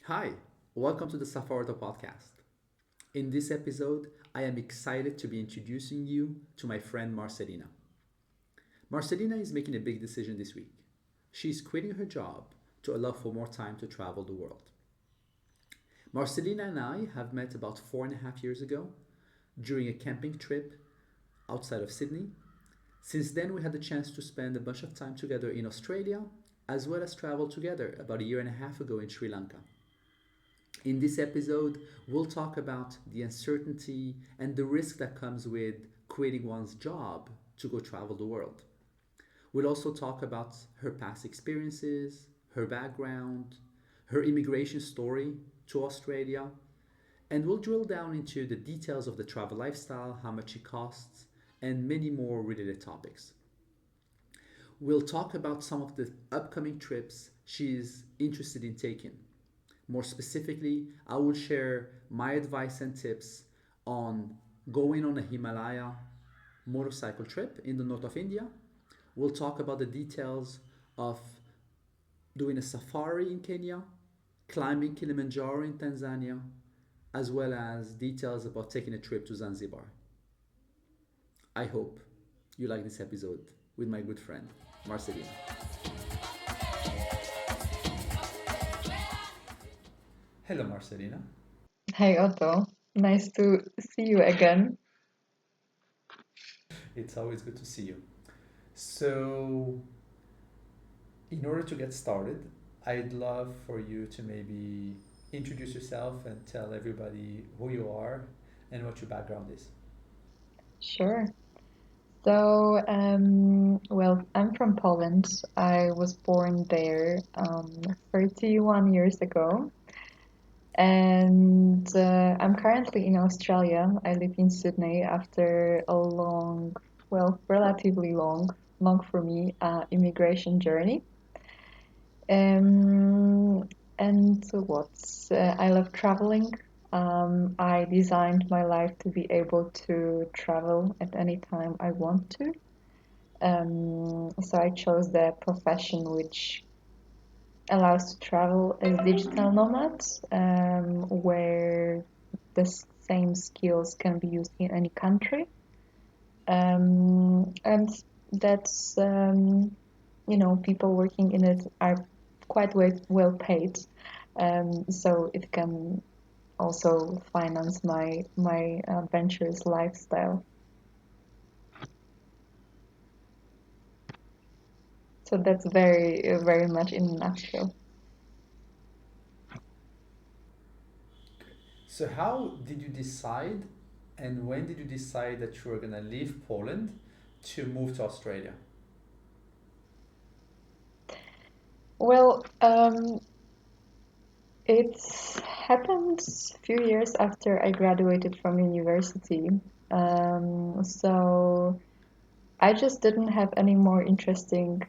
Hi, welcome to the Safaroto podcast. In this episode, I am excited to be introducing you to my friend Marcelina. Marcelina is making a big decision this week. She is quitting her job to allow for more time to travel the world. Marcelina and I have met about 4.5 years ago during a camping trip outside of Sydney. Since then, we had the chance to spend a bunch of time together in Australia, as well as travel together about a year and a half ago in Sri Lanka. In this episode, we'll talk about the uncertainty and the risk that comes with quitting one's job to go travel the world. We'll also talk about her past experiences, her background, her immigration story to Australia, and we'll drill down into the details of the travel lifestyle, how much it costs, and many more related topics. We'll talk about some of the upcoming trips she's interested in taking. More specifically, I will share my advice and tips on going on a Himalaya motorcycle trip in the north of India. We'll talk about the details of doing a safari in Kenya, climbing Kilimanjaro in Tanzania, as well as details about taking a trip to Zanzibar. I hope you like this episode with my good friend, Marcelina. Hello, Marcelina. Hey Otto, nice to see you again. It's always good to see you. So, in order to get started, I'd love for you to maybe introduce yourself and tell everybody who you are and what your background is. Sure. I'm from Poland. I was born there 31 years ago, and I'm currently in Australia. I live in Sydney after a long, relatively long for me, immigration journey. Um, and what? I love traveling. I designed my life to be able to travel at any time I want to. So I chose the profession which allows to travel as digital nomads, where the same skills can be used in any country. And that's people working in it are quite well paid, so it can also finance my adventurous lifestyle. So that's very much in a nutshell. So, how did you decide and when did you decide that you were going to leave Poland to move to Australia? Well, it happened a few years after I graduated from university. So I just didn't have any more interesting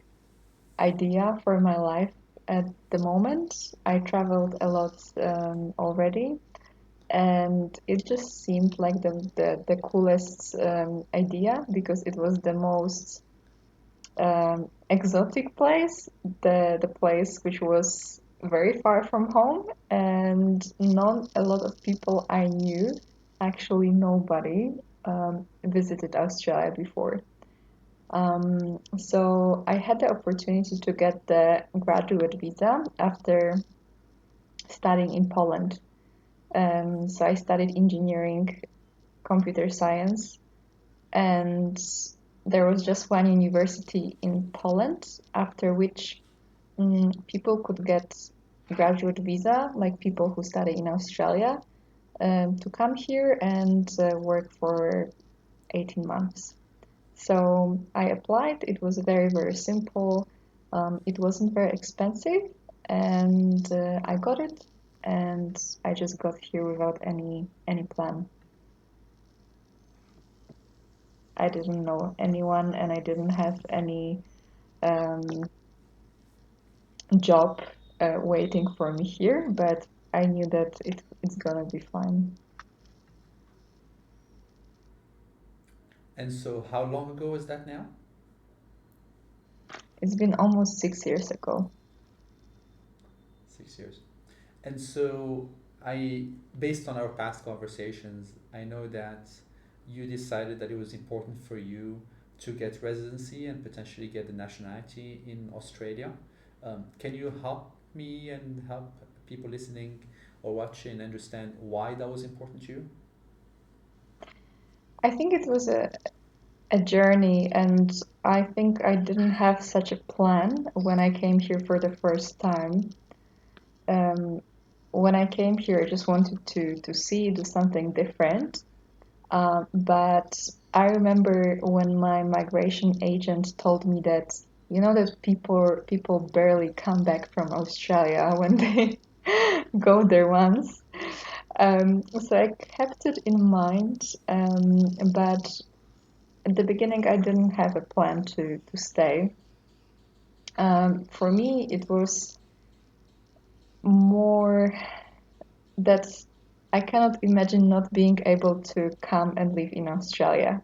idea for my life at the moment. I traveled a lot already, and it just seemed like the coolest idea because it was the most exotic place, the place which was very far from home, and not a lot of people I knew, actually nobody, visited Australia before. So I had the opportunity to get the graduate visa after studying in Poland. So I studied engineering, computer science, and there was just one university in Poland after which people could get graduate visa, like people who study in Australia, to come here and work for 18 months. So I applied. It was very simple. It wasn't very expensive, and I got it. And I just got here without any plan. I didn't know anyone, and I didn't have any um, job waiting for me here. But I knew that it's gonna be fine. And so, how long ago was that now? It's been almost 6 years ago. 6 years. And so I, based on our past conversations, I know that you decided that it was important for you to get residency and potentially get the nationality in Australia. Can you help me and help people listening or watching understand why that was important to you? I think it was a journey, and I think I didn't have such a plan when I came here for the first time. Um, when I came here, I just wanted to see, do something different. But I remember when my migration agent told me that, you know, that people barely come back from Australia when they go there once. So I kept it in mind, but at the beginning I didn't have a plan to stay. For me, it was more that I cannot imagine not being able to come and live in Australia.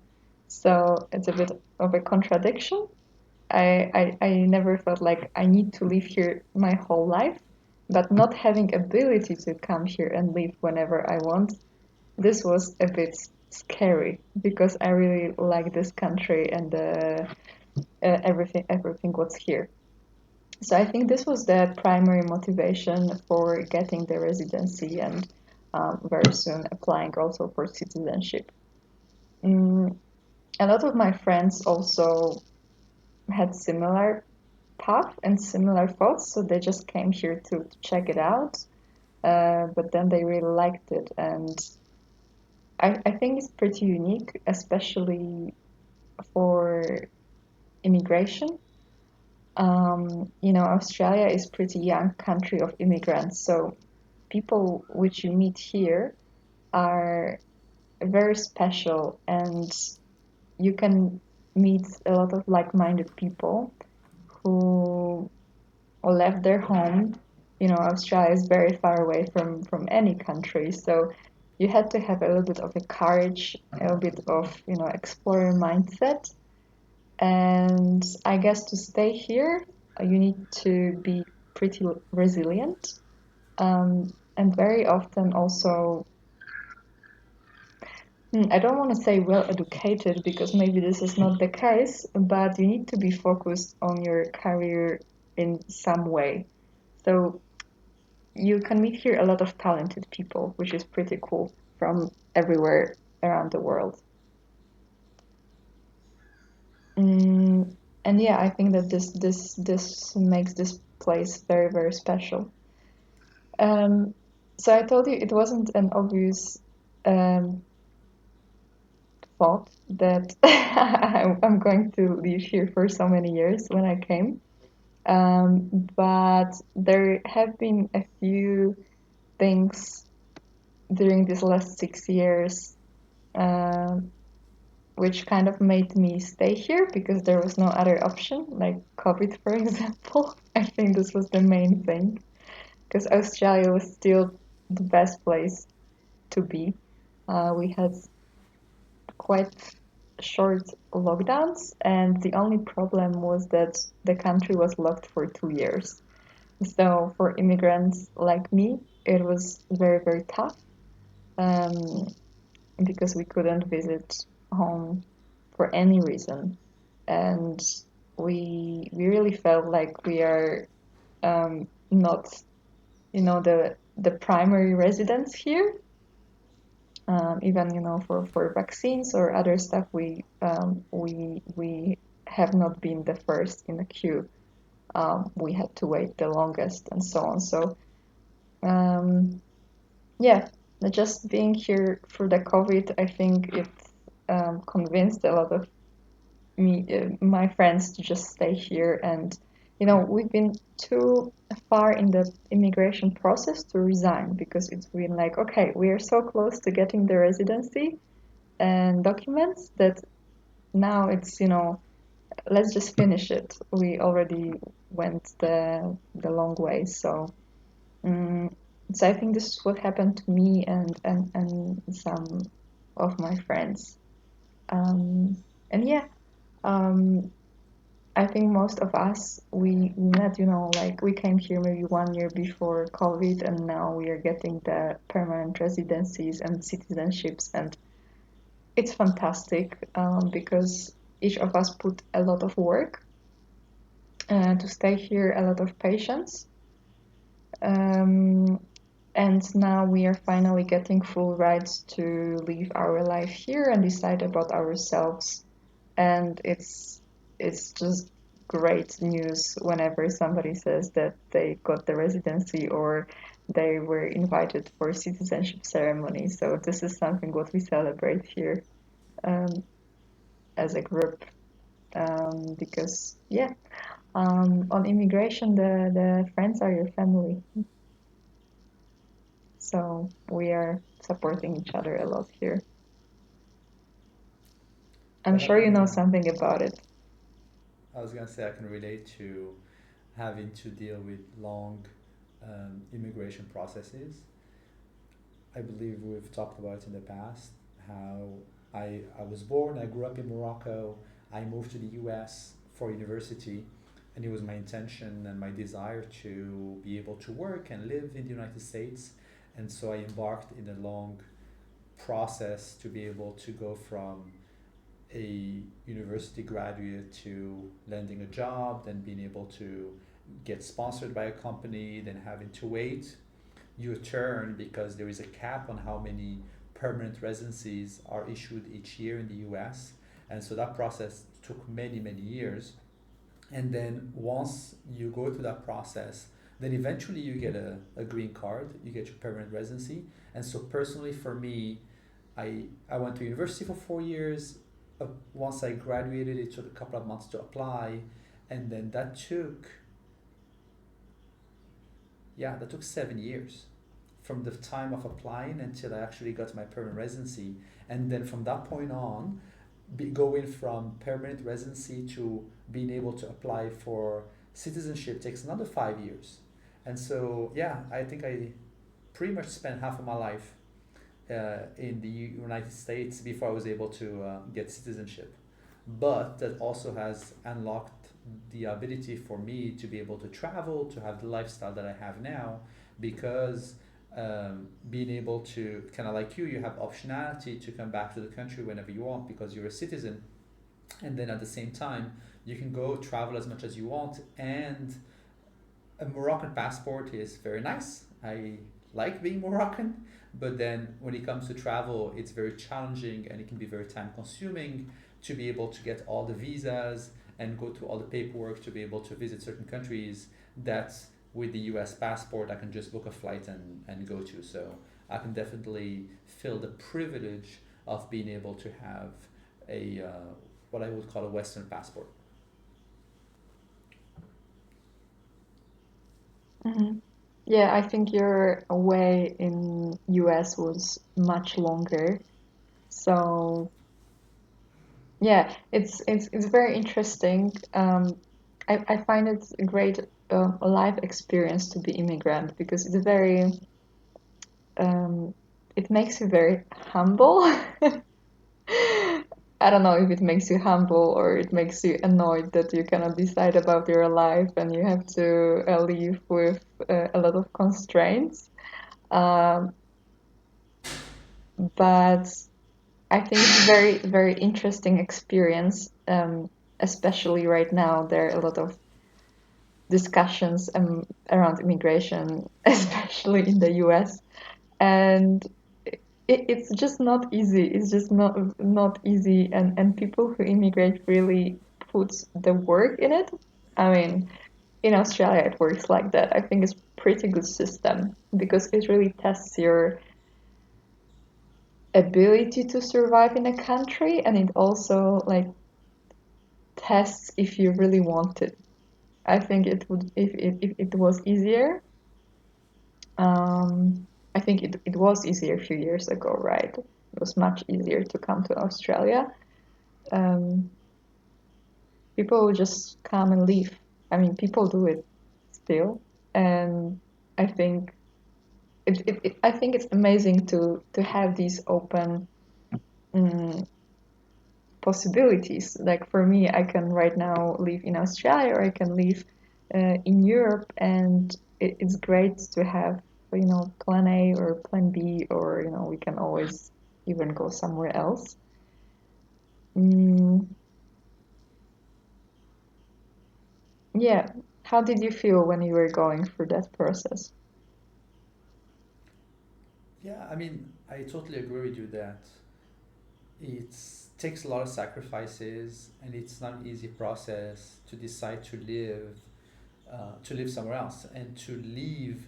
So it's a bit of a contradiction. I never felt like I need to live here my whole life, but not having ability to come here and live whenever I want, this was a bit scary because I really like this country and everything what's here. So I think this was the primary motivation for getting the residency and very soon applying also for citizenship. Mm, a lot of my friends also had similar path and similar thoughts, so they just came here to check it out. But then they really liked it, and I think it's pretty unique, especially for immigration. Australia is pretty young country of immigrants, so people which you meet here are very special, and you can meet a lot of like-minded people who left their home. Australia is very far away from any country, so you had to have a little bit of a courage, a little bit of explorer mindset, and I guess to stay here, you need to be pretty resilient, and very often also, I don't want to say well educated because maybe this is not the case, but you need to be focused on your career in some way. So you can meet here a lot of talented people, which is pretty cool from everywhere around the world. Mm, and yeah, I think that this makes this place very, very special. Um, so I told you it wasn't an obvious um, thought that I'm going to live here for so many years when I came. But there have been a few things during these last 6 years um, which kind of made me stay here because there was no other option, like COVID, for example. I think this was the main thing because Australia was still the best place to be. We had quite short lockdowns, and the only problem was that the country was locked for 2 years. So for immigrants like me, it was very, very tough um, because we couldn't visit home for any reason. And we really felt like we are not, the primary residents here. Even for vaccines or other stuff, we have not been the first in the queue. We had to wait the longest and so on. So um, yeah, just being here for the COVID, I think it convinced a lot of my friends to just stay here, and we've been too far in the immigration process to resign because it's been like, okay, we are so close to getting the residency and documents that now it's let's just finish it. We already went the long way, um, so I think this is what happened to me and some of my friends, and yeah. um, I think most of us we met, like we came here maybe 1 year before COVID, and now we are getting the permanent residencies and citizenships, and it's fantastic because each of us put a lot of work to stay here, a lot of patience, um, and now we are finally getting full rights to live our life here and decide about ourselves. And it's just great news whenever somebody says that they got the residency or they were invited for citizenship ceremony. So this is something what we celebrate here um, as a group because yeah, on immigration the friends are your family, so we are supporting each other a lot here. I'm Well, I sure you know can. something about it. I was gonna say I can relate to having to deal with long immigration processes. I believe we've talked about it in the past how I was born, I grew up in Morocco, I moved to the US for university, and it was my intention and my desire to be able to work and live in the United States. And so I embarked in a long process to be able to go from a university graduate to landing a job, then being able to get sponsored by a company, then having to wait your turn because there is a cap on how many permanent residencies are issued each year in the US. And so that process took many, many years. And then once you go through that process, then eventually you get a green card, you get your permanent residency. And so personally for me, I went to university for 4 years. Once I graduated, it took a couple of months to apply. And then that took 7 years from the time of applying until I actually got my permanent residency. And then from that point on, going from permanent residency to being able to apply for citizenship takes another 5 years. And so, yeah, I think I pretty much spent half of my life in the United States before I was able to get citizenship. But that also has unlocked the ability for me to be able to travel, to have the lifestyle that I have now, because being able to, kind of like you have optionality to come back to the country whenever you want because you're a citizen, and then at the same time you can go travel as much as you want. And a Moroccan passport is very nice. I like being Moroccan, but then when it comes to travel, it's very challenging and it can be very time consuming to be able to get all the visas and go through all the paperwork to be able to visit certain countries that with the US passport I can just book a flight and go to. So I can definitely feel the privilege of being able to have a what I would call a Western passport. Hmm. Yeah, I think your away in US was much longer. So yeah, it's very interesting. I find it a great life experience to be immigrant because it's very um, it makes you very humble. I don't know if it makes you humble or it makes you annoyed that you cannot decide about your life and you have to live with a lot of constraints. Um, but I think it's a very, very interesting experience, especially right now. There are a lot of discussions around immigration, especially in the US, and it's just not easy. It's just not easy, and people who immigrate really put the work in it. I mean, in Australia, it works like that. I think it's pretty good system because it really tests your ability to survive in a country, and it also like tests if you really want it. I think it would if it was easier. I think it was easier a few years ago, right? It was much easier to come to Australia. Um, People would just come and leave. I mean, people do it still, and I think I think it's amazing to have these open um, possibilities. Like for me, I can right now live in Australia, or I can live in Europe, and it's great to have, plan A or plan B, or we can always even go somewhere else. Mm, yeah. How did you feel when you were going through that process? Yeah, I mean, I totally agree with you that it takes a lot of sacrifices and it's not an easy process to decide to live somewhere else and to leave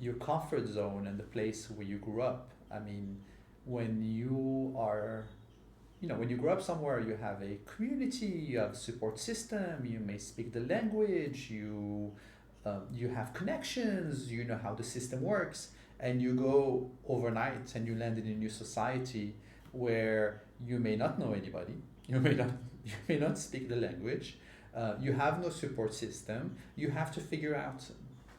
your comfort zone and the place where you grew up. I mean, when you are, when you grow up somewhere, you have a community, you have a support system, you may speak the language, you have connections, you know how the system works, and you go overnight and you land in a new society where you may not know anybody, you may not, you may not speak the language, you have no support system, you have to figure out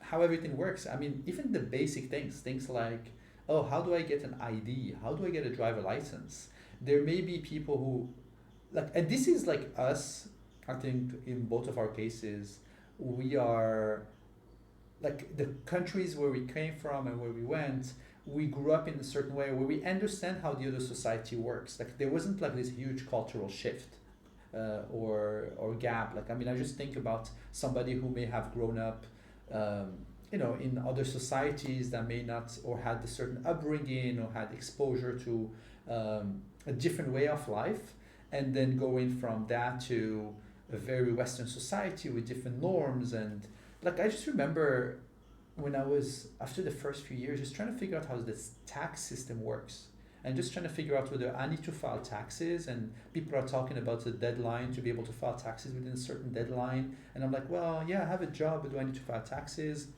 how everything works. I mean, even the basic things like, oh, how do I get an ID? How do I get a driver license? There may be people who like, and this is like us. I think in both of our cases, we are like the countries where we came from and where we went, we grew up in a certain way where we understand how the other society works. Like there wasn't like this huge cultural shift or gap. Like I mean, I just think about somebody who may have grown up, in other societies that may not or had a certain upbringing or had exposure to a different way of life, and then going from that to a very Western society with different norms. And like I just remember when I was after the first few years just trying to figure out how this tax system works and just trying to figure out whether I need to file taxes, and people are talking about the deadline to be able to file taxes within a certain deadline, and I'm like, well, yeah, I have a job, but do I need to file taxes?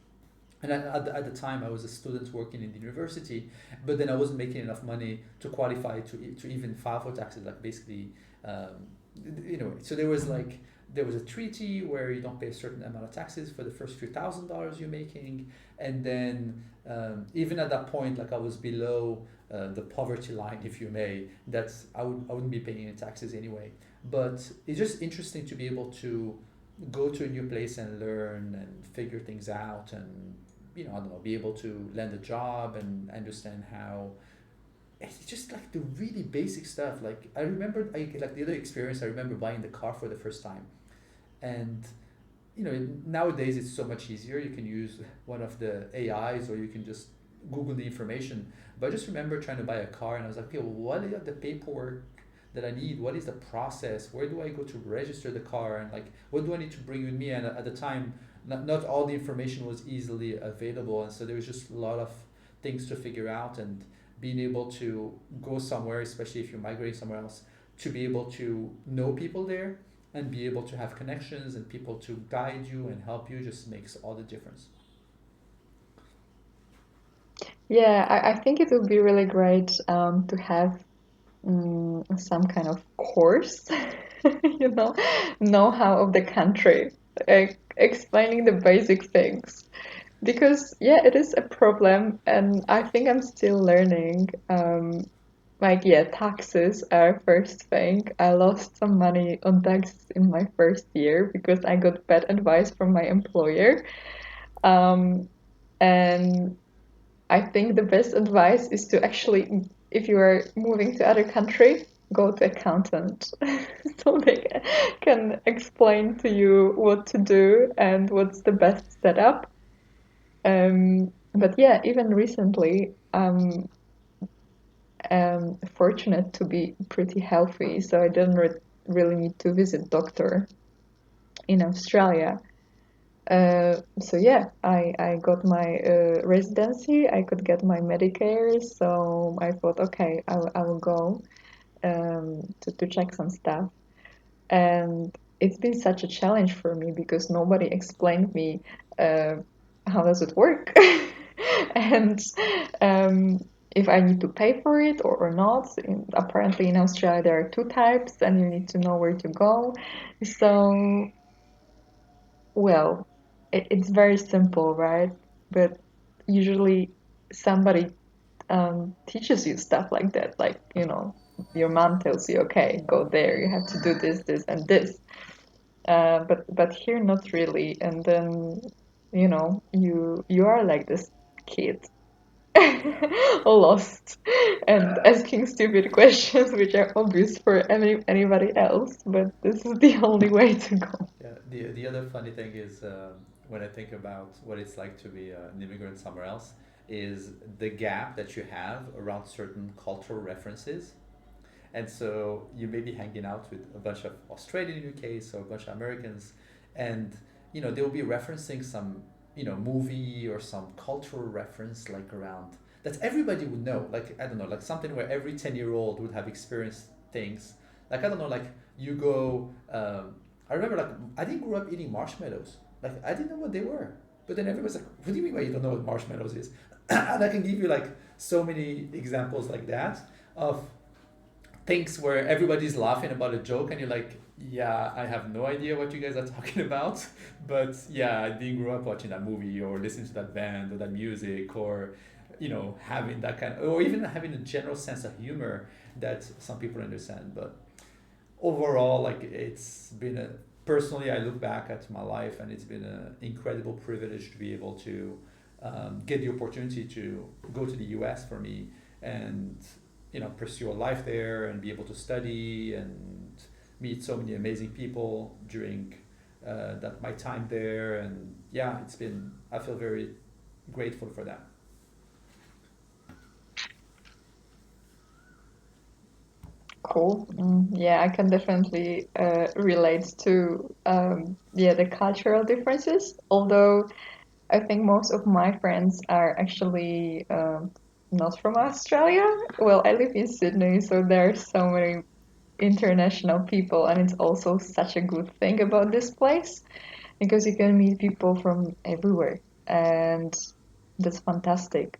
And at the time I was a student working in the university, but then I wasn't making enough money to qualify to even file for taxes, like basically, um, so there was a treaty where you don't pay a certain amount of taxes for the first few $1,000s you're making, and then even at that point, like I was below the poverty line, if you may. I wouldn't be paying any taxes anyway. But it's just interesting to be able to go to a new place and learn and figure things out, and I don't know, be able to land a job and understand how it's just like the really basic stuff. Like I remember, like the other experience, I remember buying the car for the first time, and nowadays it's so much easier. You can use one of the AIs or you can just Google the information. But I just remember trying to buy a car and I was like, okay, well, what is the paperwork that I need? What is the process? Where do I go to register the car? And like, what do I need to bring with me? And at the time, not all the information was easily available. And so there was just a lot of things to figure out, and being able to go somewhere, especially if you're migrating somewhere else, to be able to know people there and be able to have connections and people to guide you and help you just makes all the difference. Yeah, I think it would be really great to have some kind of course, you know-how of the country, like explaining the basic things. Because, yeah, it is a problem, and I think I'm still learning. Like, yeah, taxes are first thing. I lost some money on taxes in my first year because I got bad advice from my employer. Um, and I think the best advice is to actually, if you are moving to other country, go to accountant so they can explain to you what to do and what's the best setup. But yeah, even recently, fortunate to be pretty healthy, so I didn't really need to visit doctor in Australia. So yeah, I got my residency. I could get my Medicare, so I thought, okay, I will go to check some stuff. And it's been such a challenge for me because nobody explained me uh, how does it work, and um, if I need to pay for it or not. Apparently, in Australia there are two types, and you need to know where to go. So, well, it's very simple, right? But usually somebody teaches you stuff like that, like. your mom tells you, okay, go there, you have to do this, this, and this. But here not really. And then you are like this kid Yeah. lost and asking stupid questions which are obvious for anybody else, but this is the only way to go. Yeah, the other funny thing is when I think about what it's like to be an immigrant somewhere else, is the gap that you have around certain cultural references. And so you may be hanging out with a bunch of Australian in your case or a bunch of Americans, and they'll be referencing some movie or some cultural reference like around that everybody would know. Like I don't know, like something where every 10-year-old would have experienced things. Like I don't know, like you go. I remember like I didn't grow up eating marshmallows. Like I didn't know what they were. But then everybody's like, "What do you mean by you don't know what marshmallows is?" And I can give you like so many examples like that of things where everybody's laughing about a joke and you're like, yeah, I have no idea what you guys are talking about, but yeah, I didn't grow up watching that movie or listening to that band or that music or having that kind of, or even having a general sense of humor that some people understand. But overall, like it's been a personally, I look back at my life and it's been an incredible privilege to be able to get the opportunity to go to the US for me and pursue a life there and be able to study and meet so many amazing people during that my time there. And yeah, I feel very grateful for that. Cool. Yeah, I can definitely relate to yeah, the cultural differences. Although I think most of my friends are actually not from Australia. Well, I live in Sydney, so there are so many international people, and it's also such a good thing about this place because you can meet people from everywhere, and that's fantastic.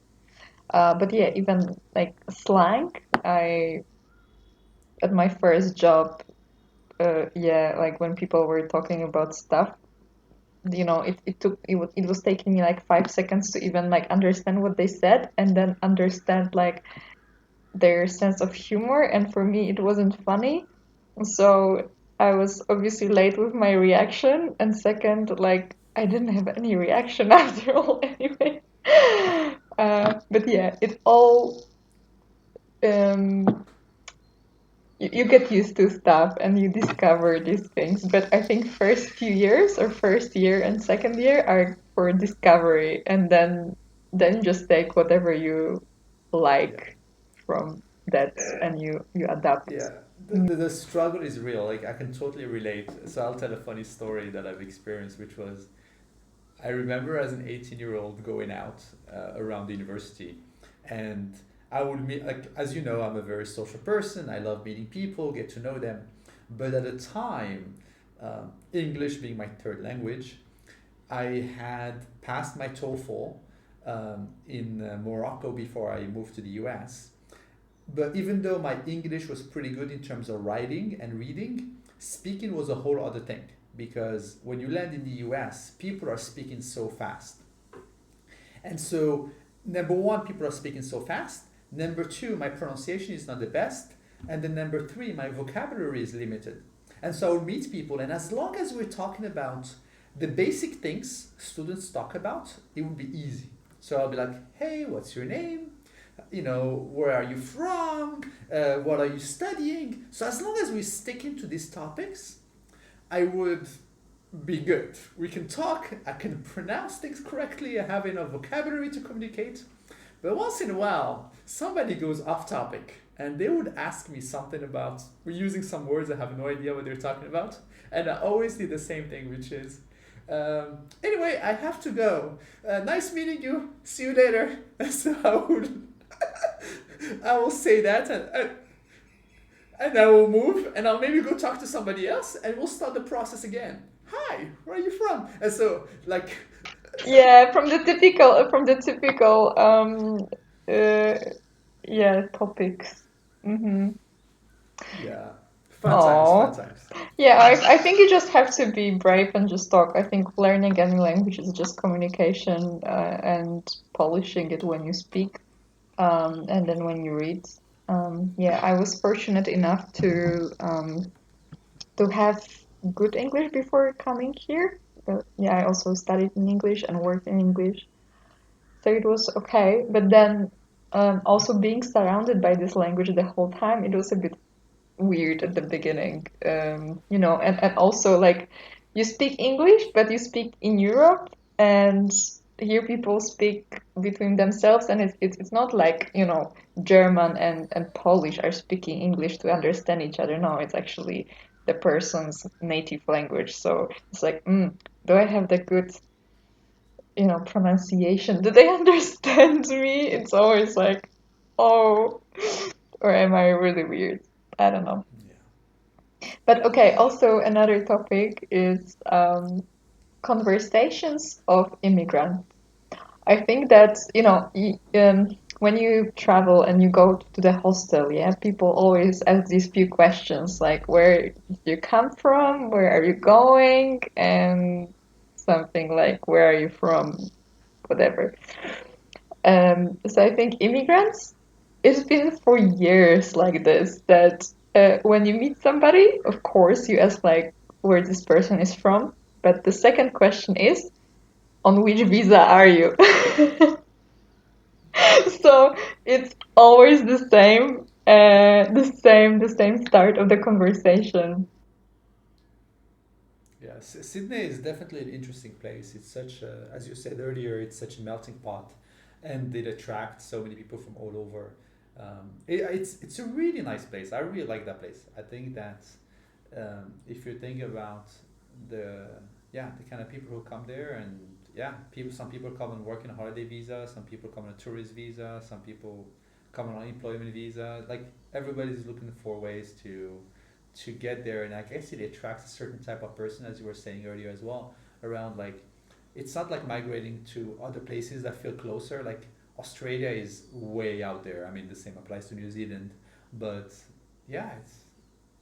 But yeah, even like slang, I at my first job, yeah, like when people were talking about stuff, it was taking me like 5 seconds to even like understand what they said and then understand like their sense of humor, and for me it wasn't funny, so I was obviously late with my reaction, and second, like I didn't have any reaction after all anyway. But yeah, it all um, you get used to stuff and you discover these things, but I think first few years or first year and second year are for discovery, and then just take whatever you Yeah. like from that and you adapt. Yeah, the struggle is real. Like I can totally relate. So I'll tell a funny story that I've experienced, which was I remember as an 18-year-old going out around the university, and I would meet, like, as you know, I'm a very social person. I love meeting people, get to know them. But at the time, English being my third language, I had passed my TOEFL in Morocco before I moved to the US. But even though my English was pretty good in terms of writing and reading, speaking was a whole other thing. Because when you land in the US, people are speaking so fast. And so, number one, people are speaking so fast. Number two, my pronunciation is not the best. And then number three, my vocabulary is limited. And so I would meet people, and as long as we're talking about the basic things students talk about, it would be easy. So I'll be like, hey, what's your name? Where are you from? What are you studying? So as long as we stick into these topics, I would be good. We can talk, I can pronounce things correctly, I have enough vocabulary to communicate. But once in a while, somebody goes off topic and they would ask me something about, we're using some words I have no idea what they're talking about. And I always do the same thing, which is, anyway, I have to go. Nice meeting you. See you later. So I will say that and I will move and I'll maybe go talk to somebody else and we'll start the process again. Hi, where are you from? And so, like, Yeah, from the typical uh yeah, topics. Mm-hmm. yeah, fun times, fun Oh, times. yeah, I think you just have to be brave and just talk. I think learning any language is just communication and polishing it when you speak, and then when you read. Yeah, I was fortunate enough to have good English before coming here. But yeah, I also studied in English and worked in English, so it was okay. But then also being surrounded by this language the whole time, it was a bit weird at the beginning, and also like you speak English, but you speak in Europe, and here people speak between themselves, and it's not like, German and Polish are speaking English to understand each other. No, it's actually the person's native language. So it's like, do I have the good, pronunciation? Do they understand me? It's always like, oh, or am I really weird? I don't know. Yeah. But okay, also another topic is conversations of immigrants. I think that, when you travel and you go to the hostel, yeah, people always ask these few questions like, where do you come from? Where are you going? And something like, where are you from? Whatever. So I think immigrants, it's been for years like this that when you meet somebody, of course, you ask like where this person is from, but the second question is, on which visa are you? So it's always the same start of the conversation. Yeah, Sydney is definitely an interesting place. It's such a, as you said earlier, it's such a melting pot, and it attracts so many people from all over. It's a really nice place. I really like that place. I think that if you think about the the kind of people who come there, and some people come and work in a holiday visa, some people come on a tourist visa, some people come on an employment visa. Like everybody's looking for ways to get there, and I guess it attracts a certain type of person, as you were saying earlier as well, around like it's not like migrating to other places that feel closer. Like Australia is way out there. I mean, the same applies to New Zealand, but yeah,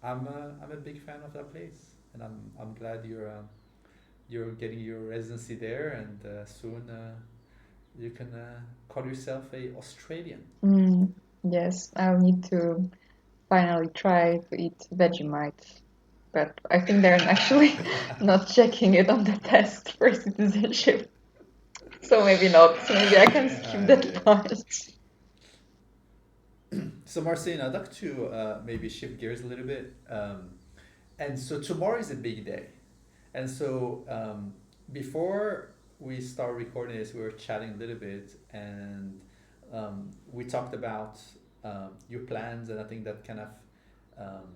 I'm a big fan of that place, and I'm glad you're getting your residency there, and soon you can call yourself a Australian. Mm, yes, I'll need to finally try to eat Vegemite, but I think they're actually not checking it on the test for citizenship. So maybe not. Maybe I can skip that Yeah. part. So Marcelina, I'd like to maybe shift gears a little bit. And so tomorrow is a big day. And so before we start recording this, we were chatting a little bit, and we talked about your plans, and I think that kind of um,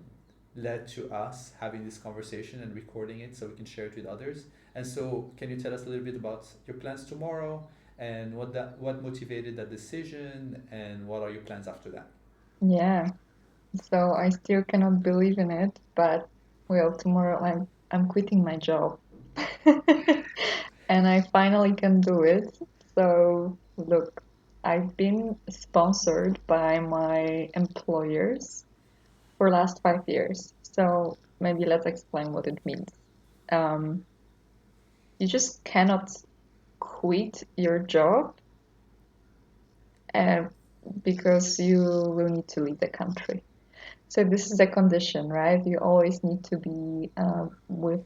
led to us having this conversation and recording it so we can share it with others. And so, can you tell us a little bit about your plans tomorrow, and what motivated that decision, and what are your plans after that? Yeah. So I still cannot believe in it, but well, tomorrow I'm quitting my job. And I finally can do it. So look, I've been sponsored by my employers for last 5 years. So maybe let's explain what it means. Um, you just cannot quit your job uh, because you will need to leave the country. So this is a condition, right? You always need to be um, with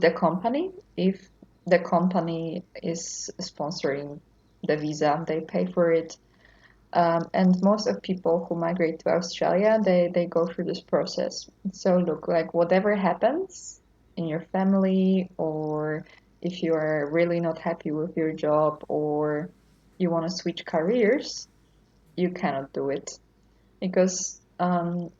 the company. If the company is sponsoring the visa, they pay for it. And most of people who migrate to Australia, they go through this process. So look, like whatever happens in your family, or if you are really not happy with your job, or you want to switch careers, you cannot do it because on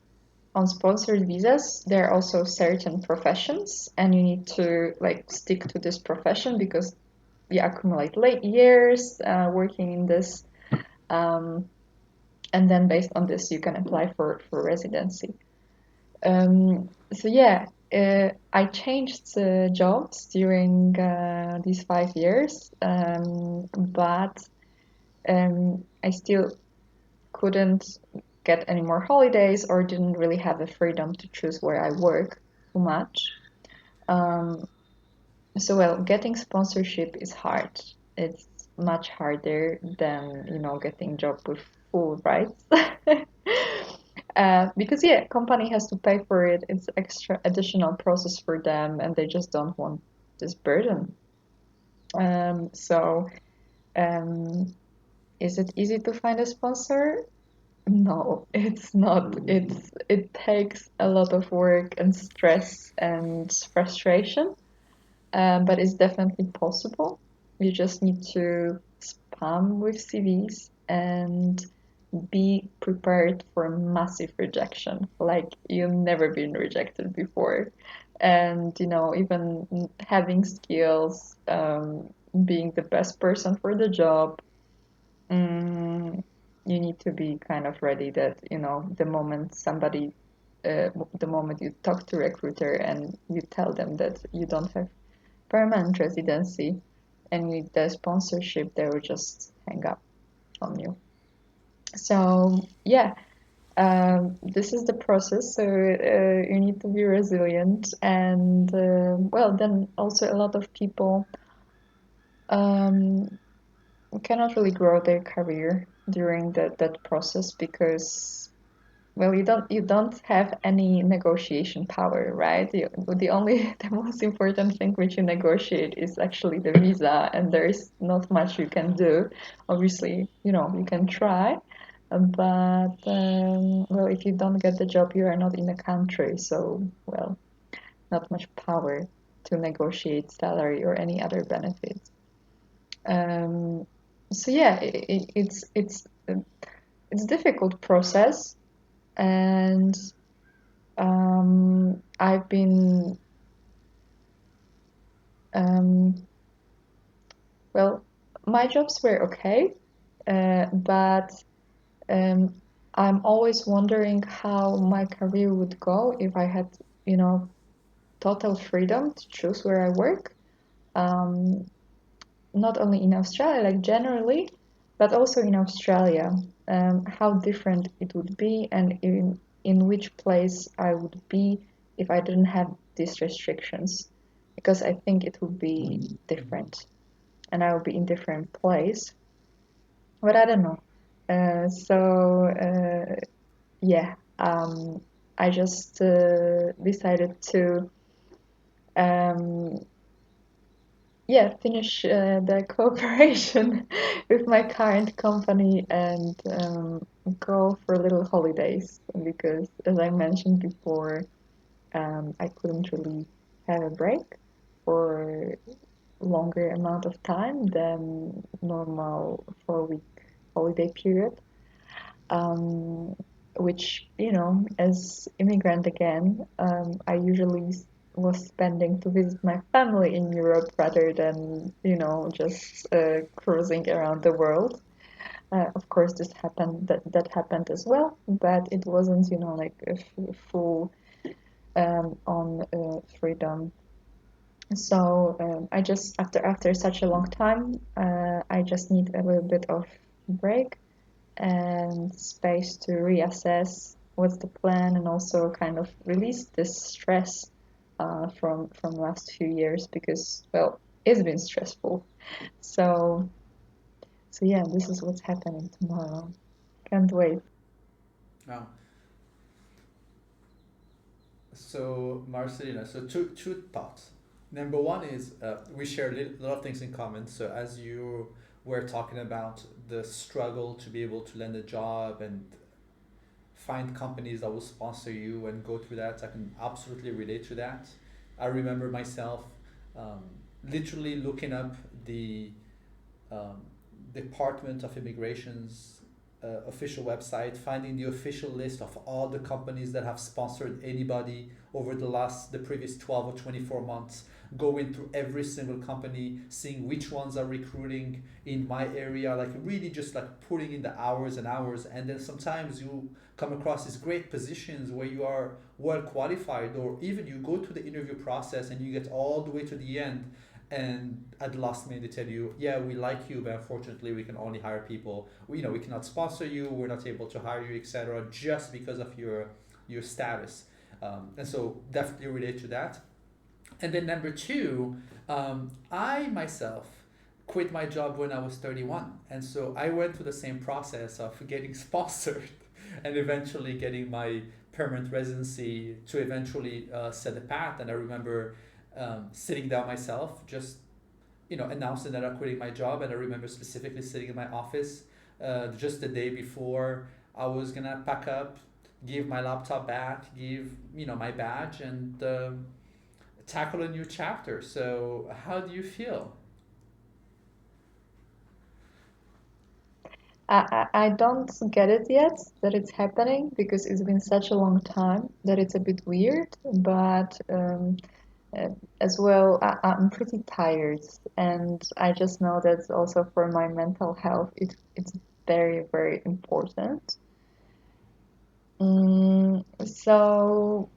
sponsored visas there are also certain professions, and you need to like stick to this profession because you accumulate late years working in this, um, and then based on this you can apply for residency. So yeah, I changed jobs during these 5 years, but I still couldn't get any more holidays or didn't really have the freedom to choose where I work too much. Um, so well, getting sponsorship is hard. It's much harder than, getting job with full rights. Because yeah, company has to pay for it. It's extra additional process for them, and they just don't want this burden. So, um, is it easy to find a sponsor? No, it's not. It takes a lot of work and stress and frustration, but it's definitely possible. You just need to spam with CVs and be prepared for massive rejection. Like you've never been rejected before, and even having skills, being the best person for the job. Mm, you need to be kind of ready that, the moment you talk to recruiter and you tell them that you don't have permanent residency and you need the sponsorship, they will just hang up on you. So yeah, this is the process. So you need to be resilient, and well, then also a lot of people um, cannot really grow their career during that process because, well, you don't have any negotiation power, right? The only the most important thing which you negotiate is actually the visa, and there is not much you can do. Obviously, you can try, but well, if you don't get the job, you are not in the country, so well, not much power to negotiate salary or any other benefits. Um, so yeah, it's difficult process, and I've been um, well, my jobs were okay, but um, I'm always wondering how my career would go if I had, you know, total freedom to choose where I work. Um, Not only in Australia, like generally, but also in Australia, how different it would be, and in which place I would be if I didn't have these restrictions, because I think it would be different, and I would be in different place. But I don't know. Yeah, I just decided to um, yeah, finish the cooperation with my current company and go for little holidays because, as I mentioned before, I couldn't really have a break for longer amount of time than normal 4 week holiday period. Um, which, as immigrant again, I usually was spending to visit my family in Europe rather than, just cruising around the world. Of course, that happened as well, but it wasn't, like a full on freedom. So I just after such a long time, I just need a little bit of break and space to reassess what's the plan and also kind of release this stress from last few years because, well, it's been stressful. So yeah, this is what's happening tomorrow. Can't wait. Wow. So, Marcelina, so two thoughts. Number one is we share a lot of things in common. So, as you were talking about the struggle to be able to land a job and find companies that will sponsor you and go through that, I can absolutely relate to that. I remember myself um, literally looking up the um, Department of Immigration's official website, finding the official list of all the companies that have sponsored anybody over the previous 12 or 24 months, going through every single company, seeing which ones are recruiting in my area, like really just like putting in the hours and hours. And then sometimes you come across these great positions where you are well qualified, or even you go to the interview process and you get all the way to the end, and at the last minute they tell you, yeah, we like you, but unfortunately we can only hire people, we cannot sponsor you, we're not able to hire you, etc., just because of your status. And so definitely relate to that. And then number two, I myself quit my job when I was 31. And so I went through the same process of getting sponsored and eventually getting my permanent residency to eventually set a path. And I remember sitting down myself, just announcing that I'm quitting my job. And I remember specifically sitting in my office just the day before I was gonna pack up, give my laptop back, give my badge, and tackle a new chapter. So how do you feel? I don't get it yet that it's happening because it's been such a long time that it's a bit weird. But uh, as well, I'm pretty tired, and I just know that also for my mental health, it's very, very important. So,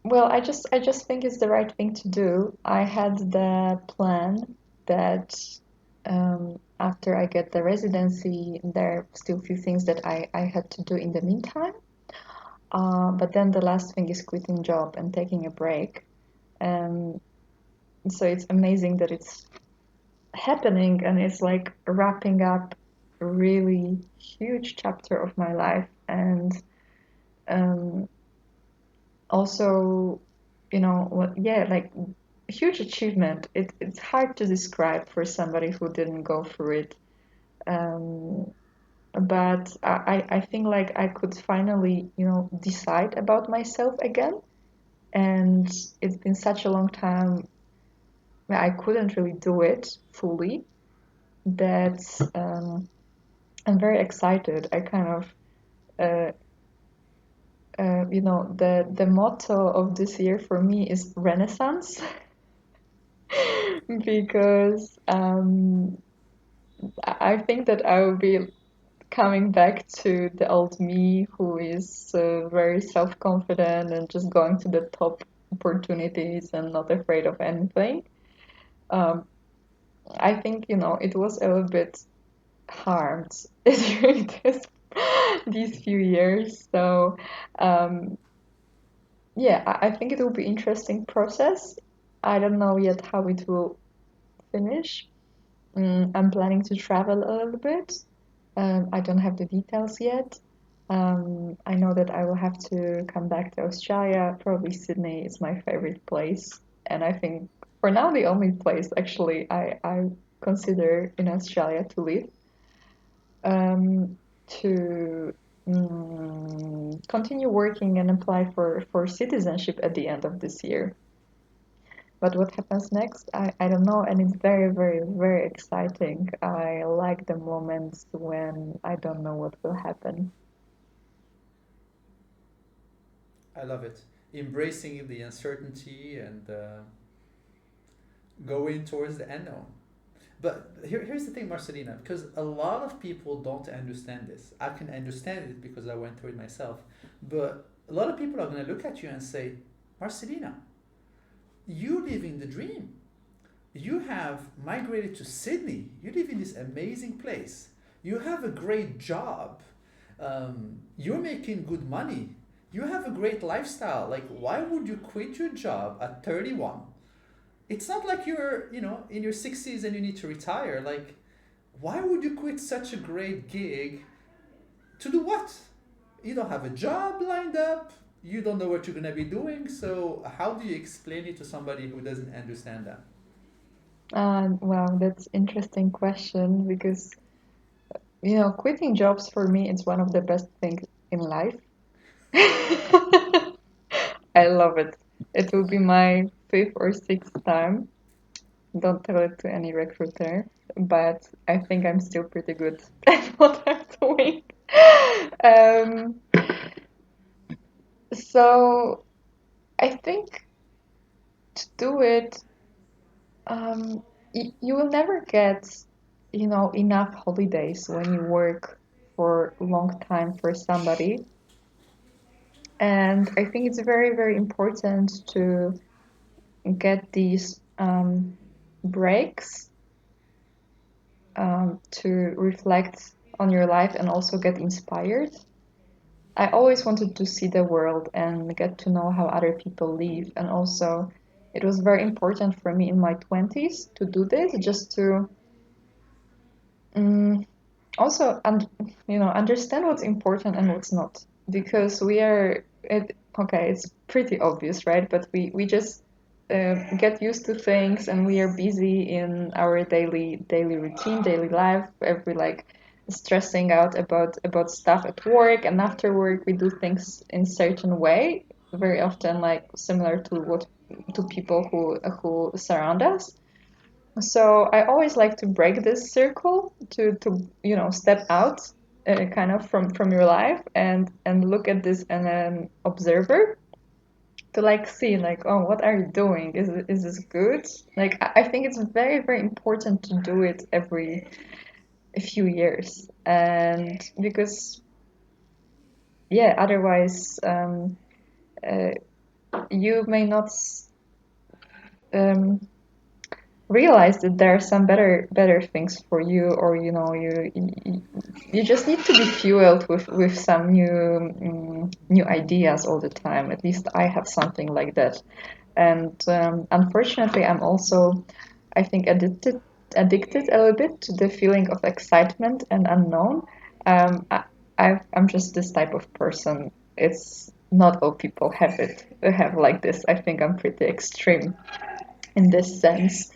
well, I just think it's the right thing to do. I had the plan that after I get the residency, there are still a few things that I had to do in the meantime. But then the last thing is quitting job and taking a break. Um, so it's amazing that it's happening and it's like wrapping up a really huge chapter of my life. And um, also, what, yeah, like huge achievement. It's hard to describe for somebody who didn't go through it. Um, but I think like I could finally, decide about myself again. And it's been such a long time where I couldn't really do it fully that I'm very excited. I kind of, uh, the motto of this year for me is Renaissance because I think that I will be coming back to the old me who is very self-confident and just going to the top opportunities and not afraid of anything. Um, I think, it was a little bit harmed during these few years. So, um, yeah, I think it will be interesting process. I don't know yet how it will finish. I'm planning to travel a little bit. I don't have the details yet. I know that I will have to come back to Australia. Probably Sydney is my favorite place. And I think for now, the only place actually I consider in Australia to live. Um, to continue working and apply for citizenship at the end of this year. But what happens next, I don't know, and it's very, very, very exciting. I like the moments when I don't know what will happen. I love it. Embracing the uncertainty and going towards the unknown. But here's the thing, Marcelina, because a lot of people don't understand this. I can understand it because I went through it myself. But a lot of people are going to look at you and say, Marcelina, you living the dream. You have migrated to Sydney. You live in this amazing place. You have a great job. You're making good money. You have a great lifestyle. Like, why would you quit your job at 31? It's not like you're, in your 60s and you need to retire. Like, why would you quit such a great gig to do what? You don't have a job lined up. You don't know what you're going to be doing. So, how do you explain it to somebody who doesn't understand that? Wow, that's interesting question because quitting jobs for me is one of the best things in life. I love it. It will be my fifth or sixth time. Don't tell it to any recruiter, but I think I'm still pretty good at what I'm doing. Um, so I think to do it, you will never get, enough holidays when you work for a long time for somebody. And I think it's very, very important to get these breaks to reflect on your life and also get inspired. I always wanted to see the world and get to know how other people live and also it was very important for me in my 20s to do this, just to um, also understand what's important and what's not, because we are it okay, it's pretty obvious, right? But we just get used to things, and we are busy in our daily routine, daily life, every like stressing out about stuff at work, and after work we do things in certain way, very often like similar to what to people who surround us. So I always like to break this circle, to step out kind of from your life, and look at this and an observer, to like see like, oh, what are you doing? Is this good? Like I think it's very important to do it every few years, and because yeah, otherwise uh, you may not um, realize that there are some better things for you, or you just need to be fueled with some new ideas all the time. At least I have something like that. And unfortunately, I'm also, I think, addicted a little bit to the feeling of excitement and unknown. I'm just this type of person. It's not all people have like this. I think I'm pretty extreme in this sense.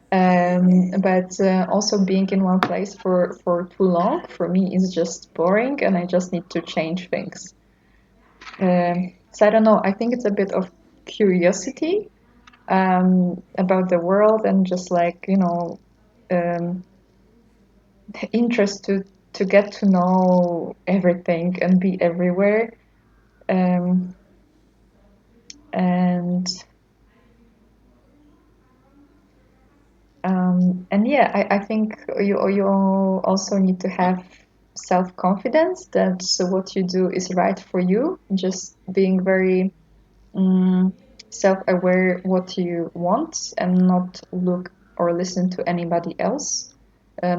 But also being in one place for too long for me is just boring, and I just need to change things. So I don't know. I think it's a bit of curiosity about the world, and just like um, interest to get to know everything and be everywhere. Um, and and yeah, I think you also need to have self-confidence that what you do is right for you. Just being very um, self-aware what you want, and not look or listen to anybody else,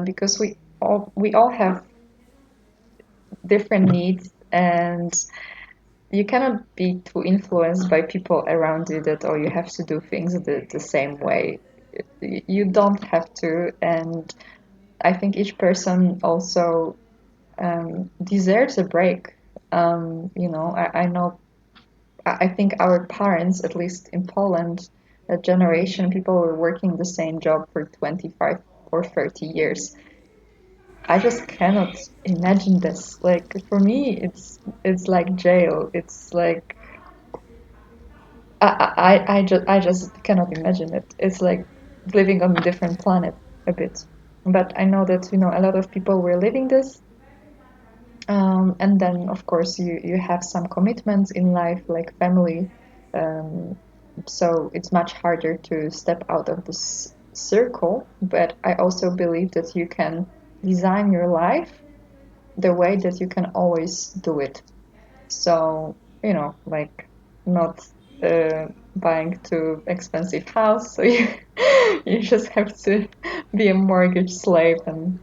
because we all have different needs, and you cannot be too influenced by people around you that, oh, you have to do things the same way. You don't have to, and I think each person also deserves a break. I know, I think our parents, at least in Poland, that generation, people were working the same job for 25 or 30 years. I just cannot imagine this. Like for me, it's like jail. It's like I just cannot imagine it. It's like living on a different planet a bit. But I know that a lot of people were living this. And then, of course, you have some commitments in life, like family. Um, so it's much harder to step out of this circle. But I also believe that you can design your life the way that you can always do it. So, like not buying too expensive house. So you you just have to be a mortgage slave, um,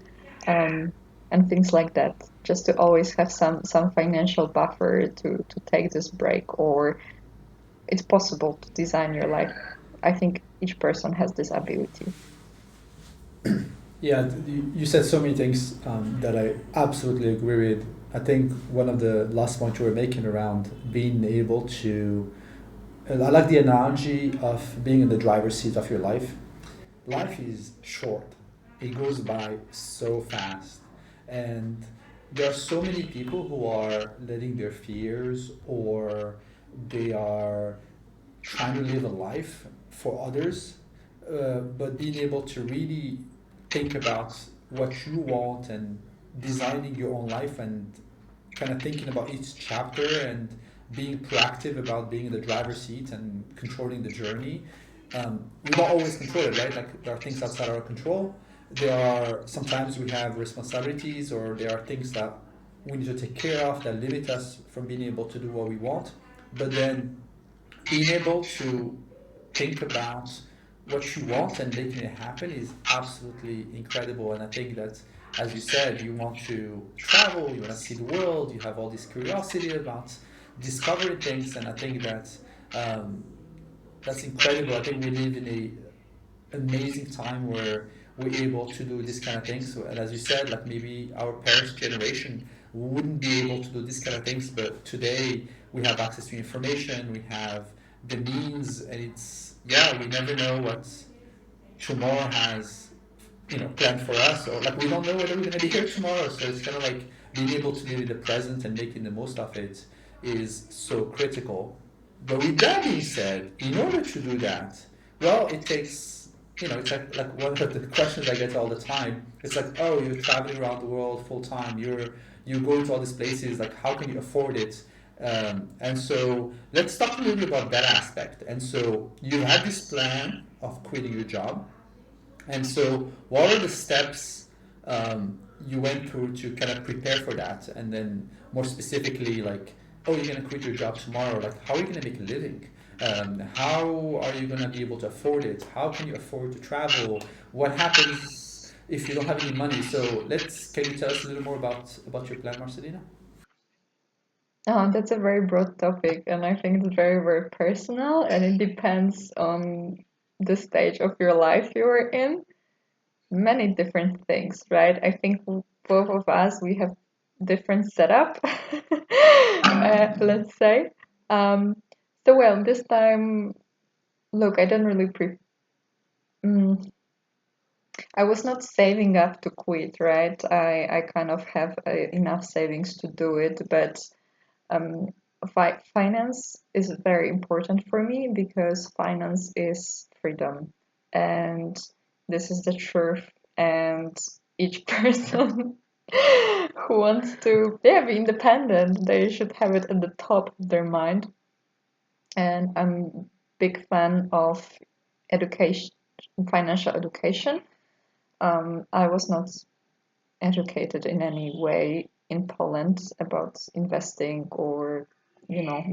and things like that. Just to always have some financial buffer to take this break, or it's possible to design your life. I think each person has this ability. Yeah, you said so many things that I absolutely agree with. I think one of the last points you were making around being able to, I like the analogy of being in the driver's seat of your life. Life is short, it goes by so fast. And there are so many people who are letting their fears, or they are trying to live a life for others, but being able to really think about what you want and designing your own life, and kind of thinking about each chapter, and being proactive about being in the driver's seat and controlling the journey. We don't always control it, right? Like there are things outside our control. There are sometimes we have responsibilities, or there are things that we need to take care of that limit us from being able to do what we want. But then being able to think about what you want and making it happen is absolutely incredible. And I think that, as you said, you want to travel, you want to see the world, you have all this curiosity about discovering things. And I think that um, that's incredible. I think we live in a amazing time where we're able to do this kind of things. So, and as you said, like maybe our parents' generation wouldn't be able to do this kind of things, but today we have access to information, we have the means, and it's yeah, we never know what tomorrow has planned for us, or like we don't know whether we're gonna be here tomorrow. So it's kind of like being able to live in the present and making the most of it is so critical. But with that being said, in order to do that, well, it takes it's like one of the questions I get all the time. It's like, oh, you're traveling around the world full time. You're going to all these places. Like, how can you afford it? And so let's talk a little bit about that aspect. And so you had this plan of quitting your job, and so, what are the steps you went through to kind of prepare for that? And then, more specifically, like, oh, you're going to quit your job tomorrow. Like, how are you going to make a living? How are you going to be able to afford it? How can you afford to travel? What happens if you don't have any money? So, can you tell us a little more about your plan, Marcelina? That's a very broad topic, and I think it's very, very personal, and it depends on the stage of your life you're in. Many different things, right? I think both of us we have different setup, let's say. Um, so well, this time, look, I don't really mm, I was not saving up to quit, right? I kind of have enough savings to do it, but um, finance is very important for me because finance is freedom, and this is the truth. And each person who wants to, yeah, be independent, they should have it at the top of their mind. And I'm big fan of education, financial education. I was not educated in any way in Poland about investing or,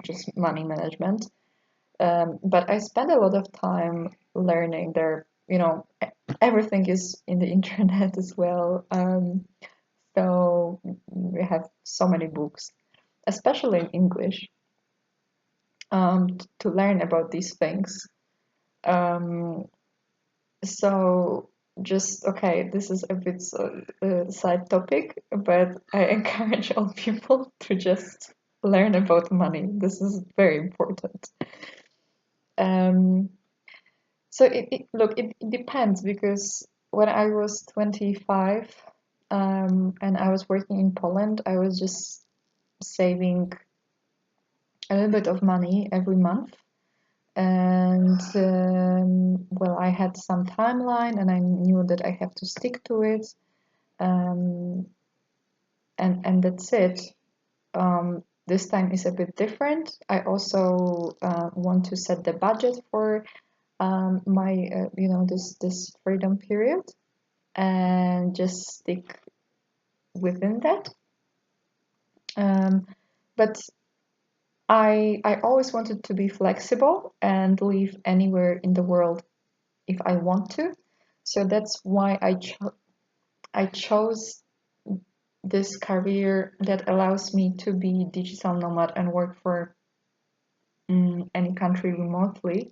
just money management. But I spent a lot of time learning there. Everything is in the internet as well. So we have so many books, especially in English, to learn about these things. Um, So just okay, this is a bit side topic, but I encourage all people to just learn about money. This is very important. Um, so it depends because when I was 25, and I was working in Poland, I was just saving a little bit of money every month. And well, I had some timeline and I knew that I have to stick to it. um, and that's it. This time is a bit different. I also want to set the budget for my this freedom period and just stick within that. But I always wanted to be flexible and live anywhere in the world if I want to. So that's why I chose this career that allows me to be digital nomad and work for any country remotely.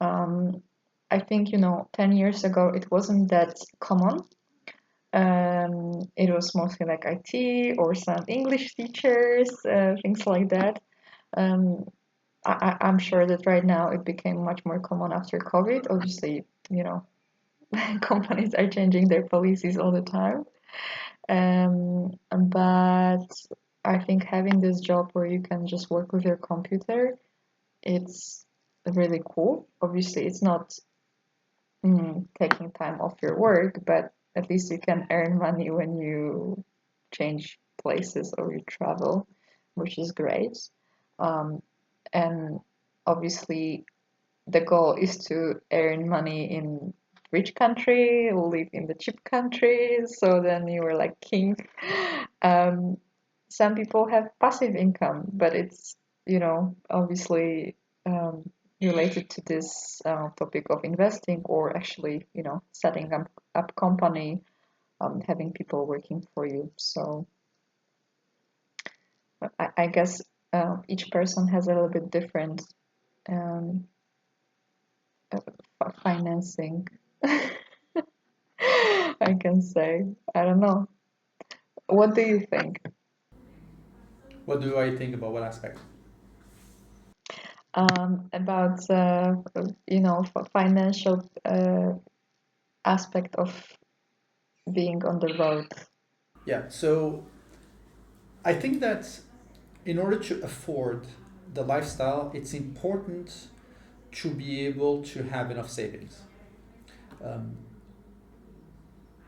Um, I think 10 years ago it wasn't that common. It was mostly like IT or some English teachers, things like that. Um, I'm sure that right now it became much more common after COVID. Obviously, companies are changing their policies all the time. But I think having this job where you can just work with your computer, it's really cool. Obviously, it's not taking time off your work, but at least you can earn money when you change places or you travel, which is great. Um, and obviously, the goal is to earn money in rich country, live in the cheap country, so then you are like king. Um, some people have passive income, but it's obviously related to this topic of investing or actually setting up company, having people working for you. So I guess each person has a little bit different um, financing. I can say. I don't know. What do you think? What do I think about what aspect? About financial aspect of being on the road? Yeah, so I think that in order to afford the lifestyle, it's important to be able to have enough savings. Um,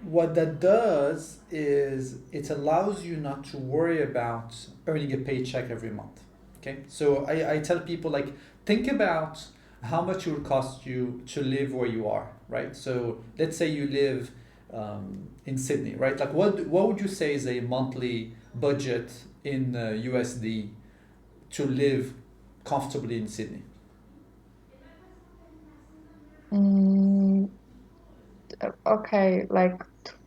what that does is it allows you not to worry about earning a paycheck every month. Okay, so I tell people, like, think about how much it would cost you to live where you are, right? So let's say you live in Sydney, right? Like, what would you say is a monthly budget in USD to live comfortably in Sydney? Mm, okay, like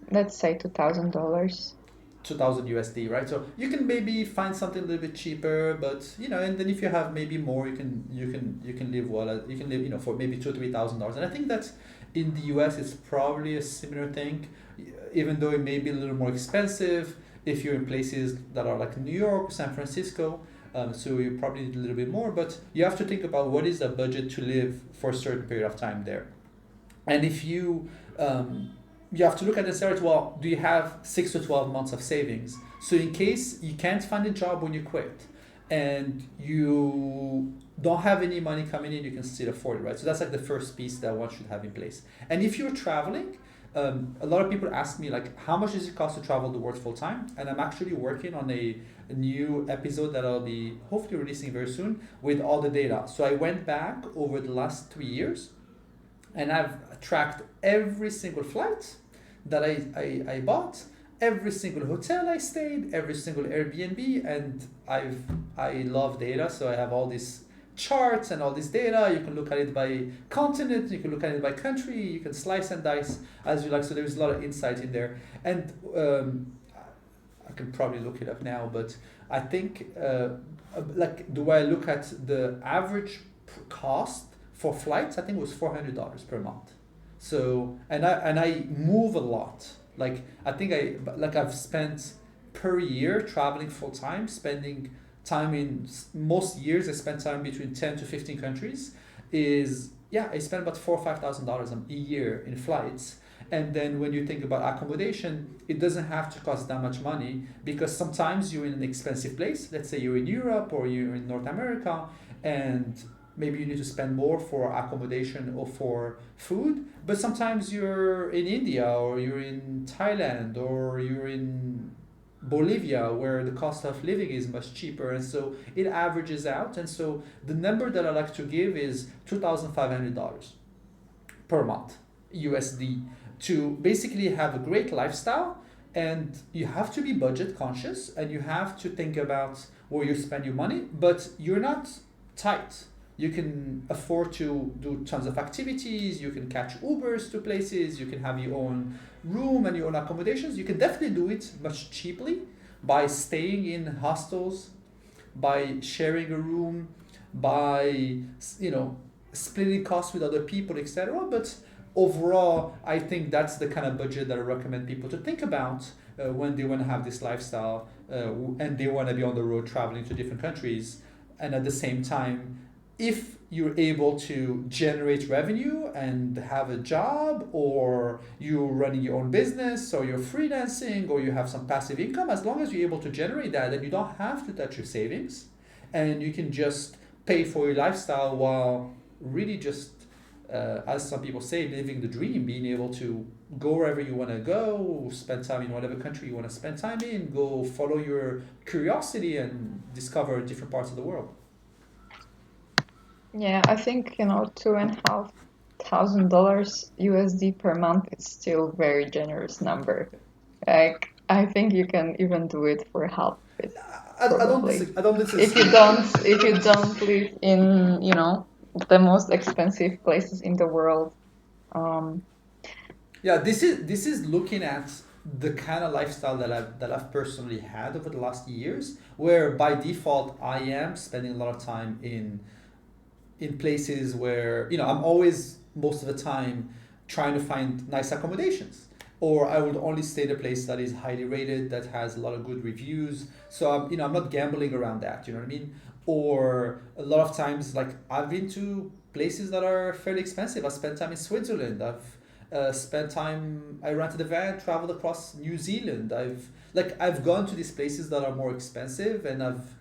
let's say $2,000. 2000 USD, right? So you can maybe find something a little bit cheaper, but and then if you have maybe more, you can live well. You can live for maybe $2,000 or $3,000, and I think that in the US it's probably a similar thing, even though it may be a little more expensive if you're in places that are like New York, San Francisco. So you probably need a little bit more, but you have to think about what is the budget to live for a certain period of time there. And if you have to look at this area, well, do you have 6 to 12 months of savings? So in case you can't find a job when you quit and you don't have any money coming in, you can still afford it, right? So that's like the first piece that one should have in place. And if you're traveling, a lot of people ask me, like, how much does it cost to travel the world full time? And I'm actually working on a new episode that I'll be hopefully releasing very soon with all the data. So I went back over the last 3 years and I've tracked every single flight that I bought, every single hotel I stayed, every single Airbnb, and I love data, so I have all these charts and all this data. You can look at it by continent, you can look at it by country, you can slice and dice as you like. So there's a lot of insight in there, and I can probably look it up now, but I think like the way I look at the average cost for flights, I think it was $400 per month. So and I move a lot. Like I think I've spent per year traveling full time, spending time in most years I spent time between 10 to 15 countries. Is Yeah, I spend about $4 or $5,000 a year in flights. And then when you think about accommodation, it doesn't have to cost that much money because sometimes you're in an expensive place. Let's say you're in Europe or you're in North America, and maybe you need to spend more for accommodation or for food, but sometimes you're in India or you're in Thailand or you're in Bolivia where the cost of living is much cheaper, and so it averages out. And so the number that I like to give is $2,500 per month USD to basically have a great lifestyle. And you have to be budget conscious and you have to think about where you spend your money, but you're not tight. You can afford to do tons of activities, you can catch Ubers to places, you can have your own room and your own accommodations. You can definitely do it much cheaply by staying in hostels, by sharing a room, by splitting costs with other people, etc. But overall, I think that's the kind of budget that I recommend people to think about when they want to have this lifestyle and they want to be on the road traveling to different countries. And at the same time, if you're able to generate revenue and have a job, or you're running your own business, or you're freelancing, or you have some passive income, as long as you're able to generate that, then you don't have to touch your savings and you can just pay for your lifestyle while really just, as some people say, living the dream, being able to go wherever you want to go, spend time in whatever country you want to spend time in, go follow your curiosity and discover different parts of the world. Yeah, I think, $2,500 USD per month is still very generous number. Like, I think you can even do it for half of it, I don't probably. disagree. I don't If disagree. you don't live in, the most expensive places in the world. Um, Yeah, this is looking at the kind of lifestyle that I've personally had over the last years, where by default I am spending a lot of time in places where I'm always most of the time trying to find nice accommodations. Or I would only stay at a place that is highly rated, that has a lot of good reviews. So I'm not gambling around that. You know what I mean? Or a lot of times, like I've been to places that are fairly expensive. I spent time in Switzerland. I've spent time. I rented a van, traveled across New Zealand. I've gone to these places that are more expensive, and I've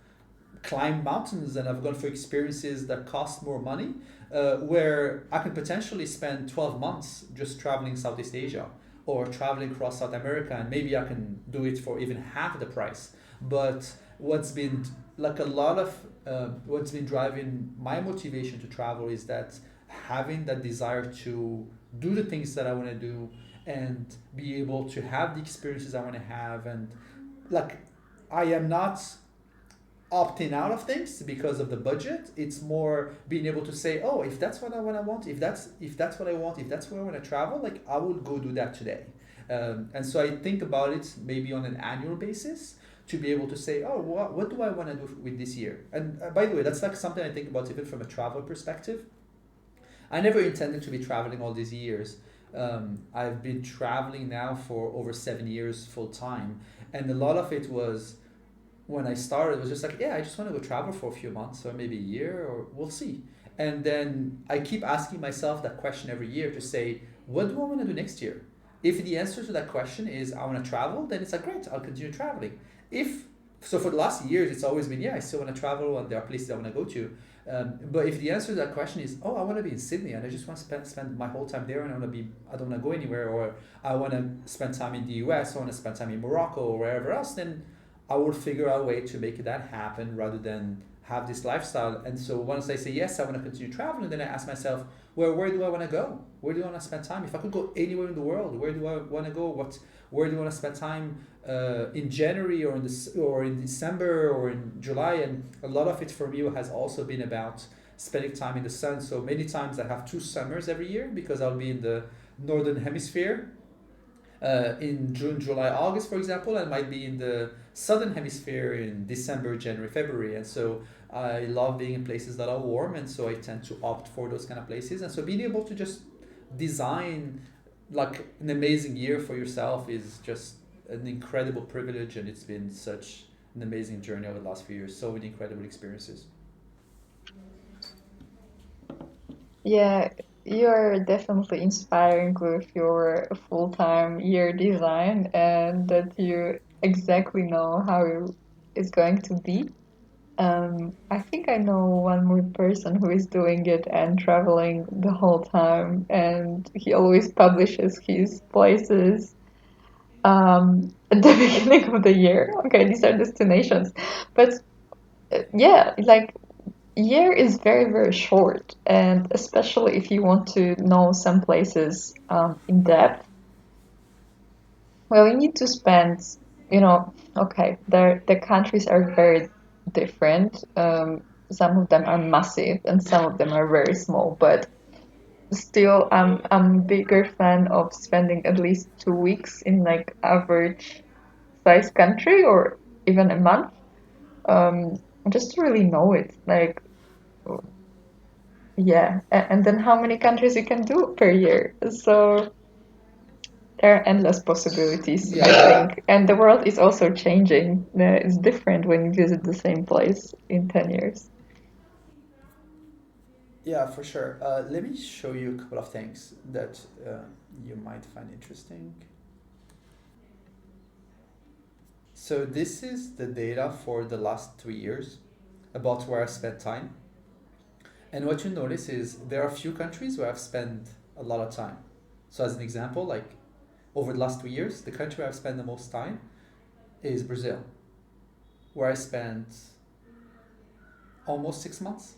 climbed mountains, and I've gone for experiences that cost more money, where I can potentially spend 12 months just traveling Southeast Asia or traveling across South America, and maybe I can do it for even half the price. But what's been like a lot of what's been driving my motivation to travel is that having that desire to do the things that I want to do and be able to have the experiences I want to have. And like I am not opting out of things because of the budget. It's more being able to say, oh, if that's what I want, if that's what I want, if that's where I want to travel, like I will go do that today. And so I think about it maybe on an annual basis to be able to say, oh, what do I want to do with this year? And by the way, that's like something I think about even from a travel perspective. I never intended to be traveling all these years. I've been traveling now for over 7 years full time, and a lot of it was when I started, it was just like, yeah, I just want to go travel for a few months or maybe a year, or we'll see. And then I keep asking myself that question every year to say, what do I want to do next year? If the answer to that question is I want to travel, then it's like, great, I'll continue traveling. If so, for the last years, it's always been, yeah, I still want to travel and there are places I want to go to. But if the answer to that question is, oh, I want to be in Sydney and I just want to spend my whole time there, and I don't want to go anywhere, or I want to spend time in the US, I want to spend time in Morocco or wherever else, then I will figure out a way to make that happen rather than have this lifestyle. And so once I say yes, I want to continue traveling, then I ask myself, well, where do I want to go? Where do I want to spend time? If I could go anywhere in the world, where do I want to go? Where do I want to spend time in January or in December or in July? And a lot of it for me has also been about spending time in the sun. So many times I have 2 summers every year because I'll be in the northern hemisphere in June, July, August, for example, and might be in the southern hemisphere in December, January, February. And so I love being in places that are warm, and so I tend to opt for those kind of places. And so being able to just design like an amazing year for yourself is just an incredible privilege, and it's been such an amazing journey over the last few years. So many incredible experiences. Yeah, you're definitely inspiring with your full-time year design and that you exactly know how it's going to be. I think I know one more person who is doing it and traveling the whole time, and he always publishes his places at the beginning of the year. Okay, these are destinations, but yeah, like year is very, very short, and especially if you want to know some places in depth, well, you need to spend, okay, the countries are very different. Some of them are massive and some of them are very small, but still, I'm a bigger fan of spending at least 2 weeks in like average size country or even a month, um, just to really know it. Like, yeah, and then how many countries you can do per year. So there are endless possibilities, I Yeah, think. And the world is also changing. It's different when you visit the same place in 10 years. yeah, for sure. Let me show you a couple of things that you might find interesting. So this is the data for the last 3 years about where I spent time. And what you notice is there are a few countries where I've spent a lot of time. So as an example, like over the last 3 years, the country where I've spent the most time is Brazil, where I spent almost 6 months.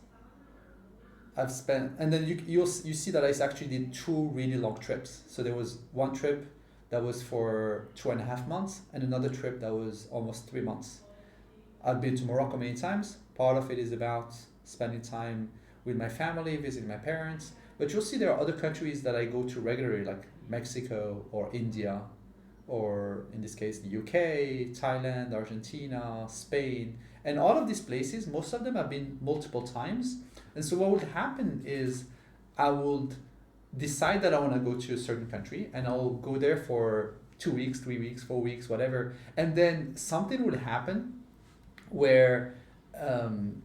I've spent, and then you see that I actually did two really long trips. So there was one trip that was for 2.5 months, and another trip that was almost 3 months. I've been to Morocco many times. Part of it is about spending time with my family, visiting my parents. But you'll see there are other countries that I go to regularly, like Mexico or India, or in this case, the UK, Thailand, Argentina, Spain. And all of these places, most of them have been multiple times. And so what would happen is I would decide that I want to go to a certain country, and I'll go there for 2 weeks, 3 weeks, 4 weeks, whatever, and then something will happen where um,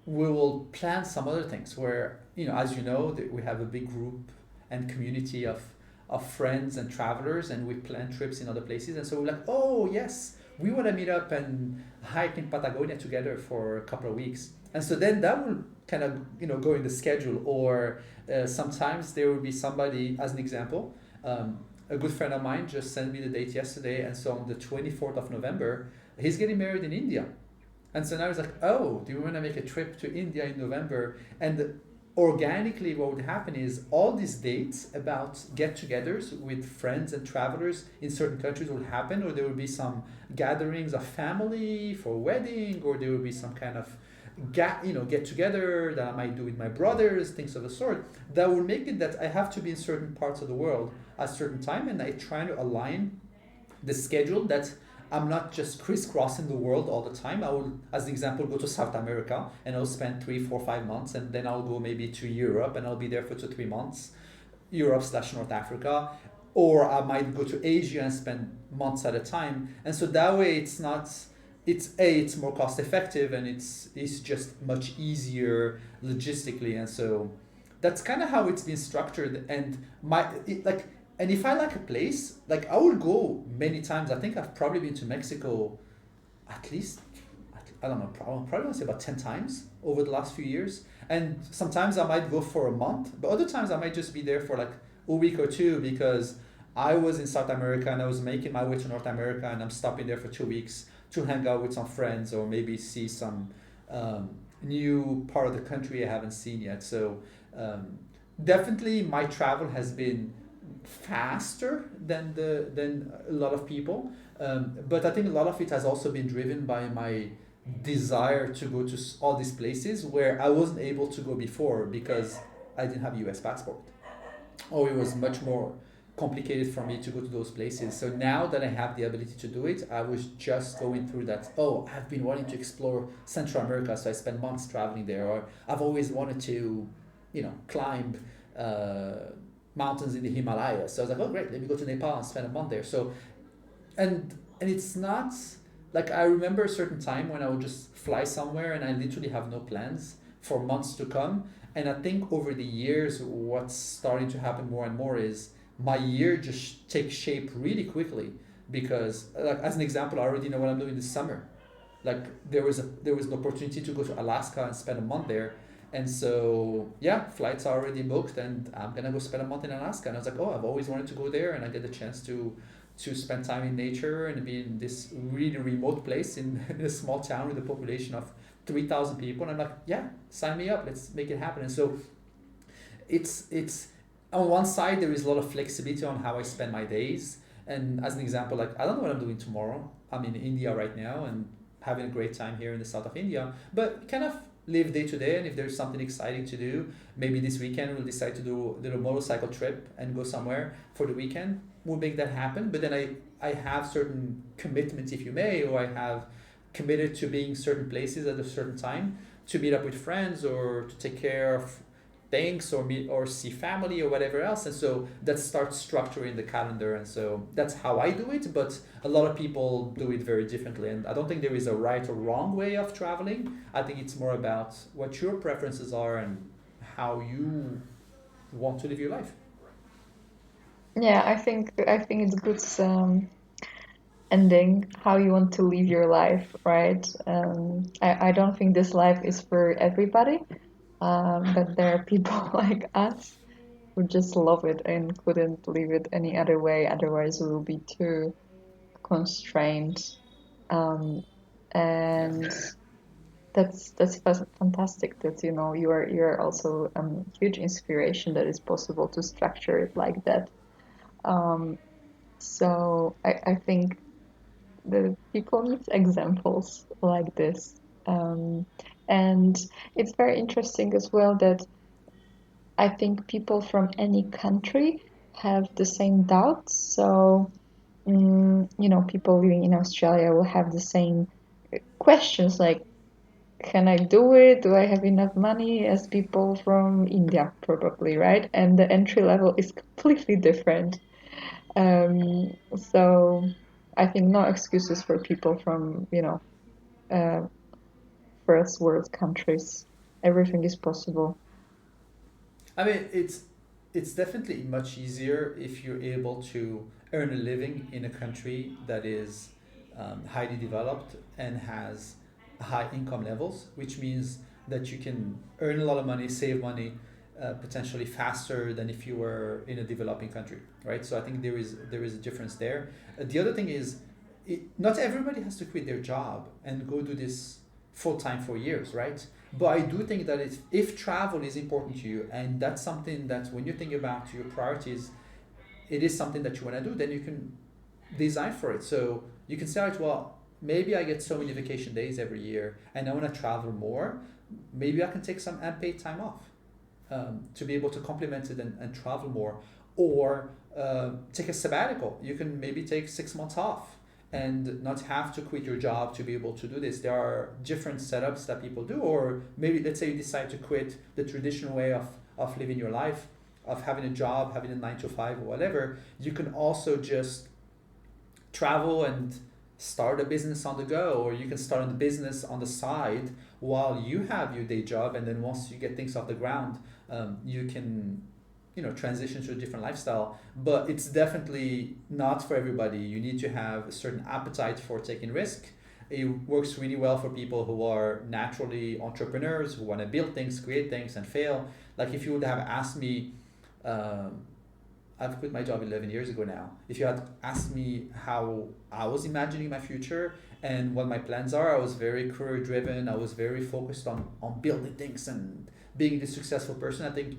we will plan some other things where, as you know, that we have a big group and community of friends and travelers, and we plan trips in other places, and so we're like, oh yes, we want to meet up and hike in Patagonia together for a couple of weeks. And so then that will kind of go in the schedule. Or sometimes there will be somebody, as an example, a good friend of mine just sent me the date yesterday, and so on the 24th of November he's getting married in India. And so now it's like, oh, do you want to make a trip to India in November? And organically, what would happen is all these dates about get togethers with friends and travelers in certain countries will happen, or there will be some gatherings of family for a wedding, or there will be some kind of get together that I might do with my brothers, things of the sort, that will make it that I have to be in certain parts of the world at a certain time, and I try to align the schedule that I'm not just crisscrossing the world all the time. I will, as an example, go to South America and I'll spend 3, 4, 5 months, and then I'll go maybe to Europe and I'll be there for 2, 3 months, Europe/North Africa, or I might go to Asia and spend months at a time. And so that way, it's not. It's more cost effective, and it's just much easier logistically, and so that's kind of how it's been structured. And like, and if I like a place, like I will go many times. I think I've probably been to Mexico at least, I don't know, probably want to say about 10 times over the last few years. And sometimes I might go for a month, but other times I might just be there for like a week or two, because I was in South America and I was making my way to North America, and I'm stopping there for 2 weeks to hang out with some friends, or maybe see some new part of the country I haven't seen yet. So definitely my travel has been faster than a lot of people, but I think a lot of it has also been driven by my desire to go to all these places where I wasn't able to go before because I didn't have a US passport, or it was much more complicated for me to go to those places. So now that I have the ability to do it, I was just going through that. Oh, I've been wanting to explore Central America, so I spent months traveling there. Or I've always wanted to, climb mountains in the Himalayas. So I was like, oh great, let me go to Nepal and spend a month there. So and it's not like, I remember a certain time when I would just fly somewhere and I literally have no plans for months to come. And I think over the years, what's starting to happen more and more is my year just takes shape really quickly, because like, as an example, I already know what I'm doing this summer. Like there was an opportunity to go to Alaska and spend a month there, and so yeah, flights are already booked and I'm gonna go spend a month in Alaska. And I was like, oh, I've always wanted to go there, and I get the chance to spend time in nature and be in this really remote place in, in a small town with a population of 3,000 people. And I'm like, yeah, sign me up, let's make it happen. And so it's on one side there is a lot of flexibility on how I spend my days. And as an example, like I don't know what I'm doing tomorrow. I'm in India right now and having a great time here in the south of India, but kind of live day to day. And if there's something exciting to do, maybe this weekend we'll decide to do a little motorcycle trip and go somewhere for the weekend. We'll make that happen. But then I have certain commitments, if you may, or I have committed to being certain places at a certain time to meet up with friends or to take care of things or meet or see family or whatever else. And so that starts structuring the calendar. And so that's how I do it. But a lot of people do it very differently. And I don't think there is a right or wrong way of traveling. I think it's more about what your preferences are and how you want to live your life. Yeah, I think it's good ending how you want to live your life, right? I don't think this life is for everybody, but there are people like us who just love it and couldn't live it any other way. Otherwise, we will be too constrained. Um, and that's fantastic that you're also huge inspiration that it's possible to structure it like that. Um, so I think the people need examples like this. Um, and it's very interesting as well that I think people from any country have the same doubts. So, people living in Australia will have the same questions like, can I do it? Do I have enough money as people from India, probably, right? And the entry level is completely different. So I think no excuses for people from, uh, first world countries. Everything is possible. I mean, it's definitely much easier if you're able to earn a living in a country that is highly developed and has high income levels, which means that you can earn a lot of money, save money, potentially faster than if you were in a developing country, right? So I think there is a difference there. The other thing is, not everybody has to quit their job and go do this full time for years, right? But I do think that if travel is important to you and that's something that when you think about your priorities, it is something that you want to do, then you can design for it. So you can start, well, maybe I get so many vacation days every year and I want to travel more. Maybe I can take some unpaid time off to be able to complement it and travel more. Or take a sabbatical. You can maybe take 6 months off and not have to quit your job to be able to do this. There are different setups that people do. Or maybe, let's say, you decide to quit the traditional way of living your life, of having a job, having a 9 to 5 or whatever. You can also just travel and start a business on the go, or you can start a business on the side while you have your day job, and then once you get things off the ground, you can transition to a different lifestyle. But it's definitely not for everybody. You need to have a certain appetite for taking risk. It works really well for people who are naturally entrepreneurs, who want to build things, create things, and fail. Like if you would have asked me, um, I've quit my job 11 years ago now. If you had asked me how I was imagining my future and what my plans are, I was very career driven. I was very focused on building things and being the successful person. I think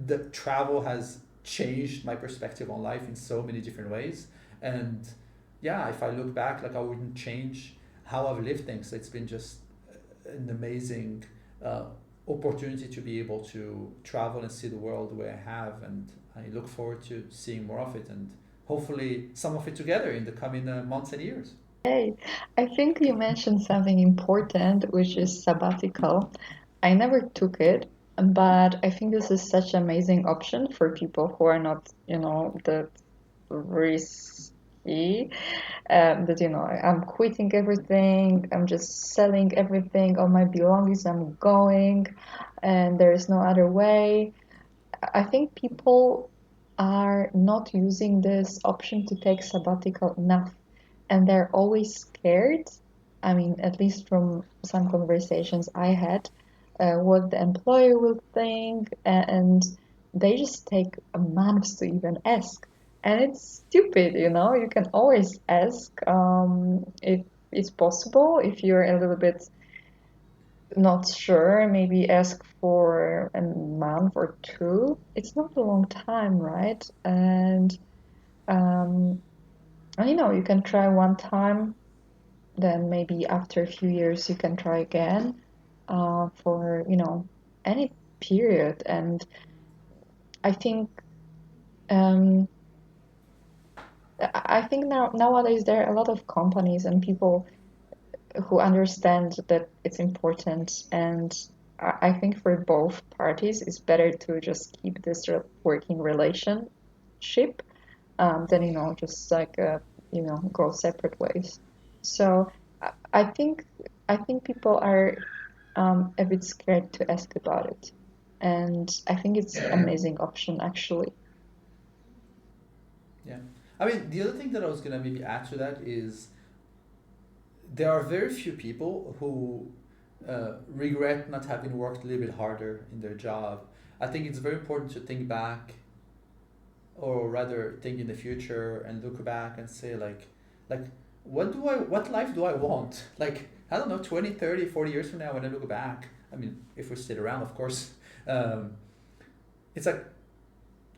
the travel has changed my perspective on life in so many different ways. And yeah, if I look back, like I wouldn't change how I've lived things. It's been just an amazing uh, opportunity to be able to travel and see the world the way I have, and I look forward to seeing more of it and hopefully some of it together in the coming months and years. Hey, I think you mentioned something important, which is sabbatical. I never took it, but I think this is such an amazing option for people who are not, that risky. That, I'm quitting everything, I'm just selling everything, all my belongings, I'm going, and there is no other way. I think people are not using this option to take sabbatical enough, and they're always scared. I mean, at least from some conversations I had, what the employer will think, and they just take months to even ask. And it's stupid, you can always ask, if it's possible, if you're a little bit not sure, maybe ask for a month or two. It's not a long time, right? And um, you can try one time, then maybe after a few years you can try again, for any period. And I think um, I think nowadays there are a lot of companies and people who understand that it's important, and I think for both parties it's better to just keep this working relationship, than just like go separate ways. So I I think I think people are, a bit scared to ask about it, and I think it's amazing option actually. Yeah. I mean, the other thing that I was going to maybe add to that is there are very few people who regret not having worked a little bit harder in their job. I think it's very important to think back, or rather think in the future and look back and say like what life do I want? Like, I don't know, 20, 30, 40 years from now when I look back, I mean, if we're still around, of course, um, it's like,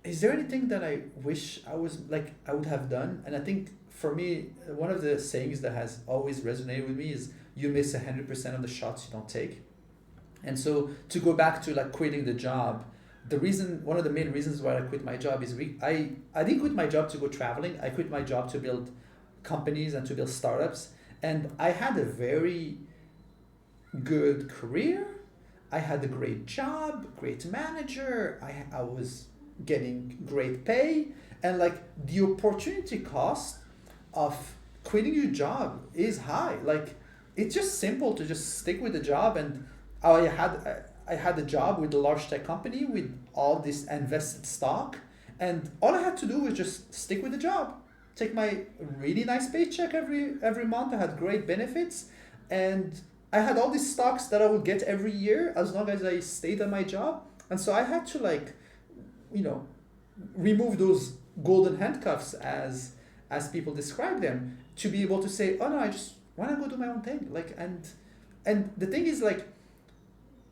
is there anything that I wish I would have done? And I think for me, one of the sayings that has always resonated with me is you miss 100% of the shots you don't take. And so to go back to like quitting the job, one of the main reasons why I quit my job is I didn't quit my job to go traveling. I quit my job to build companies and to build startups. And I had a very good career. I had a great job, great manager. I was getting great pay, and like the opportunity cost of quitting your job is high. Like it's just simple to just stick with the job, and I had a job with a large tech company with all this invested stock, and all I had to do was just stick with the job, take my really nice paycheck every month. I had great benefits, and I had all these stocks that I would get every year as long as I stayed at my job. And so I had to like, you know, remove those golden handcuffs as people describe them to be able to say, oh no, I just want to go do my own thing. Like and the thing is like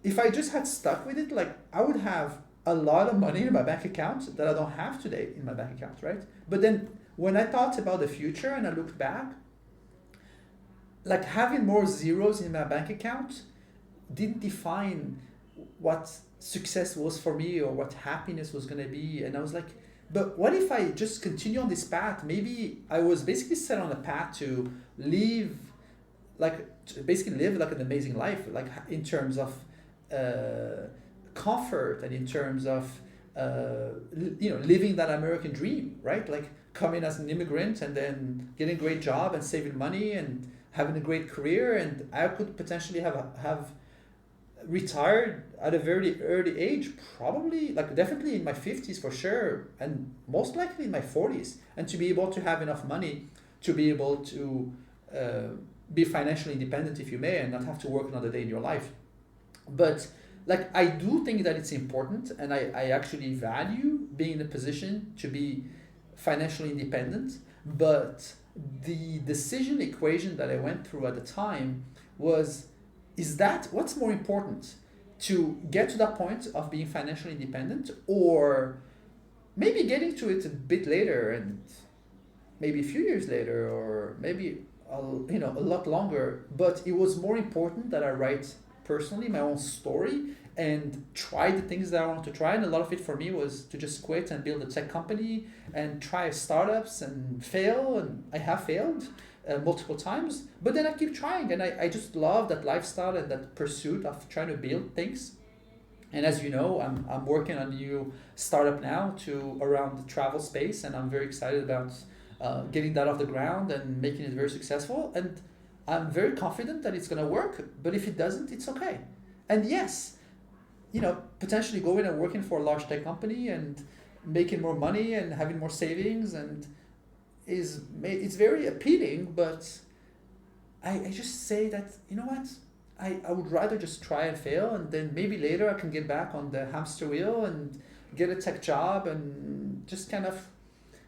if I just had stuck with it, like I would have a lot of money in my bank account that I don't have today in my bank account, right? But then when I thought about the future and I looked back, like having more zeros in my bank account didn't define what success was for me or what happiness was going to be. And I was like, but what if I just continue on this path? Maybe I was basically set on a path to live like to basically live like an amazing life, like in terms of uh, comfort and in terms of living that American dream, right? Like coming as an immigrant and then getting a great job and saving money and having a great career, and I could potentially have retired at a very early age, probably like definitely in my 50s for sure, and most likely in my 40s, and to be able to have enough money to be able to uh, be financially independent, if you may, and not have to work another day in your life. But like I do think that it's important, and I actually value being in a position to be financially independent. But the decision equation that I went through at the time was, is that what's more important, to get to that point of being financially independent, or maybe getting to it a bit later, and maybe a few years later, or maybe a lot longer. But it was more important that I write personally my own story and try the things that I want to try. And a lot of it for me was to just quit and build a tech company and try startups and fail. And I have failed multiple times, but then I keep trying. And I just love that lifestyle and that pursuit of trying to build things. And as you know, I'm working on a new startup now to around the travel space, and I'm very excited about getting that off the ground and making it very successful. And I'm very confident that it's gonna work. But if it doesn't, it's okay. And yes, potentially going and working for a large tech company and making more money and having more savings and it's very appealing. But I just say that, you know what, I would rather just try and fail, and then maybe later I can get back on the hamster wheel and get a tech job and just kind of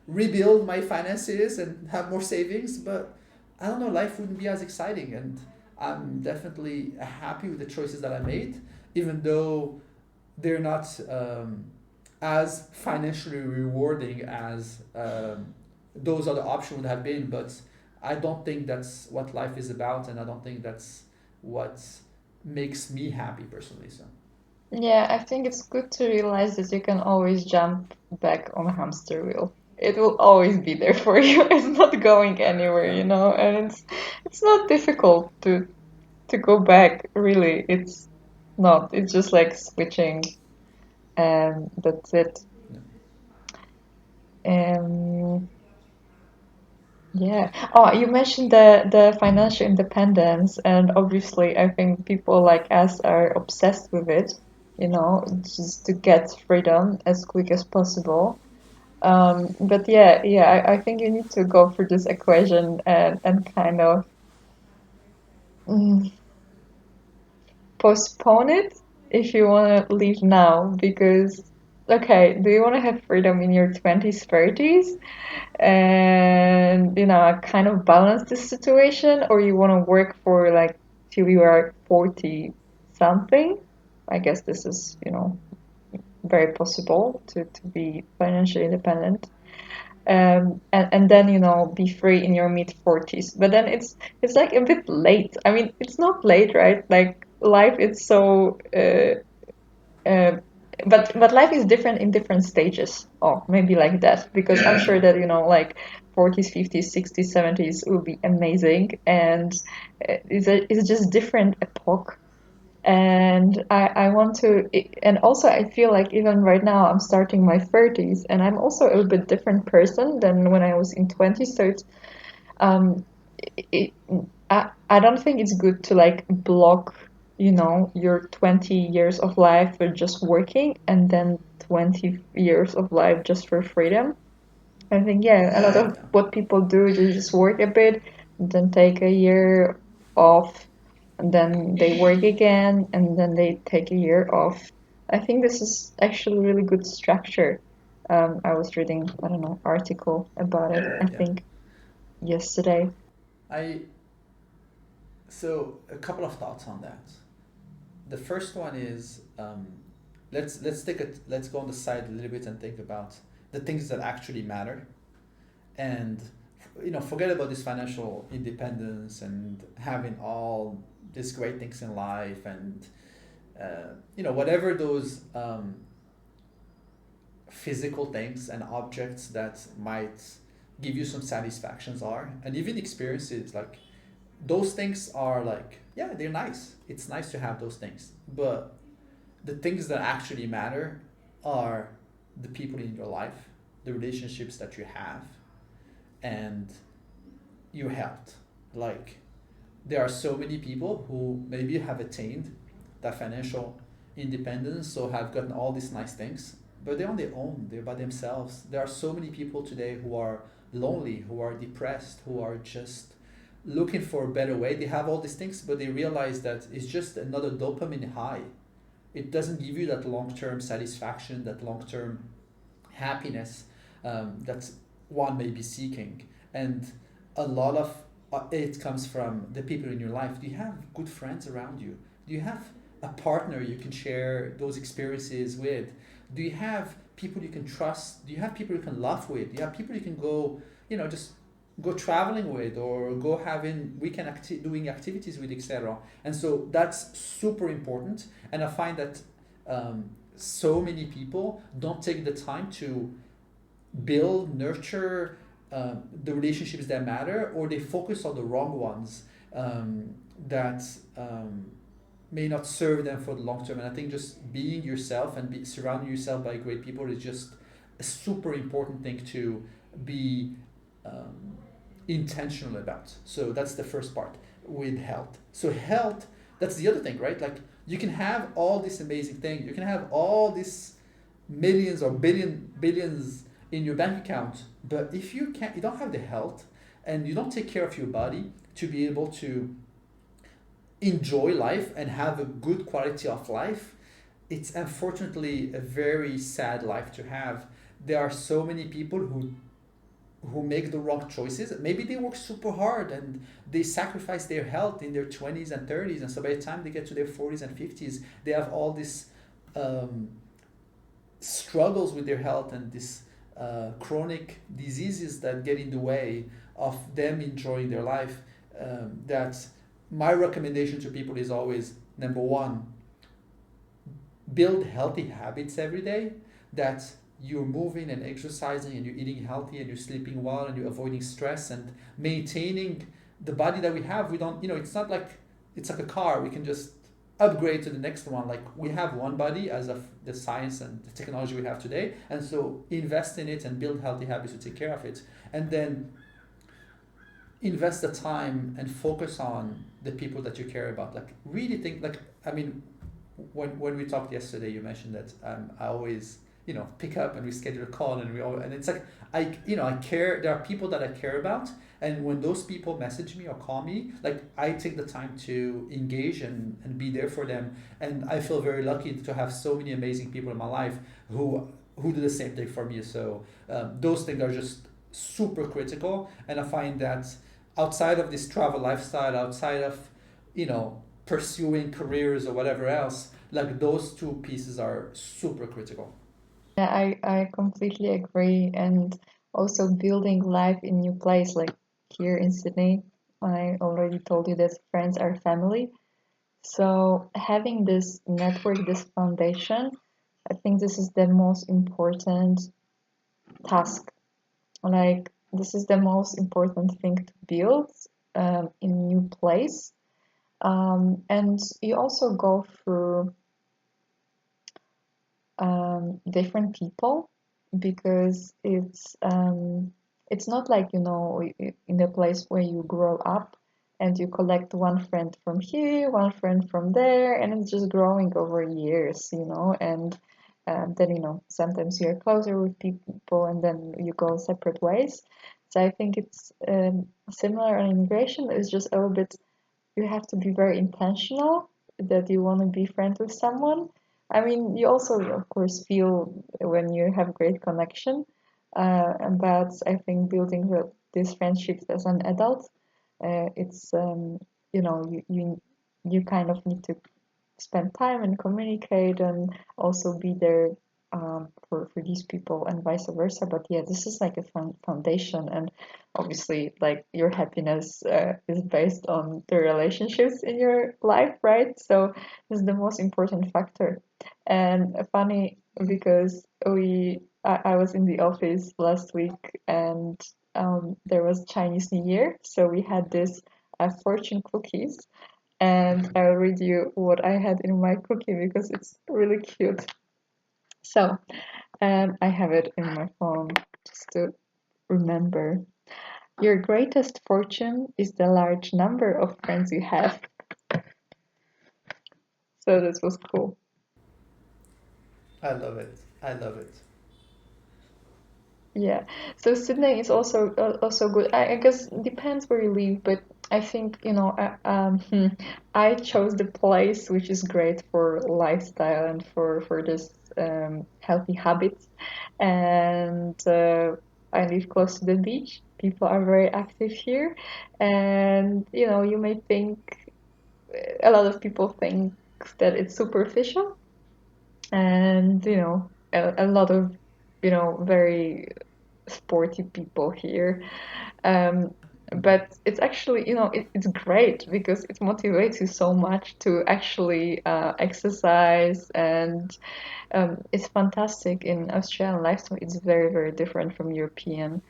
rebuild my finances and have more savings. But I don't know, life wouldn't be as exciting. And I'm definitely happy with the choices that I made, even though they're not as financially rewarding as those other options would have been. But I don't think that's what life is about, and I don't think that's what makes me happy personally. So Yeah, I think it's good to realize that you can always jump back on a hamster wheel. It will always be there for you. It's not going anywhere, yeah, and it's not difficult to go back, really. It's not. It's just like switching, and that's it. yeah. Um, yeah. Oh, you mentioned the financial independence, and obviously, I think people like us are obsessed with it, just to get freedom as quick as possible. But yeah, I think you need to go through this equation and kind of mm, postpone it if you want to leave now, because okay, do you want to have freedom in your 20s, 30s, and kind of balance this situation, or you want to work for like till you are 40 something? I guess this is, very possible to be financially independent. And then be free in your mid 40s, but then it's like a bit late. I mean, it's not late, right? Like life is so uh, but life is different in different stages. Oh, maybe like that, because I'm sure that like 40s, 50s, 60s, 70s will be amazing, and it's just different epoch. And I want to, and also I feel like even right now I'm starting my 30s and I'm also a bit different person than when I was in 20s. So it's, um, it, I don't think it's good to like block, your 20 years of life for just working and then 20 years of life just for freedom. I think, yeah, a lot of Yeah. what people do is just work a bit, then take a year off, and then they work again, and then they take a year off. I think this is actually really good structure. I was reading, I don't know, article about it, I Yeah. think yesterday. I So a couple of thoughts on that. The first one is let's go on the side a little bit and think about the things that actually matter, and forget about this financial independence and having all these great things in life, and whatever those physical things and objects that might give you some satisfactions are, and even experiences, like those things are, like, yeah, they're nice. It's nice to have those things, but the things that actually matter are the people in your life, the relationships that you have, and your health. Like, there are so many people who maybe have attained that financial independence, so have gotten all these nice things, but they're on their own, they're by themselves. There are so many people today who are lonely, who are depressed, who are just looking for a better way. They have all these things, but they realize that it's just another dopamine high. It doesn't give you that long-term satisfaction, that long-term happiness that one may be seeking. And a lot of it comes from the people in your life. Do you have good friends around you? Do you have a partner you can share those experiences with? Do you have people you can trust? Do you have people you can laugh with? Do you have people you can go, just go traveling with, or go having weekend doing activities with, etc. And so that's super important. And I find that so many people don't take the time to build, nurture the relationships that matter, or they focus on the wrong ones that may not serve them for the long term. And I think just being yourself and surrounding yourself by great people is just a super important thing to be um, intentional about. So that's the first part with health. So health, that's the other thing, right? Like, you can have all this amazing thing, you can have all this millions or billions in your bank account, but if you don't have the health and you don't take care of your body to be able to enjoy life and have a good quality of life, it's unfortunately a very sad life to have. There are so many people who make the wrong choices. Maybe they work super hard and they sacrifice their health in their 20s and 30s, and so by the time they get to their 40s and 50s, they have all these um, struggles with their health and these chronic diseases that get in the way of them enjoying their life. That my recommendation to people is always, number one, build healthy habits every day, that you're moving and exercising and you're eating healthy and you're sleeping well and you're avoiding stress and maintaining the body that we have. We don't, it's not like it's like a car. We can just upgrade to the next one. Like, we have one body as of the science and the technology we have today. And so invest in it and build healthy habits to take care of it. And then invest the time and focus on the people that you care about. Like, really think, like, I mean, when we talked yesterday, you mentioned that I always pick up and we schedule a call, and and it's like I care. There are people that I care about, and when those people message me or call me, like, I take the time to engage and be there for them. And I feel very lucky to have so many amazing people in my life who do the same thing for me. So those things are just super critical, and I find that outside of this travel lifestyle, outside of pursuing careers or whatever else, like, those two pieces are super critical. Yeah, I completely agree. And also building life in new place, like here in Sydney, I already told you that friends are family. So having this network, this foundation, I think this is the most important task. Like, this is the most important thing to build in new place. And you also go through different people because it's not like in the place where you grow up and you collect one friend from here, one friend from there, and it's just growing over years, and then sometimes you're closer with people and then you go separate ways. So I think it's similar on immigration. It's just a little bit, you have to be very intentional that you want to be friends with someone. I mean, you also, of course, feel when you have great connection, but I think building these friendships as an adult, it's you kind of need to spend time and communicate and also be there for these people and vice versa. But yeah, this is like a foundation, and obviously like your happiness is based on the relationships in your life, right? So this is the most important factor. And funny because I was in the office last week, and there was Chinese New Year, so we had this fortune cookies, and I'll read you what I had in my cookie because it's really cute. So, I have it in my phone just to remember. Your greatest fortune is the large number of friends you have. So this was cool. I love it. I love it. Yeah. So Sydney is also good. I guess depends where you live, but I think I chose the place which is great for lifestyle and for this healthy habits, and I live close to the beach. People are very active here, and you may think a lot of people think that it's superficial, and a lot of very sporty people here. Um, but it's actually, it's great because it motivates you so much to actually exercise, and it's fantastic in Australian lifestyle. It's very, very different from European,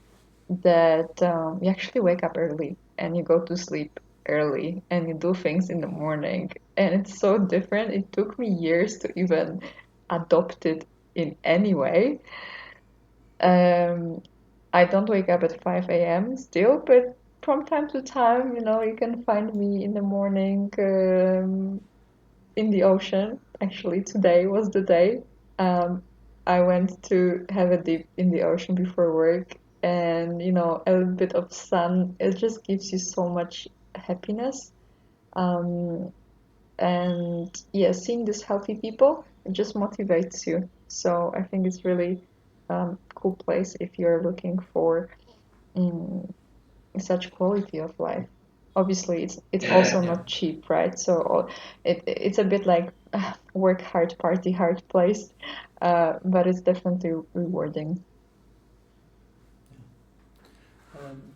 that you actually wake up early and you go to sleep early and you do things in the morning. And it's so different. It took me years to even adopt it in any way. Um, I don't wake up at 5 a.m. still, but from time to time, you can find me in the morning in the ocean. Actually, today was the day. Um, I went to have a dip in the ocean before work, and a little bit of sun, it just gives you so much happiness. Um, and yeah, seeing these healthy people, it just motivates you. So I think it's really cool place if you're looking for mm, such quality of life. Obviously, it's also Yeah. not cheap, right? So it's a bit like work hard, party hard place, but it's definitely rewarding.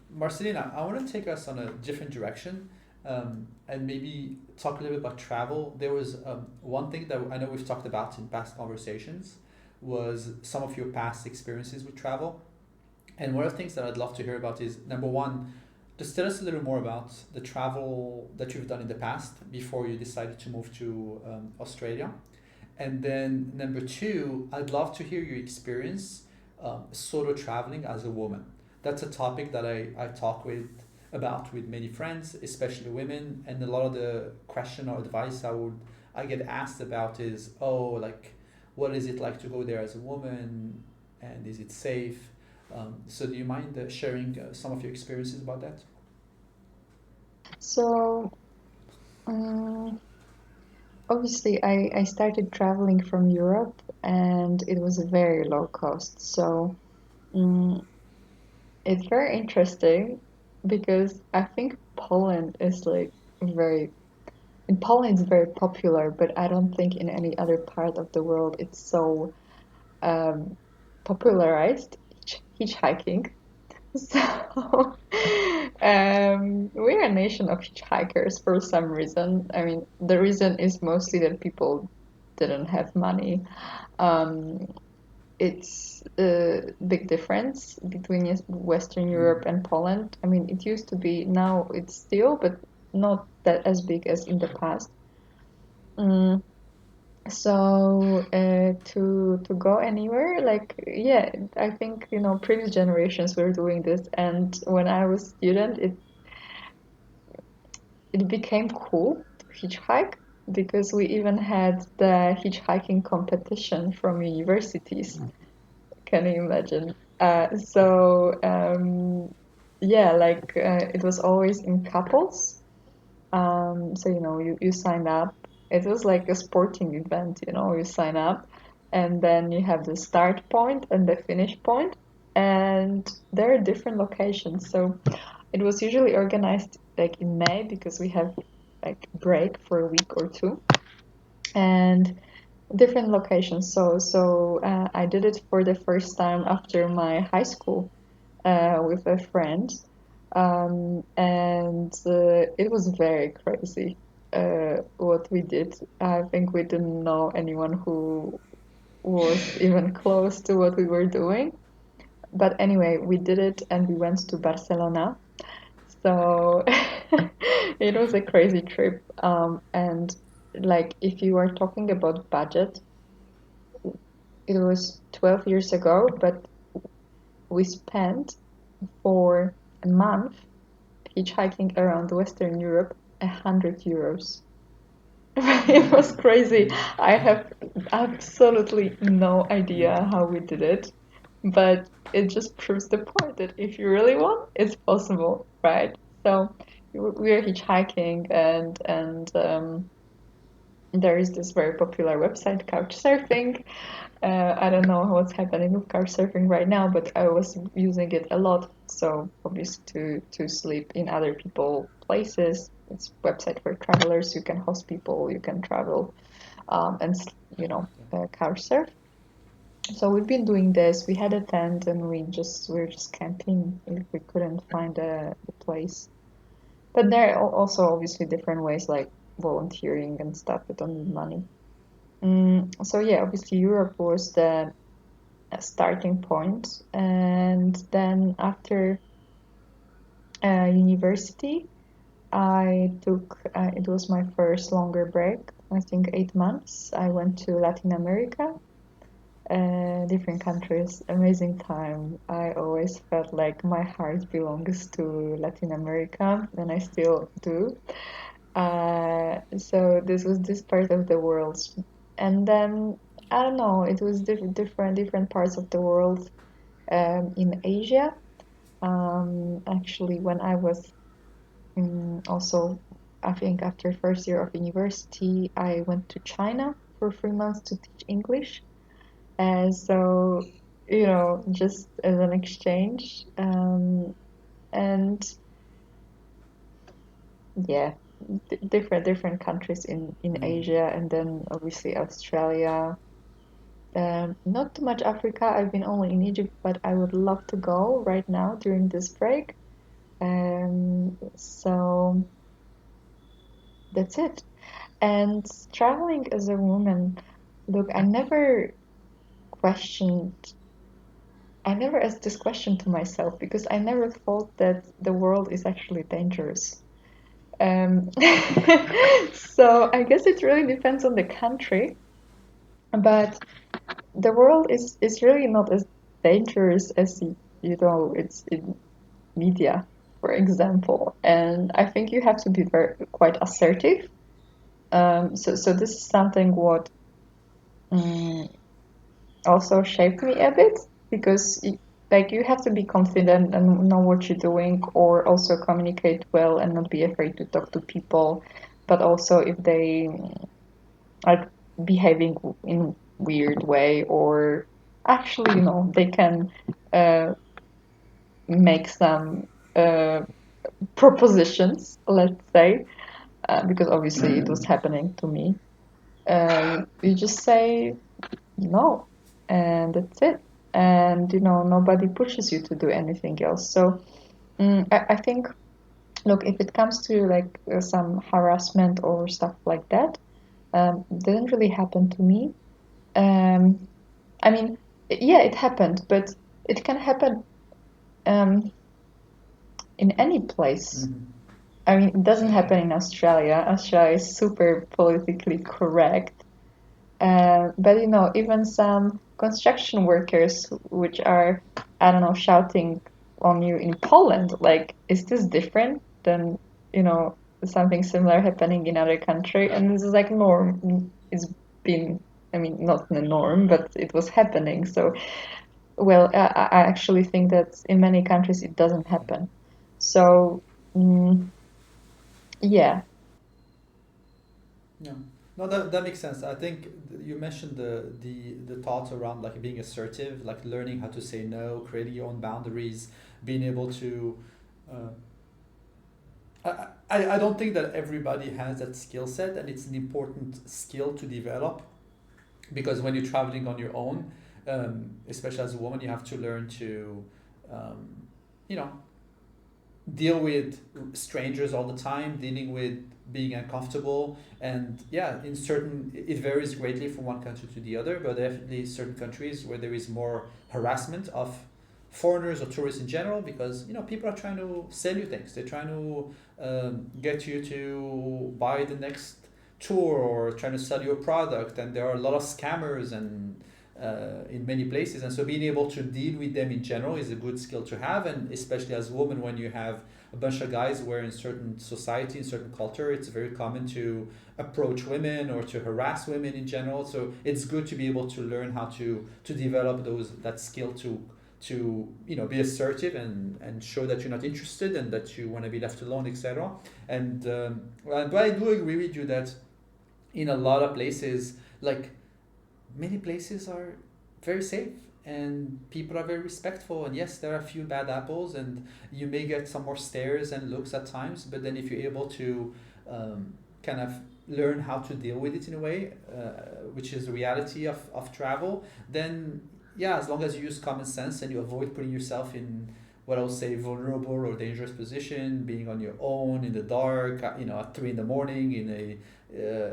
Marcelina, I want to take us on a different direction, and maybe talk a little bit about travel. There was one thing that I know we've talked about in past conversations was some of your past experiences with travel. And one of the things that I'd love to hear about is number one, just tell us a little more about the travel that you've done in the past before you decided to move to Australia. And then number two, I'd love to hear your experience solo traveling as a woman. That's a topic that I talk about with many friends, especially women, and a lot of the question or advice I get asked about is, oh, like, what is it like to go there as a woman, and is it safe? So do you mind sharing some of your experiences about that? So um, obviously, I started traveling from Europe, and it was a very low cost. So um, it's very interesting because I think Poland is like very in Poland it's very popular, but I don't think in any other part of the world it's so um, popularized hitchhiking. So we're a nation of hitchhikers for some reason. I mean, the reason is mostly that people didn't have money. Um, it's a big difference between Western Europe and Poland. I mean, it used to be, now it's still, but not that as big as in the past. Mm, so to go anywhere, like yeah, I think previous generations were doing this, and when I was student, it became cool to hitchhike because we even had the hitchhiking competition from universities. Can you imagine? Yeah, like it was always in couples. So you sign up. It was like a sporting event, you sign up and then you have the start point and the finish point, and there are different locations. So it was usually organized like in May because we have like break for a week or two, and different locations. So I did it for the first time after my high school with a friend, and it was very crazy what we did. I think we didn't know anyone who was even close to what we were doing. But anyway, we did it and we went to Barcelona. So it was a crazy trip. And like if you are talking about budget, it was 12 years ago, but we spent for a month hitchhiking around Western Europe, 100 euros. It was crazy. I have absolutely no idea how we did it, but it just proves the point that if you really want, it's possible, right? So we are hitchhiking, and there is this very popular website, Couchsurfing. I don't know what's happening with Couchsurfing right now, but I was using it a lot. So obviously to sleep in other people places. It's a website for travelers. You can host people, you can travel, and Couchsurf. So we've been doing this. We had a tent and we're just camping if we couldn't find a place. But there are also obviously different ways like volunteering and stuff that don't need money. So yeah, obviously Europe was the starting point, and then after university, I took it was my first longer break. I think 8 months. I went to Latin America, different countries. Amazing time. I always felt like my heart belongs to Latin America, and I still do. So this was this part of the world, and then I don't know. It was different parts of the world in Asia. Actually, when I was also, I think after first year of university, I went to China for 3 months to teach English. And so, just as an exchange. And yeah, different countries in Asia, and then obviously Australia. Not too much Africa. I've been only in Egypt, but I would love to go right now during this break. So that's it. And traveling as a woman, look, questioned, I never asked this question to myself because I never thought that the world is actually dangerous. Um, so I guess it really depends on the country, but the world is really not as dangerous as it's in media, for example. And I think you have to be quite assertive. So this is something what um, also shaped me a bit because like you have to be confident and know what you're doing, or also communicate well and not be afraid to talk to people. But also if they are behaving in weird way, or actually they can uh, make some uh, propositions, let's say, because obviously it was happening to me. You just say no, and that's it. And nobody pushes you to do anything else. So I think, look, if it comes to like some harassment or stuff like that, didn't really happen to me. Um, I mean, yeah, it happened, but it can happen um, in any place. I mean, it doesn't happen in Australia. Australia is super politically correct. But even some construction workers, which are, I don't know, shouting on you in Poland, like, is this different than, you know, something similar happening in other country? And this is like norm. It's been, I mean, not the norm, but it was happening. So, well, I actually think that in many countries it doesn't happen. So, mm, yeah. Yeah. No, that makes sense. I think you mentioned the thoughts around like being assertive, like learning how to say no, creating your own boundaries, being able to. Uh, I don't think that everybody has that skill set, and it's an important skill to develop because when you're traveling on your own, especially as a woman, you have to learn to, um, you know, deal with strangers all the time, dealing with being uncomfortable, and yeah, in certain it varies greatly from one country to the other, but definitely certain countries where there is more harassment of foreigners or tourists in general because people are trying to sell you things. They're trying to get you to buy the next tour or trying to sell you a product, and there are a lot of scammers and in many places, and so being able to deal with them in general is a good skill to have, and especially as a woman when you have a bunch of guys where in certain society, in certain culture, it's very common to approach women or to harass women in general. So it's good to be able to learn how to develop that skill to be assertive and show that you're not interested and that you want to be left alone, etc. But I do agree with you that in a lot of places, like many places are very safe and people are very respectful, and yes, there are a few bad apples and you may get some more stares and looks at times, but then if you're able to kind of learn how to deal with it in a way, which is the reality of travel, then yeah, as long as you use common sense and you avoid putting yourself in what I would say vulnerable or dangerous position, being on your own in the dark, at 3 in the morning in a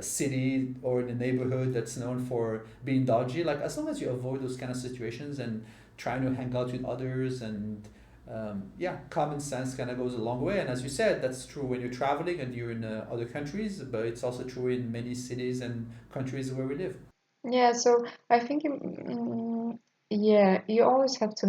city or in a neighborhood that's known for being dodgy. Like as long as you avoid those kind of situations and trying to hang out with others, and yeah, common sense kind of goes a long way. And as you said, that's true when you're traveling and you're in other countries, but it's also true in many cities and countries where we live. Yeah, so I think yeah, you always have to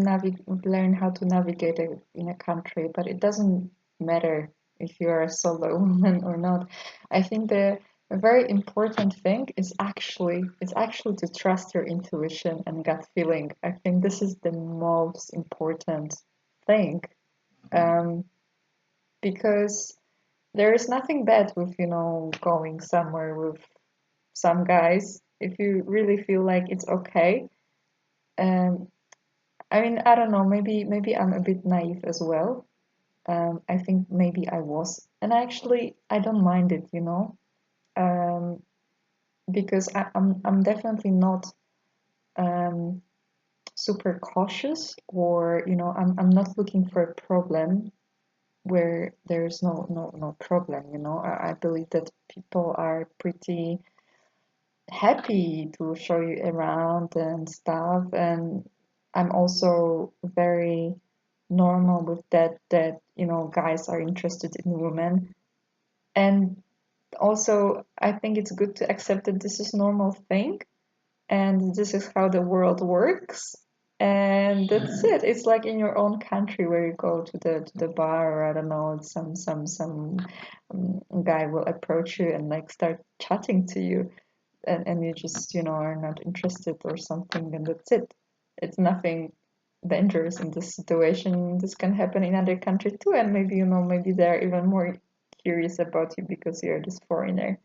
learn how to navigate in a country, but it doesn't matter if you're a solo woman or not. I think the a very important thing is actually to trust your intuition and gut feeling. I think this is the most important thing, um, because there is nothing bad with, going somewhere with some guys if you really feel like it's okay. um I mean, I don't know, maybe I'm a bit naive as well. I think maybe I was, and actually I don't mind it, um because I'm definitely not um super cautious, or I'm not looking for a problem where there's no problem. I believe that people are pretty happy to show you around and stuff, and I'm also very normal with that guys are interested in women. And also I think it's good to accept that this is normal thing and this is how the world works, and that's it. It's like in your own country where you go to the bar, or I don't know, some guy will approach you and like start chatting to you, and you just are not interested or something, and that's it. It's nothing dangerous in this situation. This can happen in other countries too, and maybe they're even more curious about you because you're this foreigner.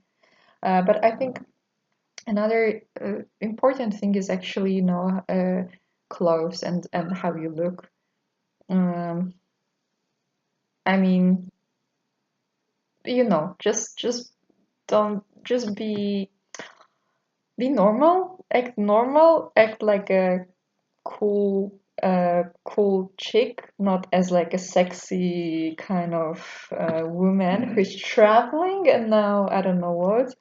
But I think another important thing is actually clothes and how you look. um I mean, just don't just be normal, act like a cool chick, not as like a sexy kind of woman who's traveling and now I don't know what.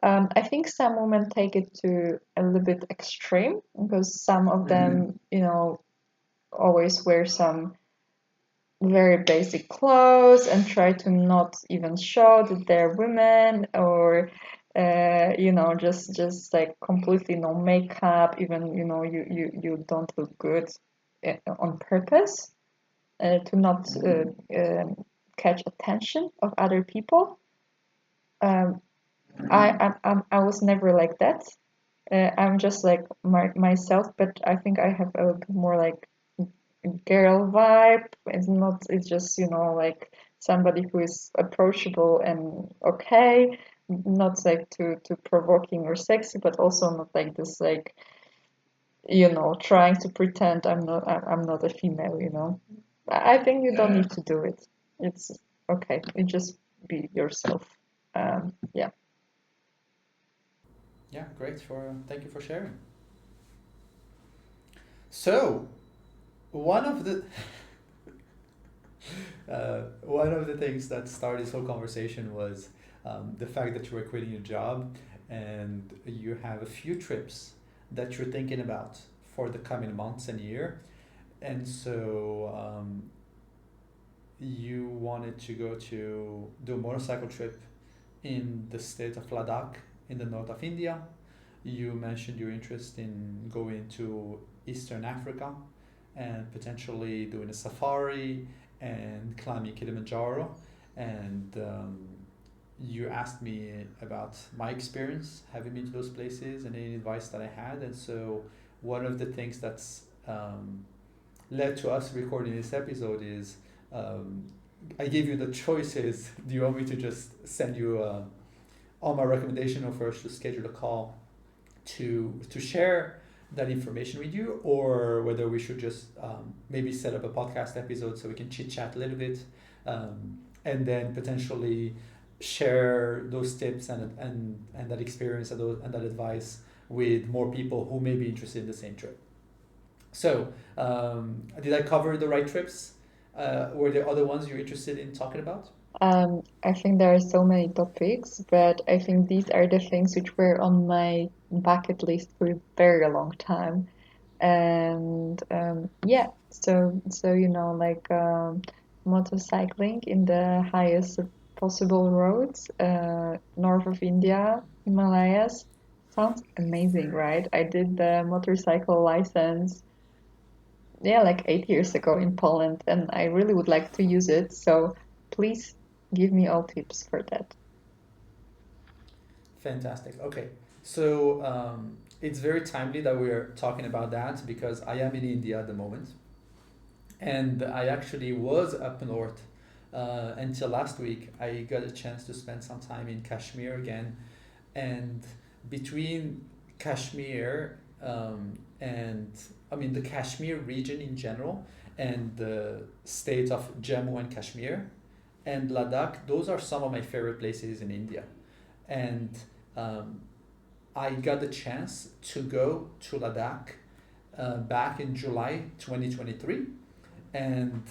I think some women take it to a little bit extreme because some of them, always wear some very basic clothes and try to not even show that they're women, or just like completely no makeup, even you don't look good on purpose, to not catch attention of other people. um, I was never like that. I'm just like myself, but I think I have a bit more like girl vibe. It's just, like somebody who is approachable and okay, not like too provoking or sexy, but also not like this, like, trying to pretend I'm not a female. I think you don't need to do it. It's okay. You just be yourself. Yeah. Yeah, great. Thank you for sharing. So, one of the one of the things that started this whole conversation was the fact that you were quitting your job and you have a few trips that you're thinking about for the coming months and year. And so you wanted to go to do a motorcycle trip in the state of Ladakh in the north of India. You mentioned your interest in going to Eastern Africa and potentially doing a safari and climbing Kilimanjaro. And you asked me about my experience having been to those places and any advice that I had. And so, one of the things that's led to us recording this episode is um, I gave you the choices. Do you want me to just send you all my recommendation, or first to schedule a call to share that information with you, or whether we should just maybe set up a podcast episode so we can chit chat a little bit, and then potentially share those tips and that experience and that advice with more people who may be interested in the same trip. So, did I cover the right trips? Were there other ones you're interested in talking about? I think there are so many topics, but I think these are the things which were on my bucket list for a very long time. And yeah, so like motorcycling in the highest possible roads, north of India, Himalayas, sounds amazing, right? I did the motorcycle license, yeah, like 8 years ago in Poland, and I really would like to use it. So please give me all tips for that. Fantastic. Okay, so it's very timely that we're talking about that because I am in India at the moment, and I actually was up north until last week. I got a chance to spend some time in Kashmir again, and between Kashmir and I mean the Kashmir region in general and the state of Jammu and Kashmir and Ladakh, those are some of my favorite places in India. And um, I got the chance to go to Ladakh back in July 2023. And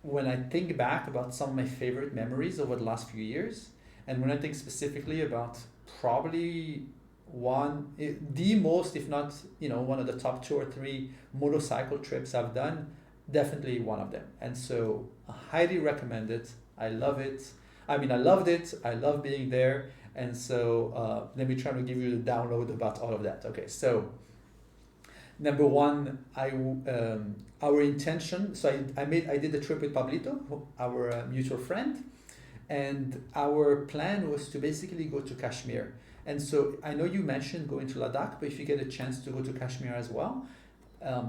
when I think back about some of my favorite memories over the last few years, and when I think specifically about probably the most, if not, one of the top two or three motorcycle trips I've done, definitely one of them. And so I highly recommend it. I love it. I mean, I loved it. I love being there. And so let me try to give you the download about all of that. Okay, so number one, our intention. So I did the trip with Pablito, our mutual friend, and our plan was to basically go to Kashmir. And so I know you mentioned going to Ladakh, but if you get a chance to go to Kashmir as well,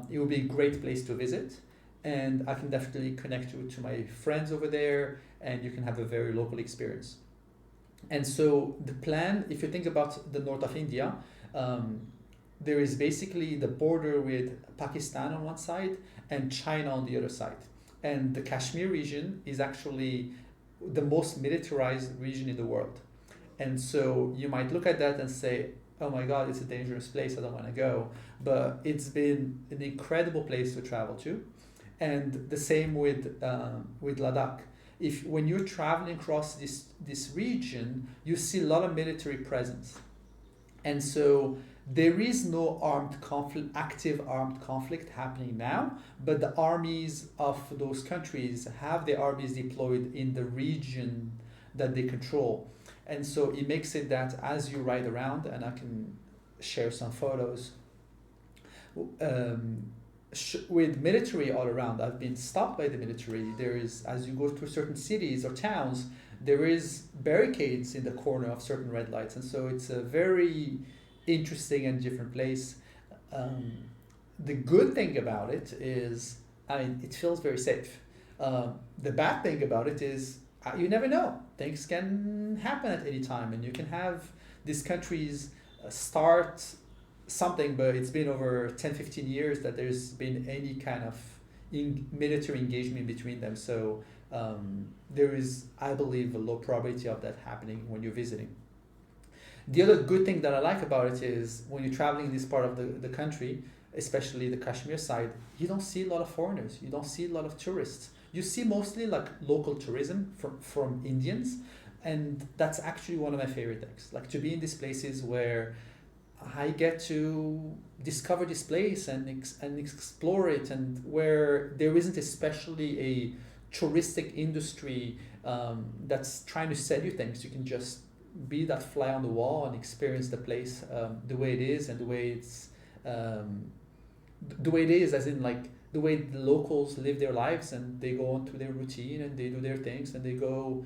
it would be a great place to visit. And I can definitely connect you to my friends over there, and you can have a very local experience. And so the plan, if you think about the north of India, um, there is basically the border with Pakistan on one side and China on the other side. And the Kashmir region is actually the most militarized region in the world. And so you might look at that and say, oh my God, it's a dangerous place, I don't want to go. But it's been an incredible place to travel to. And the same with Ladakh. If when you're traveling across this region, you see a lot of military presence. And so there is no armed conflict, active armed conflict happening now, but the armies of those countries have their armies deployed in the region that they control. And so it makes it that as you ride around, and I can share some photos, um, with military all around. I've been stopped by the military. There is, as you go through certain cities or towns, there is barricades in the corner of certain red lights, and so it's a very interesting and different place. Um, the good thing about it is, I mean, it feels very safe. The bad thing about it is, you never know. Things can happen at any time, and you can have these countries start something, but it's been over 10, 15 years that there's been any kind of military engagement between them. So there is, I believe, a low probability of that happening when you're visiting. The other good thing that I like about it is when you're traveling in this part of the country, especially the Kashmir side, you don't see a lot of foreigners. You don't see a lot of tourists. You see mostly like local tourism from Indians. And that's actually one of my favorite things. Like to be in these places where I get to discover this place and explore it, and where there isn't especially a touristic industry that's trying to sell you things. You can just be that fly on the wall and experience the place the way it is, and the way it is, as in like the way the locals live their lives, and they go on to their routine and they do their things, and they go,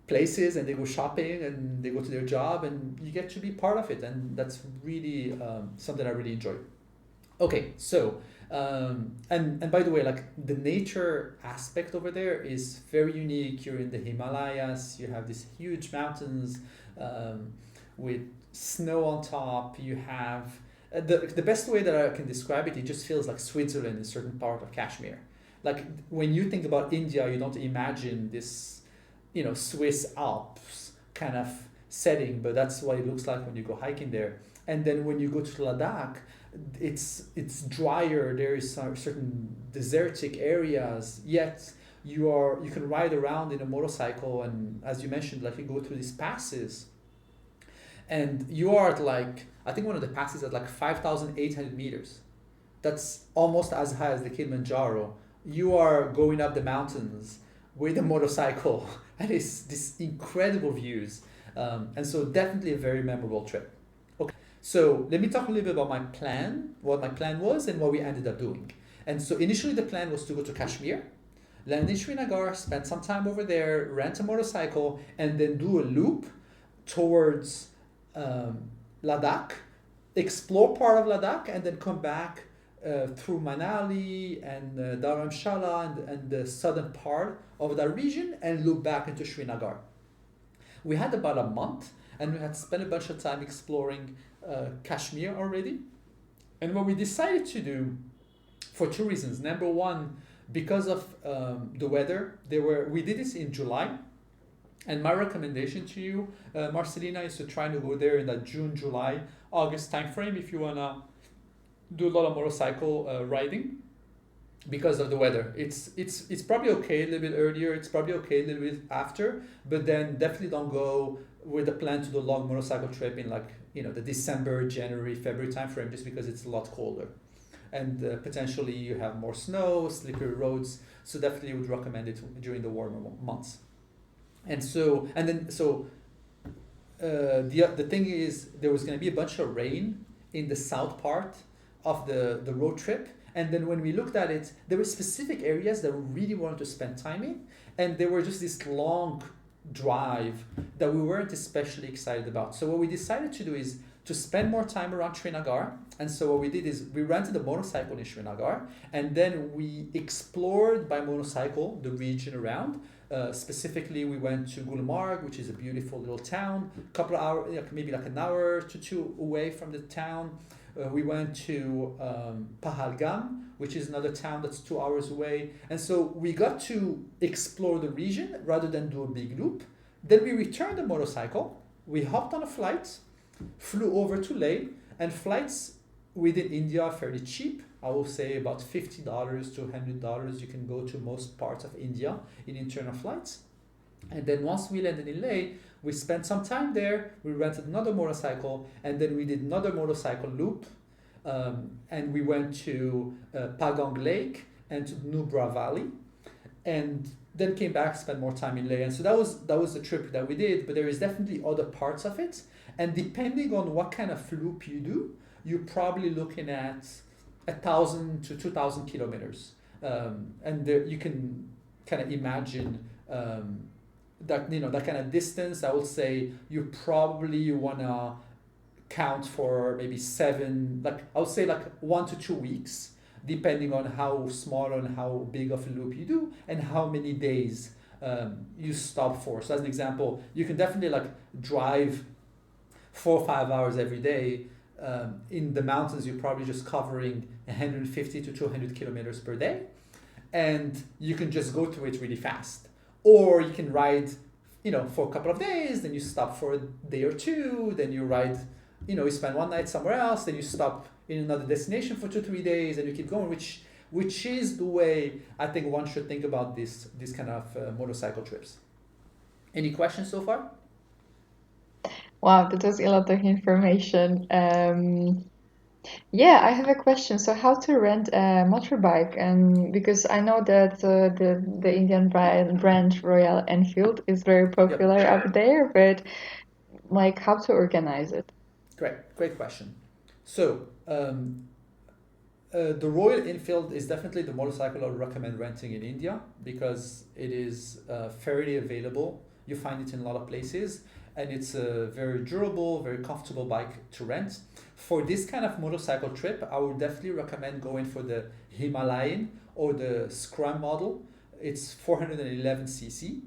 places, and they go shopping, and they go to their job, and you get to be part of it, and that's really something I really enjoy. Okay, so and by the way, like the nature aspect over there is very unique. You're in the Himalayas. You have these huge mountains with snow on top. You have the best way that I can describe it. It just feels like Switzerland in a certain part of Kashmir. Like when you think about India, you don't imagine this, Swiss Alps kind of setting, but that's what it looks like when you go hiking there. And then when you go to Ladakh, it's drier. There is certain desertic areas, yet you can ride around in a motorcycle, and as you mentioned, like you go through these passes, and you are at like, I think one of the passes at like 5,800 meters. That's almost as high as the Kilimanjaro. You are going up the mountains with a motorcycle, and it's this incredible views. And so definitely a very memorable trip. Okay, so let me talk a little bit about my plan, what my plan was, and what we ended up doing. And so initially the plan was to go to Kashmir, land in Srinagar, spend some time over there, rent a motorcycle, and then do a loop towards Ladakh, explore part of Ladakh, and then come back through Manali and Dharamshala and the southern part of that region, and loop back into Srinagar. We had about a month, and we had spent a bunch of time exploring Kashmir already. And what we decided to do, for two reasons. Number one, because of the weather, we did this in July. And my recommendation to you, Marcelina, is to try to go there in that June, July, August timeframe if you wanna do a lot of motorcycle riding, because of the weather. It's probably okay a little bit earlier. It's probably okay a little bit after, but then definitely don't go with a plan to do a long motorcycle trip in like the December, January, February timeframe, just because it's a lot colder, and potentially you have more snow, slippery roads. So definitely would recommend it during the warmer months. And the thing is, there was going to be a bunch of rain in the south part of the road trip. And then when we looked at it, there were specific areas that we really wanted to spend time in. And there were just this long drive that we weren't especially excited about. So what we decided to do is to spend more time around Srinagar. And so what we did is we rented a motorcycle in Srinagar, and then we explored by motorcycle the region around. Specifically, we went to Gulmarg, which is a beautiful little town, a couple of hours, maybe like an hour to two away from the town. We went to Pahalgam, which is another town that's 2 hours away. And so we got to explore the region rather than do a big loop. Then we returned the motorcycle. We hopped on a flight, flew over to Leh, and flights within India are fairly cheap. I will say about $50 to $100. You can go to most parts of India in internal flights. And then once we landed in Leh, we spent some time there. We rented another motorcycle, and then we did another motorcycle loop. And we went to Pagong Lake and to Nubra Valley, and then came back, spent more time in Leh. And so that was the trip that we did. But there is definitely other parts of it, and depending on what kind of loop you do, you're probably looking at 1,000 to 2,000 kilometers, and there you can kind of imagine that that kind of distance. I would say you probably wanna count for maybe seven, like I would say like 1 to 2 weeks, depending on how small and how big of a loop you do and how many days you stop for. So as an example, you can definitely like drive 4 or 5 hours every day. In the mountains, you're probably just covering 150 to 200 kilometers per day, and you can just go through it really fast. Or you can ride, for a couple of days, then you stop for a day or two, then you ride, you spend one night somewhere else, then you stop in another destination for 2 3 days, and you keep going, which is the way I think one should think about this kind of motorcycle trips. Any questions so far? Wow, that was a lot of information. Yeah, I have a question. So, how to rent a motorbike? And because I know that the Indian brand Royal Enfield is very Yep. popular up there, but like how to organize it? Great question. So, the Royal Enfield is definitely the motorcycle I would recommend renting in India because it is fairly available. You find it in a lot of places, and it's a very durable, very comfortable bike to rent. For this kind of motorcycle trip, I would definitely recommend going for the Himalayan or the Scrum model. It's 411cc.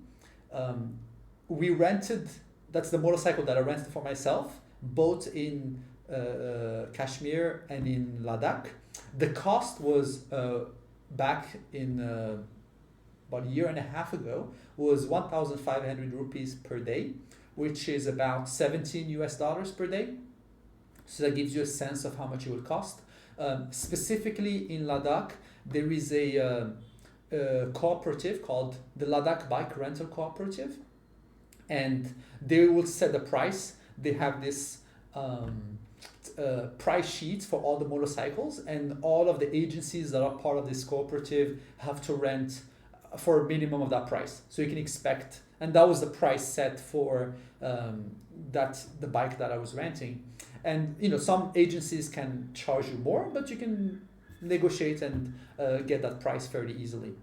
Um, we rented, that's the motorcycle that I rented for myself, both in Kashmir and in Ladakh. The cost was back in about a year and a half ago was 1,500 rupees per day, which is about 17 US dollars per day. So that gives you a sense of how much it would cost. Specifically in Ladakh, there is a cooperative called the Ladakh Bike Rental Cooperative, and they will set the price. They have this price sheets for all the motorcycles, and all of the agencies that are part of this cooperative have to rent for a minimum of that price. So you can expect, and that was the price set for the bike that I was renting. And some agencies can charge you more, but you can negotiate and get that price fairly easily.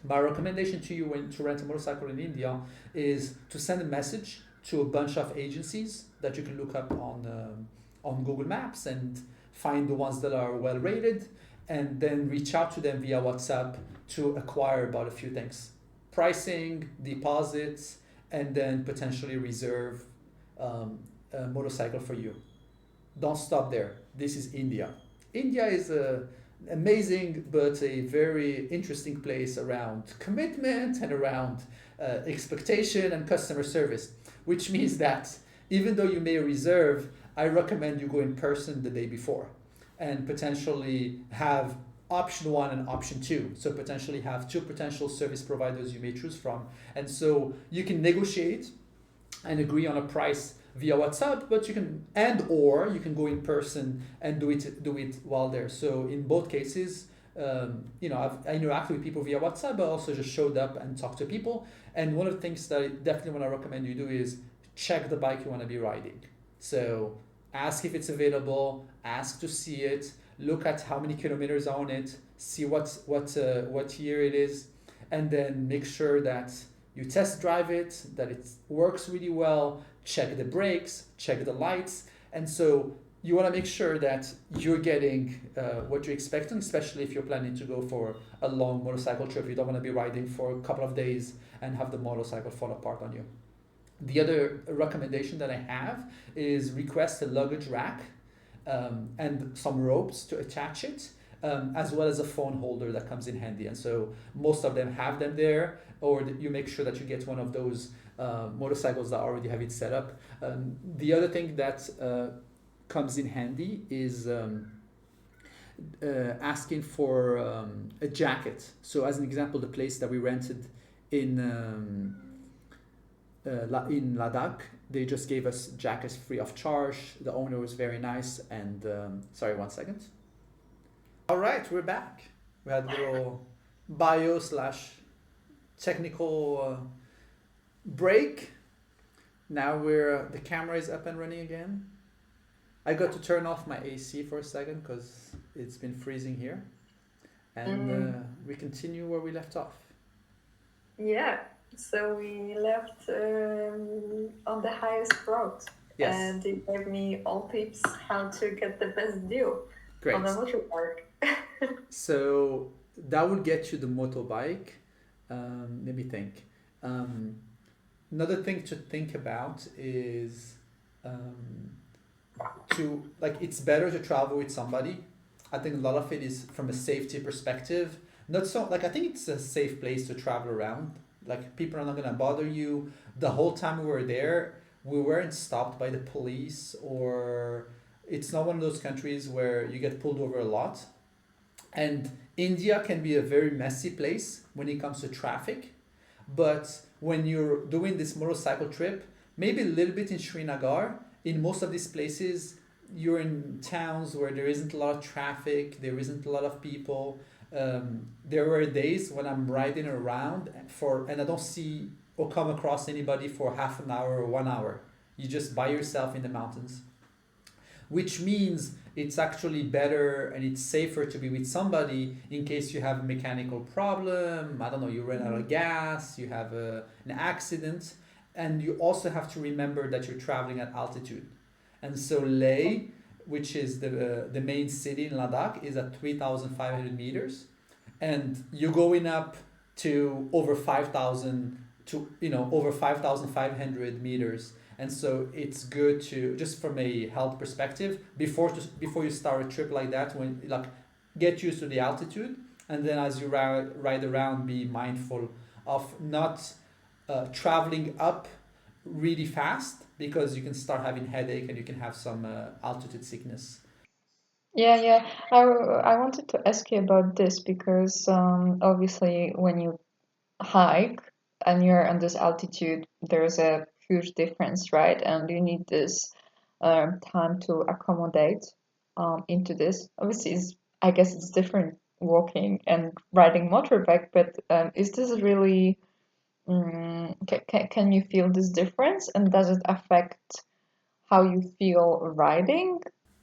My recommendation to you when to rent a motorcycle in India is to send a message to a bunch of agencies that you can look up on Google Maps and find the ones that are well rated, and then reach out to them via WhatsApp to acquire about a few things: pricing, deposits, and then potentially reserve a motorcycle for you. Don't stop there. This is India. India is a amazing but a very interesting place around commitment and around expectation and customer service, which means that even though you may reserve, I recommend you go in person the day before and potentially have option one and option two. So potentially have two potential service providers you may choose from. And so you can negotiate and agree on a price via WhatsApp, but you can go in person and do it while there. So in both cases, I've interacted with people via WhatsApp, but also just showed up and talked to people. And one of the things that I definitely want to recommend you do is check the bike you want to be riding. So ask if it's available, ask to see it, look at how many kilometers are on it, see what year it is, and then make sure that you test drive it, that it works really well, check the brakes, check the lights. And so you want to make sure that you're getting what you're expecting, especially if you're planning to go for a long motorcycle trip. You don't want to be riding for a couple of days and have the motorcycle fall apart on you. The other recommendation that I have is request a luggage rack and some ropes to attach it, as well as a phone holder that comes in handy. And so most of them have them there, or you make sure that you get one of those motorcycles that already have it set up. The other thing that comes in handy is asking for a jacket. So as an example, the place that we rented in in Ladakh. They just gave us jackets free of charge. The owner was very nice. And sorry, 1 second. All right, we're back. We had a little bio slash technical break. Now we're the camera is up and running again. I got to turn off my AC for a second because it's been freezing here, and we continue where we left off. Yeah, so we left on the highest road, Yes, and they gave me all tips how to get the best deal on great. the motorbike. So that will get you the motorbike. Let me think. Um, Another thing to think about is um, to like it's better to travel with somebody. I think a lot of it is from a safety perspective. Not so like I think it's a safe place to travel around. Like people are not gonna bother you. The whole time we were there, we weren't stopped by the police or it's not one of those countries where you get pulled over a lot. And India can be a very messy place when it comes to traffic. But when you're doing this motorcycle trip, maybe a little bit in Srinagar, in most of these places, you're in towns where there isn't a lot of traffic, there isn't a lot of people. There were days when I'm riding around and I don't see or come across anybody for half an hour or 1 hour. You just by yourself in the mountains, which means it's actually better and it's safer to be with somebody in case you have a mechanical problem. I don't know, you ran out of gas, you have an accident, and you also have to remember that you're traveling at altitude. And so Leh, which is the main city in Ladakh, is at 3,500 meters, and you're going up to over 5,000 to over 5,500 meters. And so it's good to just from a health perspective before you start a trip like that, when like get used to the altitude, and then as you ride around, be mindful of not traveling up really fast because you can start having headache and you can have some altitude sickness. Yeah, yeah. I wanted to ask you about this because obviously when you hike and you're on this altitude, there's a huge difference, right? And you need this time to accommodate into this. Obviously, I guess it's different walking and riding motorbike, but is this really, can you feel this difference? And does it affect how you feel riding?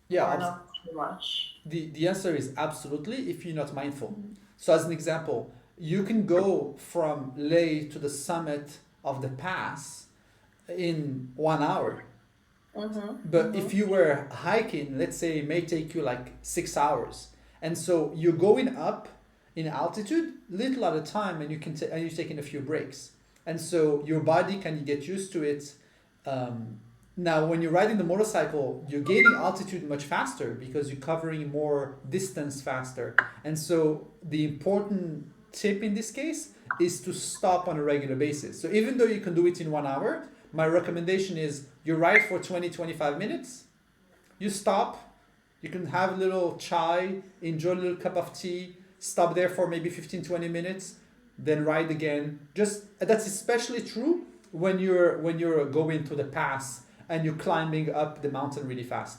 Yeah, Or not too much. the answer is absolutely if you're not mindful. So as an example, you can go from Leh to the summit of the pass in 1 hour. But if you were hiking, let's say it may take you like 6 hours, and so you're going up in altitude little at a time, and and you're taking a few breaks, and so your body can get used to it. Now, when you're riding the motorcycle, you're gaining altitude much faster because you're covering more distance faster, and so the important tip in this case is to stop on a regular basis. So even though you can do it in 1 hour, my recommendation is you ride for 20-25 minutes, you stop, you can have a little chai, enjoy a little cup of tea, stop there for maybe 15-20 minutes, then ride again. Just that's especially true when you're going to the pass and you're climbing up the mountain really fast.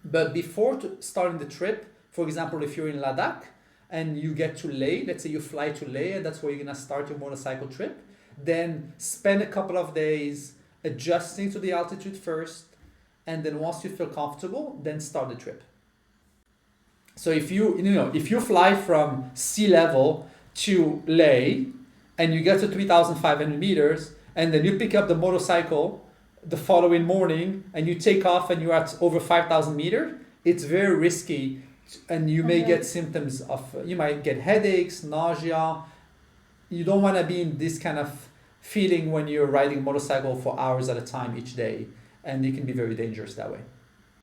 But before starting the trip, for example, if you're in Ladakh and you get to Leh, let's say you fly to Leh and that's where you're gonna start your motorcycle trip, then spend a couple of days adjusting to the altitude first, and then once you feel comfortable, then start the trip. So if you fly from sea level to Leh and you get to 3,500 meters and then you pick up the motorcycle the following morning and you take off and you're at over 5,000 meters, it's very risky, and you may get symptoms of you might get headaches, nausea. You don't want to be in this kind of feeling when you're riding a motorcycle for hours at a time each day, and it can be very dangerous that way.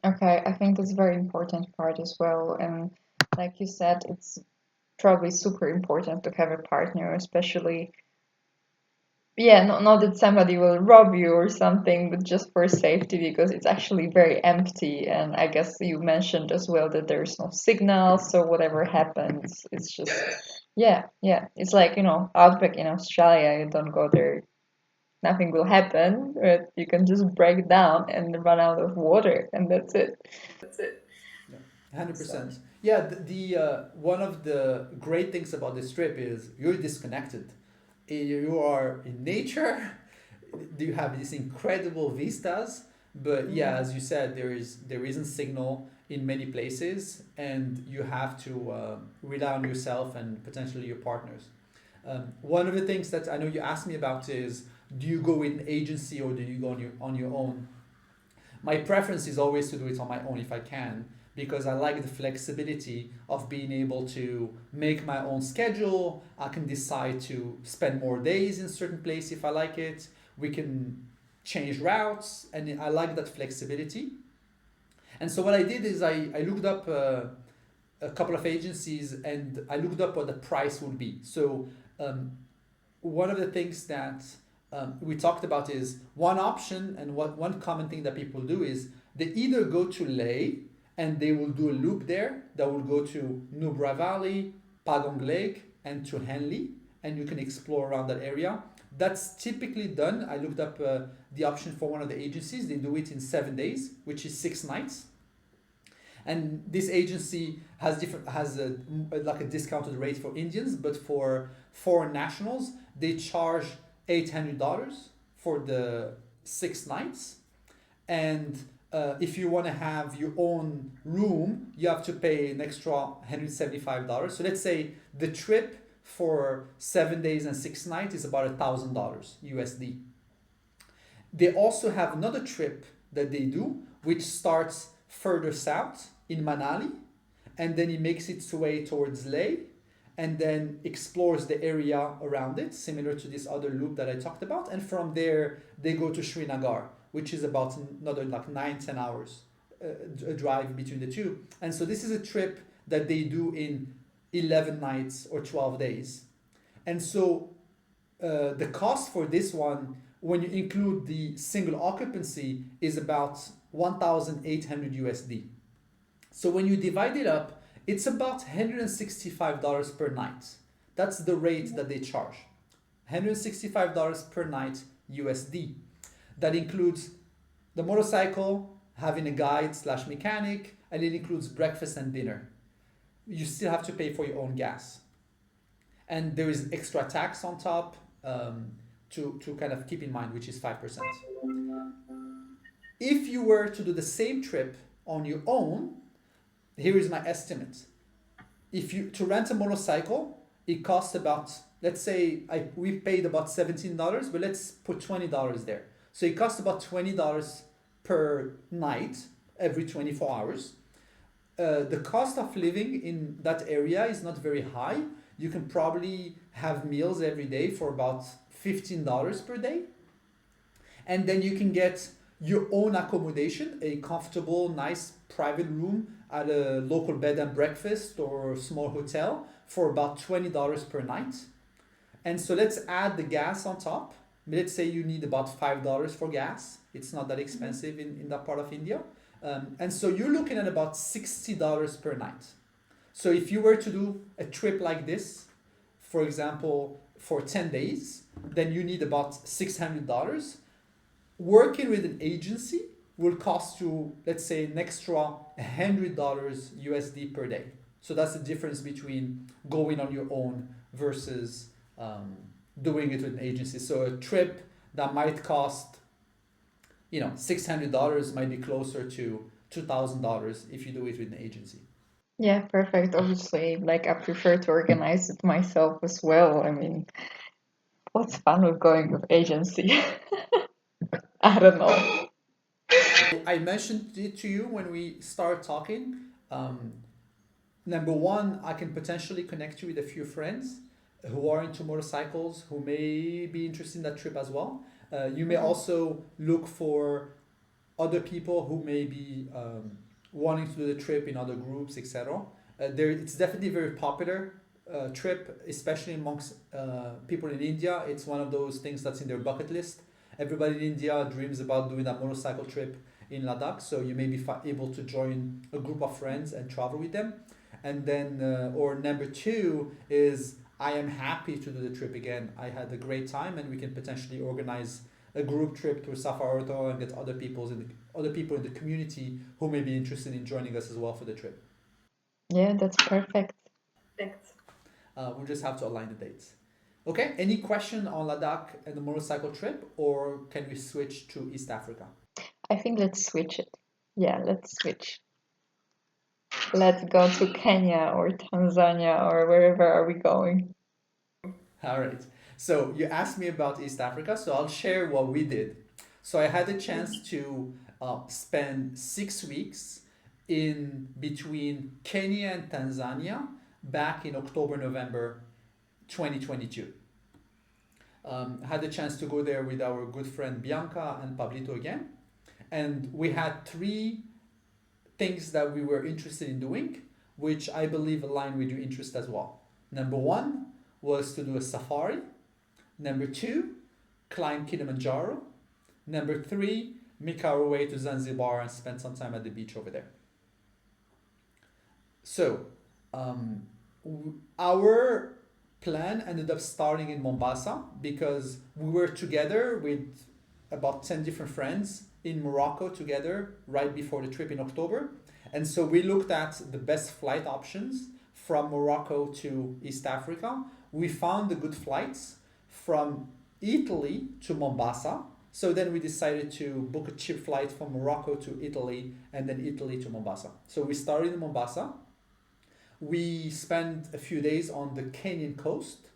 Okay, I think that's a very important part as well. And like you said, it's probably super important to have a partner, especially, yeah, not that somebody will rob you or something, but just for safety because it's actually very empty. And I guess you mentioned as well that there's no signal, so whatever happens, it's just, yeah, yeah. It's like, outback in Australia, you don't go there nothing will happen, but you can just break down and run out of water, and that's it. Yeah, 100%. Yeah, the one of the great things about this trip is you're disconnected. You are in nature. You have these incredible vistas, but yeah, as you said, there isn't signal in many places, and you have to rely on yourself and potentially your partners. One of the things that I know you asked me about is, do you go with an agency or do you go on your own? My preference is always to do it on my own if I can, because I like the flexibility of being able to make my own schedule. I can decide to spend more days in certain place if I like it. We can change routes, and I like that flexibility. And so what I did is I looked up a couple of agencies and I looked up what the price would be. So um, one of the things that we talked about is one option, and what one common thing that people do is they either go to Leh and they will do a loop there that will go to Nubra Valley, Pagong Lake, and to Henley, and you can explore around that area. That's typically done. I looked up the option for one of the agencies. They do it in 7 days, which is 6 nights. And this agency has like a discounted rate for Indians, but for foreign nationals they charge $800 for the 6 nights. And if you want to have your own room, you have to pay an extra $175. So let's say the trip for 7 days and 6 nights is about $1,000 USD. They also have another trip that they do, which starts further south in Manali, and then it makes its way towards Leh, and then explores the area around it, similar to this other loop that I talked about. And from there, they go to Srinagar, which is about another like 9-10 hours a drive between the two. And so this is a trip that they do in 11 nights or 12 days. And so the cost for this one, when you include the single occupancy, is about 1,800 USD. So when you divide it up, it's about $165 per night. That's the rate that they charge. $165 per night USD. That includes the motorcycle, having a guide slash mechanic, and it includes breakfast and dinner. You still have to pay for your own gas. And there is extra tax on top to kind of keep in mind, which is 5%. If you were to do the same trip on your own, here is my estimate. If you to rent a motorcycle, it costs about, let's say we paid about $17, but let's put $20 there. So it costs about $20 per night every 24 hours. The cost of living in that area is not very high. You can probably have meals every day for about $15 per day. And then you can get your own accommodation, a comfortable, nice private room at a local bed and breakfast or small hotel for about $20 per night. And so let's add the gas on top. Let's say you need about $5 for gas. It's not that expensive in that part of India. And so you're looking at about $60 per night. So if you were to do a trip like this, for example, for 10 days, then you need about $600. Working with an agency will cost you, let's say, an extra $100 USD per day. So that's the difference between going on your own versus doing it with an agency. So a trip that might cost, $600 might be closer to $2,000 if you do it with an agency. Yeah, perfect. Obviously, like I prefer to organize it myself as well. I mean, what's fun with going with agency? I don't know. I mentioned it to you when we started talking. Number one, I can potentially connect you with a few friends who are into motorcycles who may be interested in that trip as well. You may also look for other people who may be wanting to do the trip in other groups, etc. It's definitely a very popular trip, especially amongst people in India. It's one of those things that's in their bucket list. Everybody in India dreams about doing that motorcycle trip in Ladakh, so you may be able to join a group of friends and travel with them. And then, or number two is, I am happy to do the trip again. I had a great time, and we can potentially organize a group trip through Safaroto and get other people in the community who may be interested in joining us as well for the trip. Yeah, that's perfect. Perfect. We'll just have to align the dates. Okay, any question on Ladakh and the motorcycle trip, or can we switch to East Africa? I think let's switch it. Yeah, let's switch. Let's go to Kenya or Tanzania or wherever are we going. All right. So you asked me about East Africa, so I'll share what we did. So I had a chance to spend 6 weeks in between Kenya and Tanzania back in October, November 2022. Had the chance to go there with our good friend Bianca and Pablito again. And we had three things that we were interested in doing, which I believe align with your interest as well. Number one was to do a safari. Number two, climb Kilimanjaro. Number three, make our way to Zanzibar and spend some time at the beach over there. So, our plan ended up starting in Mombasa because we were together with about 10 different friends in Morocco together right before the trip in October. And so we looked at the best flight options from Morocco to East Africa. We found the good flights from Italy to Mombasa. So then we decided to book a cheap flight from Morocco to Italy and then Italy to Mombasa. So we started in Mombasa. We spent a few days on the Kenyan coast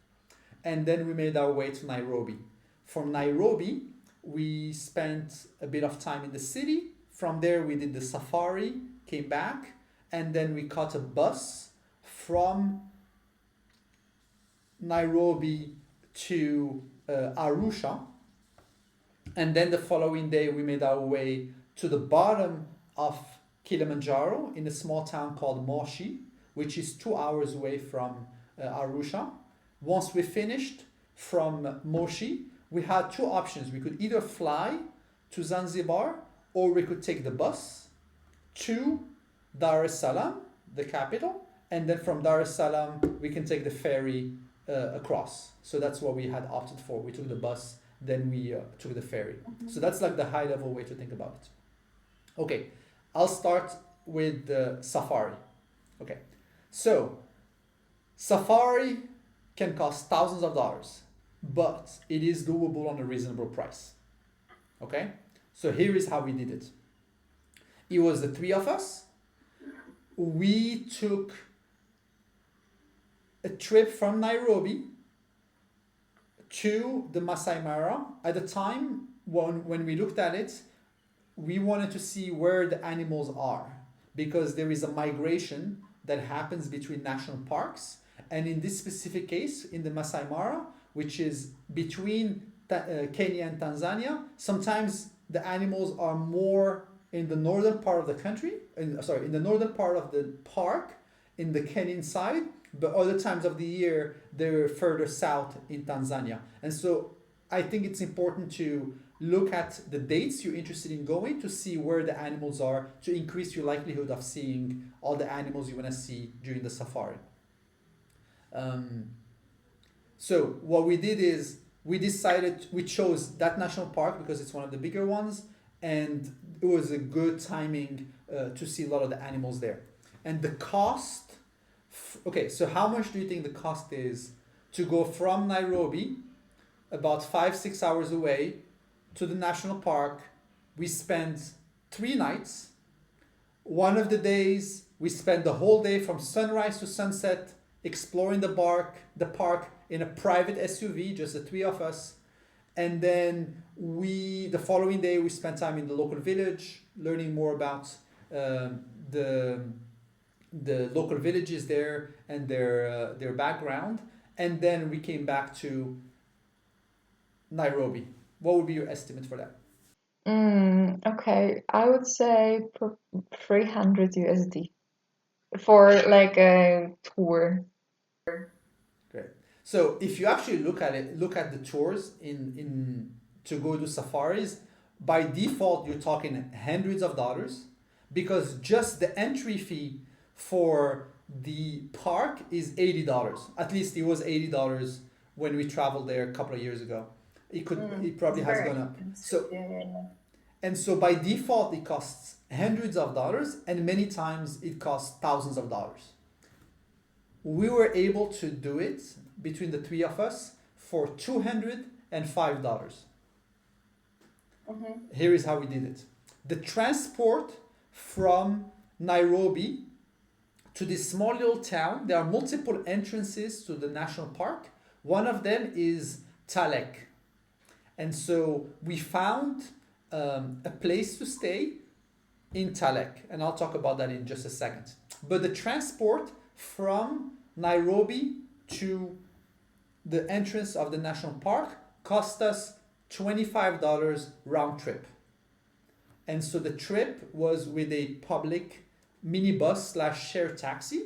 and then we made our way to Nairobi. From Nairobi, we spent a bit of time in the city. From there, we did the safari, came back, and then we caught a bus from Nairobi to Arusha. And then the following day, we made our way to the bottom of Kilimanjaro in a small town called Moshi, which is 2 hours away from Arusha. Once we finished from Moshi, we had two options. We could either fly to Zanzibar or we could take the bus to Dar es Salaam, the capital, and then from Dar es Salaam we can take the ferry across. So that's what we had opted for. We took the bus, then we took the ferry. So that's like the high level way to think about it. Okay, I'll start with the safari. Okay, so safari can cost thousands of dollars, but it is doable on a reasonable price. Okay, so here is how we did it. It was the three of us. We took a trip from Nairobi to the Masai Mara. At the time when we looked at it, we wanted to see where the animals are because there is a migration that happens between national parks. And in this specific case, in the Masai Mara, which is between Kenya and Tanzania, sometimes the animals are more in the northern part of the country, in the northern part of the park, in the Kenyan side, but other times of the year, they're further south in Tanzania. And so I think it's important to look at the dates you're interested in going to see where the animals are to increase your likelihood of seeing all the animals you want to see during the safari. So what we did is we chose that national park because it's one of the bigger ones and it was a good timing to see a lot of the animals there. And the cost, okay, so how much do you think the cost is to go from Nairobi, about 5-6 hours away, to the national park? We spent 3 nights. One of the days we spent the whole day from sunrise to sunset exploring the park in a private SUV, just the three of us. And then the following day we spent time in the local village, learning more about the local villages there and their background. And then we came back to Nairobi. What would be your estimate for that? Okay, I would say 300 USD for like a tour. Great. So if you actually look at the tours in to go to safaris, by default you're talking hundreds of dollars because just the entry fee for the park is $80. At least it was $80 when we traveled there a couple of years ago. it probably It's has very gone up. expensive. So Yeah. and so by default it costs hundreds of dollars, and many times it costs thousands of dollars. We were able to do it between the three of us for $205. Here is how we did it. The transport from Nairobi to this small little town, there are multiple entrances to the national park. One of them is Talek. And so we found a place to stay in Talek, and I'll talk about that in just a second. But the transport from Nairobi to the entrance of the national park cost us $25 round trip. And so the trip was with a public minibus slash share taxi.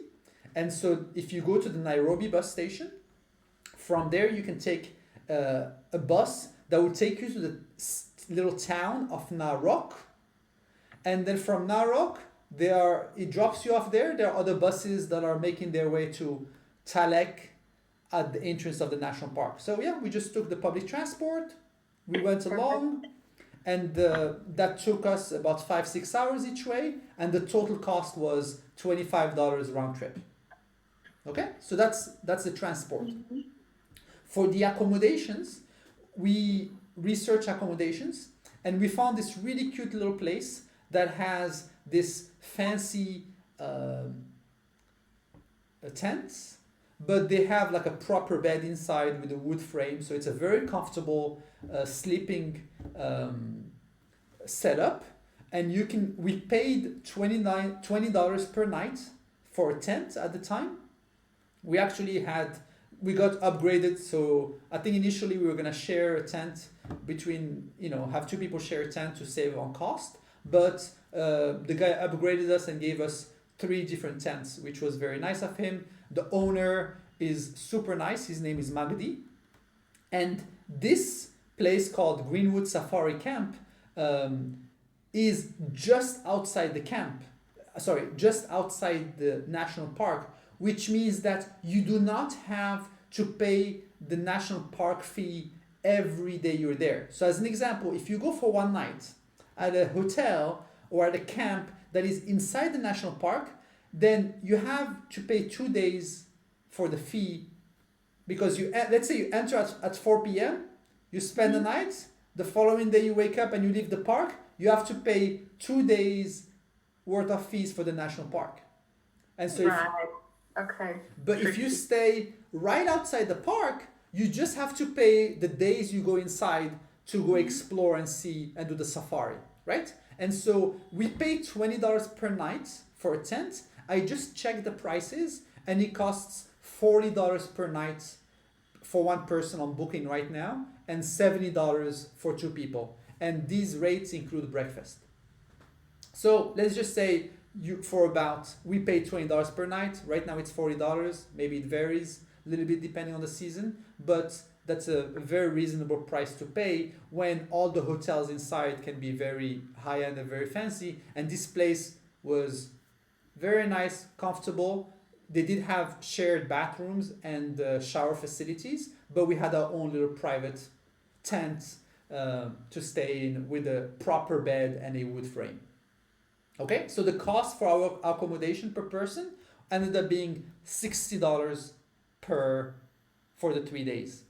And so if you go to the Nairobi bus station, from there you can take a bus that will take you to the little town of Narok. And then from Narok, it drops you off there. There are other buses that are making their way to Talek at the entrance of the national park. So yeah, we just took the public transport. We went along, and that took us about 5-6 hours each way, and the total cost was $25 round trip. Okay, so that's the transport. For the accommodations, we researched accommodations, and we found this really cute little place that has this fancy tents, but they have like a proper bed inside with a wood frame, so it's a very comfortable sleeping setup. And we paid $20 per night for a tent at the time. We got upgraded, so I think initially we were gonna share a tent between, have two people share a tent to save on cost, but the guy upgraded us and gave us 3 different tents, which was very nice of him. The owner is super nice. His name is Magdi. And this place called Greenwood Safari Camp is just outside the national park, which means that you do not have to pay the national park fee every day you're there. So as an example, if you go for one night at a hotel or at a camp that is inside the national park, then you have to pay 2 days for the fee, because let's say you enter at 4 p.m., you spend the night, the following day you wake up and you leave the park, you have to pay 2 days worth of fees for the national park. And so if you stay right outside the park, you just have to pay the days you go inside to go explore and see and do the safari, right? And so we pay $20 per night for a tent. I just checked the prices, and it costs $40 per night for one person on Booking right now, and $70 for 2 people. And these rates include breakfast. So let's just say we pay $20 per night. Right now it's $40. Maybe it varies a little bit depending on the season, but that's a very reasonable price to pay when all the hotels inside can be very high-end and very fancy. And this place was very nice, comfortable. They did have shared bathrooms and shower facilities, but we had our own little private tent to stay in with a proper bed and a wood frame. Okay, so the cost for our accommodation per person ended up being $60 for the 3 days.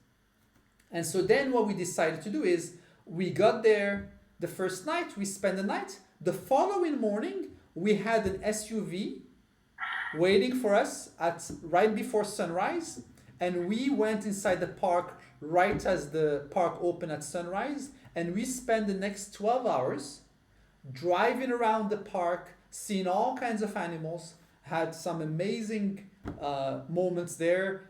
And so then what we decided to do is we got there the first night, we spent the night. The following morning, we had an SUV waiting for us right before sunrise, and we went inside the park right as the park opened at sunrise, and we spent the next 12 hours driving around the park, seeing all kinds of animals, had some amazing moments there,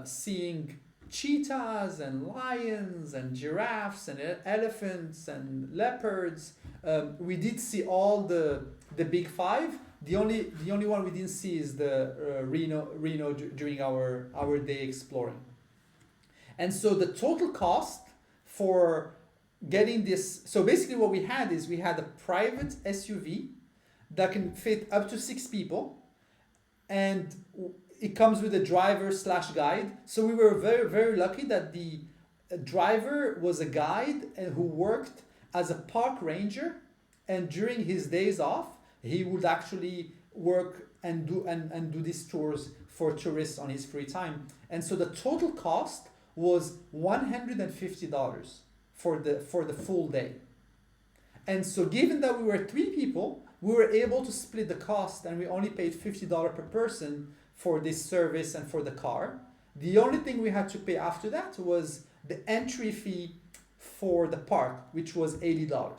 seeing cheetahs and lions and giraffes and elephants and leopards. We did see all the big 5. The only one we didn't see is the rhino during our day exploring. And so the total cost for getting this, so basically what we had a private SUV that can fit up to 6 people, and it comes with a driver/guide. So we were very, very lucky that the driver was a guide who worked as a park ranger, and during his days off, he would actually work and do these tours for tourists on his free time. And so the total cost was $150 for the full day. And so given that we were three people, we were able to split the cost, and we only paid $50 per person for this service and for the car. The only thing we had to pay after that was the entry fee for the park, which was $80.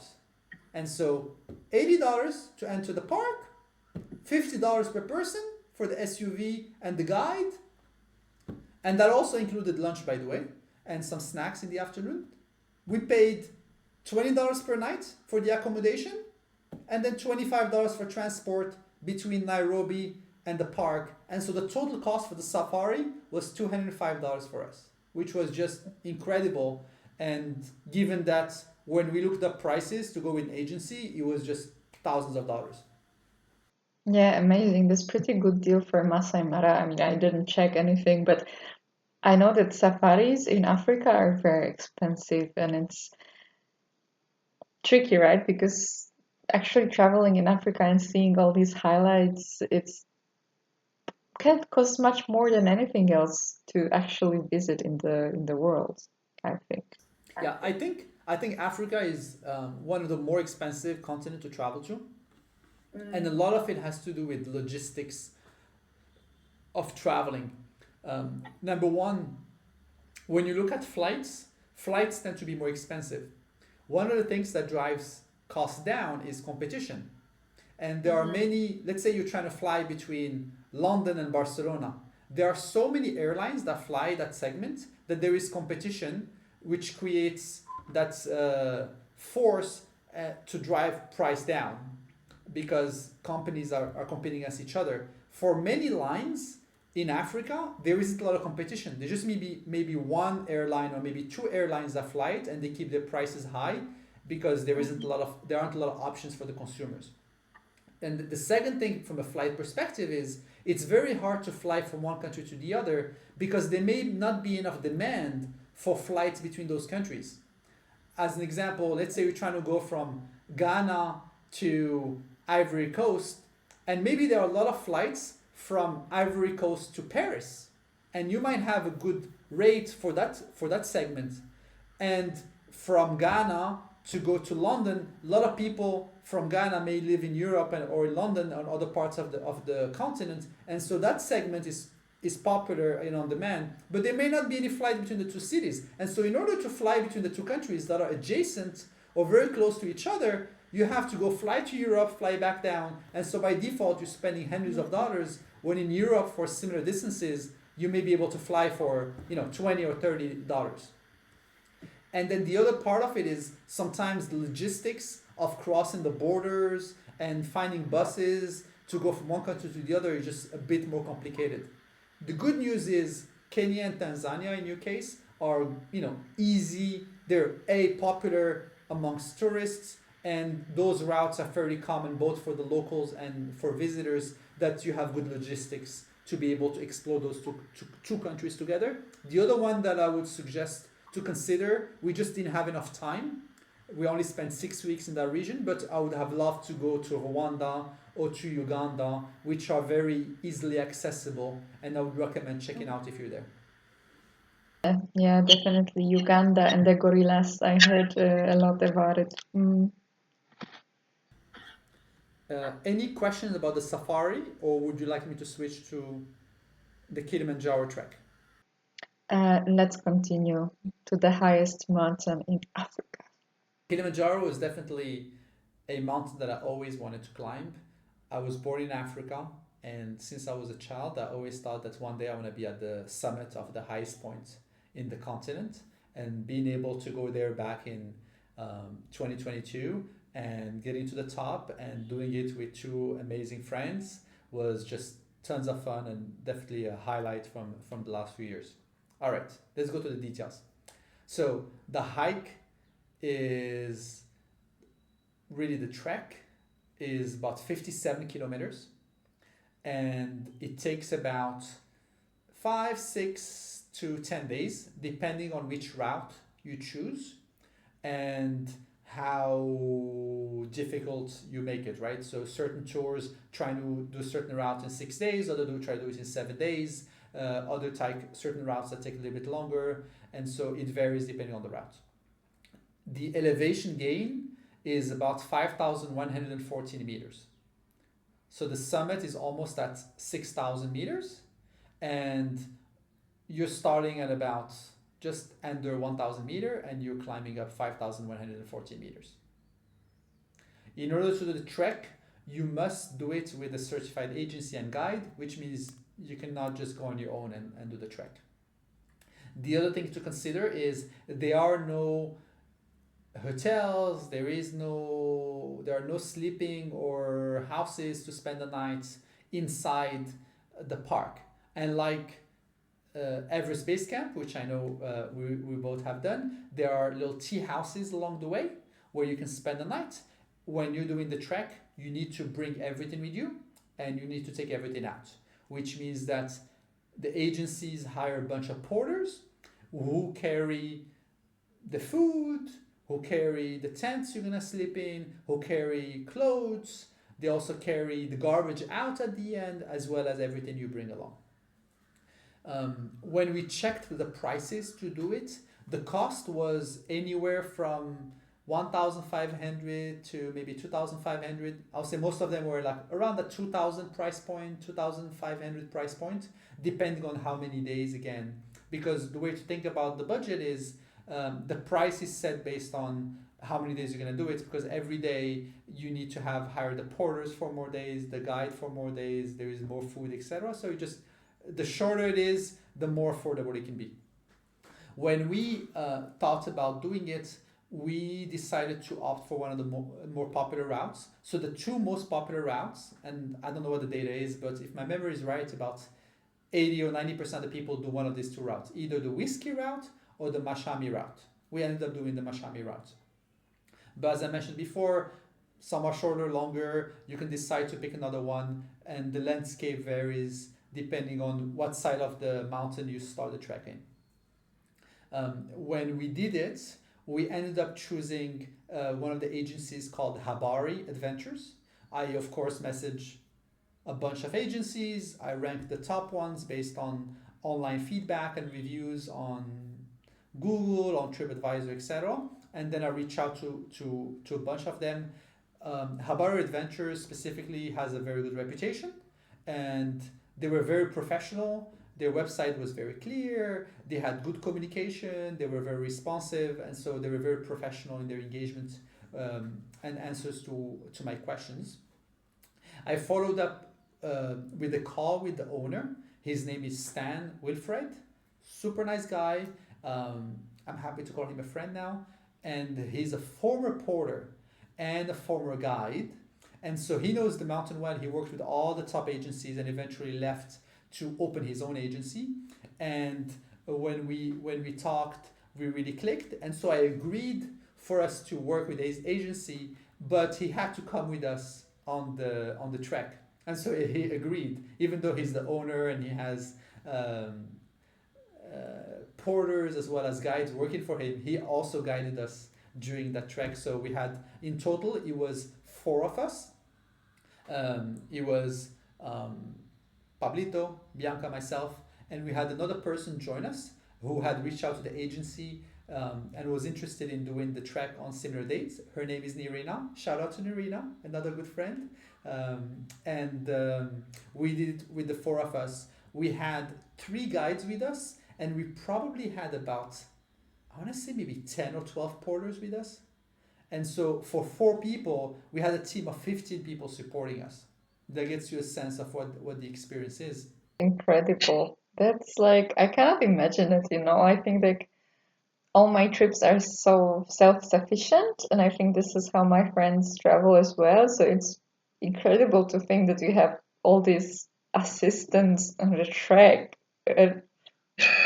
And so $80 to enter the park, $50 per person for the SUV and the guide. And that also included lunch, by the way, and some snacks in the afternoon. We paid $20 per night for the accommodation, and then $25 for transport between Nairobi and the park. And so the total cost for the safari was $205 for us, which was just incredible. And given that when we looked up prices to go with an agency, it was just thousands of dollars. Yeah, amazing. That's pretty good deal for Masai Mara. I mean, I didn't check anything, but I know that safaris in Africa are very expensive, and it's tricky, right? Because actually traveling in Africa and seeing all these highlights, it's can cost much more than anything else to actually visit in the world, I think. Yeah, I think Africa is one of the more expensive continents to travel to, and a lot of it has to do with logistics of traveling. Number one, when you look at flights tend to be more expensive. One of the things that drives costs down is competition. And there are many, let's say you're trying to fly between London and Barcelona. There are so many airlines that fly that segment that there is competition, which creates that force to drive price down because companies are competing against each other. For many lines in Africa, there isn't a lot of competition. There just maybe one airline or maybe two airlines that fly it, and they keep their prices high because there aren't a lot of options for the consumers. And the second thing from a flight perspective is it's very hard to fly from one country to the other because there may not be enough demand for flights between those countries. As an example, let's say you're trying to go from Ghana to Ivory Coast, and maybe there are a lot of flights from Ivory Coast to Paris, and you might have a good rate for that segment. And from Ghana to go to London, a lot of people from Ghana may live in Europe or in London or other parts of the continent, and so that segment is popular and on demand, but there may not be any flight between the two cities. And so in order to fly between the two countries that are adjacent or very close to each other, you have to go fly to Europe, fly back down, and so by default you're spending hundreds of dollars, when in Europe for similar distances you may be able to fly for $20 or $30. And then the other part of it is sometimes the logistics of crossing the borders and finding buses to go from one country to the other is just a bit more complicated. The good news is Kenya and Tanzania, in your case, are easy. They're popular amongst tourists, and those routes are fairly common both for the locals and for visitors, that you have good logistics to be able to explore those two countries together. The other one that I would suggest to consider, we just didn't have enough time. We only spent 6 weeks in that region, but I would have loved to go to Rwanda or to Uganda, which are very easily accessible, and I would recommend checking out if you're there. Yeah, definitely Uganda and the gorillas. I heard a lot about it. Any questions about the safari, or would you like me to switch to the Kilimanjaro trek? Let's continue to the highest mountain in Africa. Kilimanjaro is definitely a mountain that I always wanted to climb. I was born in Africa, and since I was a child, I always thought that one day I want to be at the summit of the highest point in the continent. And being able to go there back in 2022 and getting to the top and doing it with two amazing friends was just tons of fun and definitely a highlight from the last few years. All right, let's go to the details. So the hike is really, the trek is about 57 kilometers, and it takes about 5, 6 to 10 days depending on which route you choose and how difficult you make it, right? So certain tours try to do a certain route in 6 days, other do try to do it in 7 days, other take certain routes that take a little bit longer, and so it varies depending on the route. The elevation gain is about 5,114 meters. So the summit is almost at 6,000 meters, and you're starting at about just under 1,000 meter and you're climbing up 5,114 meters. In order to do the trek, you must do it with a certified agency and guide, which means you cannot just go on your own and do the trek. The other thing to consider is there are no hotels, there are no sleeping or houses to spend the night inside the park. And like Everest Base Camp, which I know we both have done, there are little tea houses along the way where you can spend the night. When you're doing the trek, you need to bring everything with you and you need to take everything out, which means that the agencies hire a bunch of porters who carry the food, who carry the tents you're gonna sleep in, who carry clothes. They also carry the garbage out at the end, as well as everything you bring along. When we checked the prices to do it, the cost was anywhere from 1,500 to maybe 2,500. I'll say most of them were like around the 2,000 price point, 2,500 price point, depending on how many days again. Because the way to think about the budget is the price is set based on how many days you're going to do it, because every day you need to have hire the porters for more days, the guide for more days, there is more food, etc. So you just, the shorter it is, the more affordable it can be. When we thought about doing it, we decided to opt for one of the more popular routes. So the two most popular routes, and I don't know what the data is, but if my memory is right, about 80 or 90% of the people do one of these two routes, either the whiskey route or the Mashami route. We ended up doing the Mashami route. But as I mentioned before, some are shorter, longer. You can decide to pick another one, and the landscape varies depending on what side of the mountain you start the trekking. When we did it, we ended up choosing one of the agencies called Habari Adventures. I, of course, messaged a bunch of agencies. I ranked the top ones based on online feedback and reviews on Google, on TripAdvisor, etc. And then I reached out to a bunch of them. Habari Adventures specifically has a very good reputation, and they were very professional. Their website was very clear. They had good communication. They were very responsive, and so they were very professional in their engagement and answers to my questions. I followed up with a call with the owner. His name is Stan Wilfred. Super nice guy. I'm happy to call him a friend now. And he's a former porter and a former guide. And so he knows the mountain well. He worked with all the top agencies and eventually left to open his own agency. And when we talked, we really clicked. And so I agreed for us to work with his agency, but he had to come with us on the trek. And so he agreed, even though he's the owner and he has porters as well as guides working for him. He also guided us during that trek. So we had, in total, it was 4 of us. It was Pablito, Bianca, myself, and we had another person join us who had reached out to the agency and was interested in doing the trek on similar dates. Her name is Nirina. Shout out to Nirina, another good friend. We did it with the 4 of us. We had 3 guides with us, and we probably had about, I want to say maybe 10 or 12 porters with us. And so for 4 people, we had a team of 15 people supporting us. That gets you a sense of what the experience is. Incredible. That's like, I cannot imagine it, you know. I think like all my trips are so self-sufficient, and I think this is how my friends travel as well. So it's incredible to think that you have all these assistants on the trek.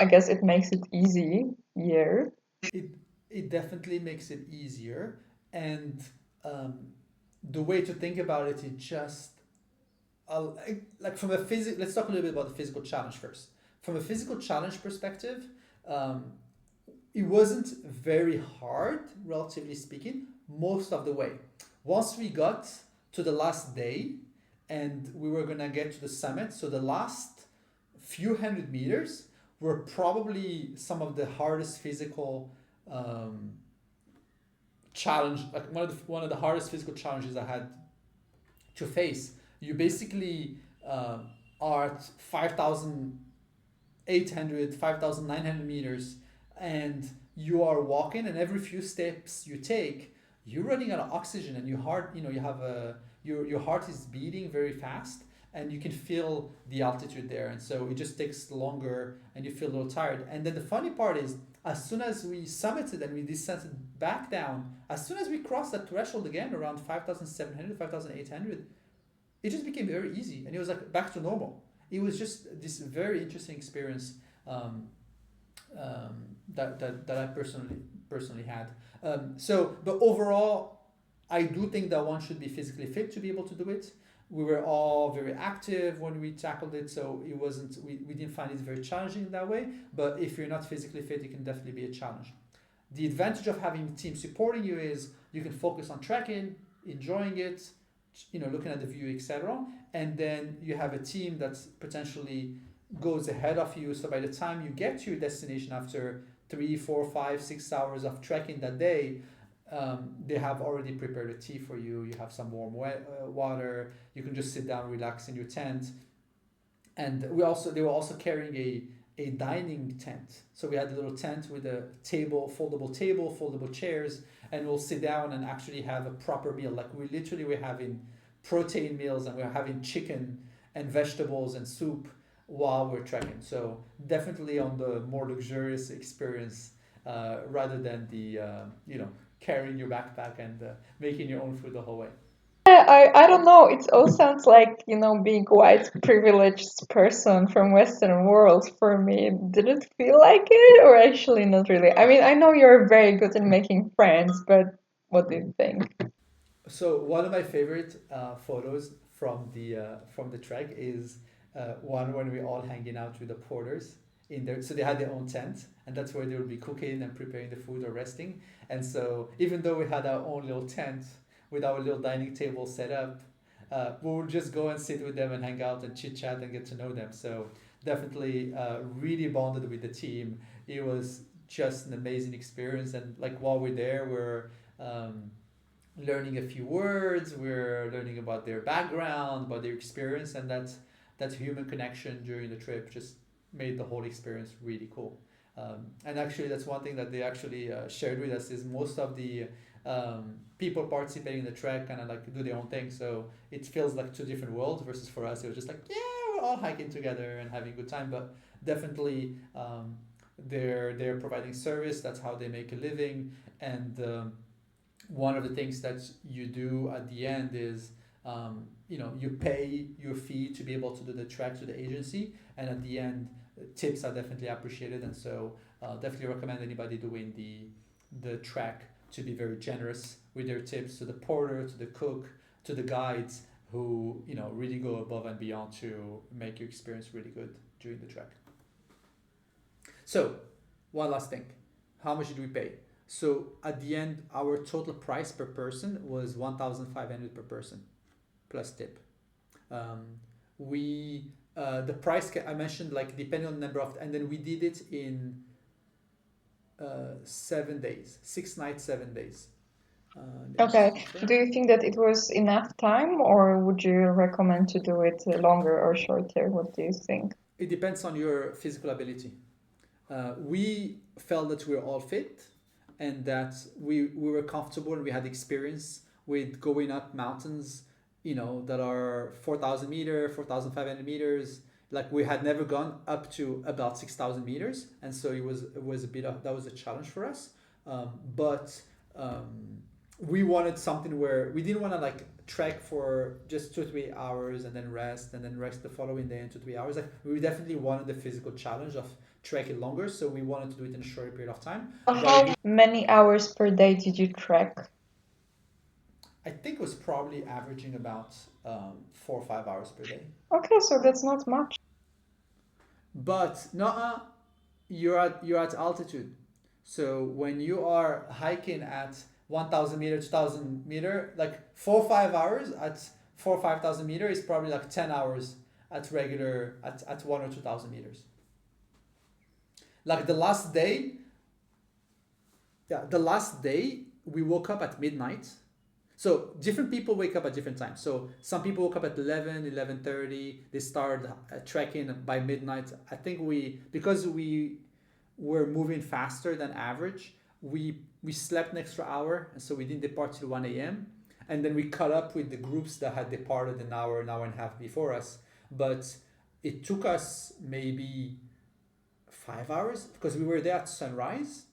I guess it makes it easier. It definitely makes it easier, and the way to think about it is just like from a physical. Let's talk a little bit about the physical challenge first. From a physical challenge perspective, it wasn't very hard, relatively speaking, most of the way. Once we got to the last day and we were gonna get to the summit, so the last few hundred meters were probably some of the hardest physical um, challenge, like one of the hardest physical challenges I had to face. You basically are at 5,800, 5,900 meters, and you are walking, and every few steps you take, you're running out of oxygen, and your heart, you have a your heart is beating very fast, and you can feel the altitude there, and so it just takes longer, and you feel a little tired. And then the funny part is, as soon as we summited and we descended back down, as soon as we crossed that threshold again around 5,700, 5,800, it just became very easy, and it was like back to normal. It was just this very interesting experience um, that I personally had. But overall, I do think that one should be physically fit to be able to do it. We were all very active when we tackled it, so it wasn't we didn't find it very challenging in that way. But if you're not physically fit, it can definitely be a challenge. The advantage of having a team supporting you is you can focus on trekking, enjoying it, looking at the view, etc. And then you have a team that's potentially goes ahead of you. So by the time you get to your destination after 3, 4, 5, 6 hours of trekking that day, they have already prepared a tea for you. You have some warm water. You can just sit down, relax in your tent. And they were also carrying a dining tent. So we had a little tent with a table, foldable chairs, and we'll sit down and actually have a proper meal. Like we literally were having protein meals, and we're having chicken and vegetables and soup while we're trekking. So definitely on the more luxurious experience, rather than the carrying your backpack and making your own food the whole way. Yeah, I don't know. It all sounds like, being white privileged person from Western world for me. Did it feel like it or actually not really? I mean, I know you're very good at making friends, but what do you think? So one of my favorite photos from the trek is one when we're all hanging out with the porters in there. So they had their own tent, and that's where they would be cooking and preparing the food or resting. And so even though we had our own little tent with our little dining table set up, we would just go and sit with them and hang out and chit chat and get to know them. So definitely really bonded with the team. It was just an amazing experience, and like while we're there, we're learning a few words. We're learning about their background, about their experience, and that's human connection during the trip just made the whole experience really cool. And actually, that's one thing that they actually shared with us is most of the people participating in the trek kind of like do their own thing. So it feels like two different worlds. Versus for us, it was just like, yeah, we're all hiking together and having a good time. But definitely, they're providing service. That's how they make a living. And one of the things that you do at the end is you pay your fee to be able to do the trek to the agency, and at the end tips are definitely appreciated. And so definitely recommend anybody doing the trek to be very generous with their tips to the porter, to the cook, to the guides who really go above and beyond to make your experience really good during the trek. So one last thing, how much did we pay? So at the end, our total price per person was 1,500 per person, plus tip. We The price I mentioned, like depending on the number of, and then we did it in 7 days, 6 nights, 7 days. Okay. Do you think that it was enough time, or would you recommend to do it longer or shorter? What do you think? It depends on your physical ability. We felt that we were all fit, and that we were comfortable, and we had experience with going up mountains, that are 4,000 meters, 4,500 meters. Like we had never gone up to about 6,000 meters, and so it was a bit of that was a challenge for us. But we wanted something where we didn't want to like trek for just 2 3 hours and then rest the following day in 2 3 hours. Like we definitely wanted the physical challenge of trekking longer, so we wanted to do it in a shorter period of time. How many hours per day did you trek? I think it was probably averaging about 4 or 5 hours per day. Okay, so that's not much. But no, you're at altitude. So when you are hiking at 1,000 meter, 2,000 meter, like 4 or 5 hours at 4 or 5,000 meter is probably like 10 hours at regular at 1 or 2,000 meters. Like the last day we woke up at midnight. So different people wake up at different times. So some people woke up at 11, 11:30. They started trekking by midnight. I think because we were moving faster than average, we slept an extra hour, and so we didn't depart till 1 a.m. And then we caught up with the groups that had departed an hour and a half before us. But it took us maybe 5 hours because we were there at sunrise.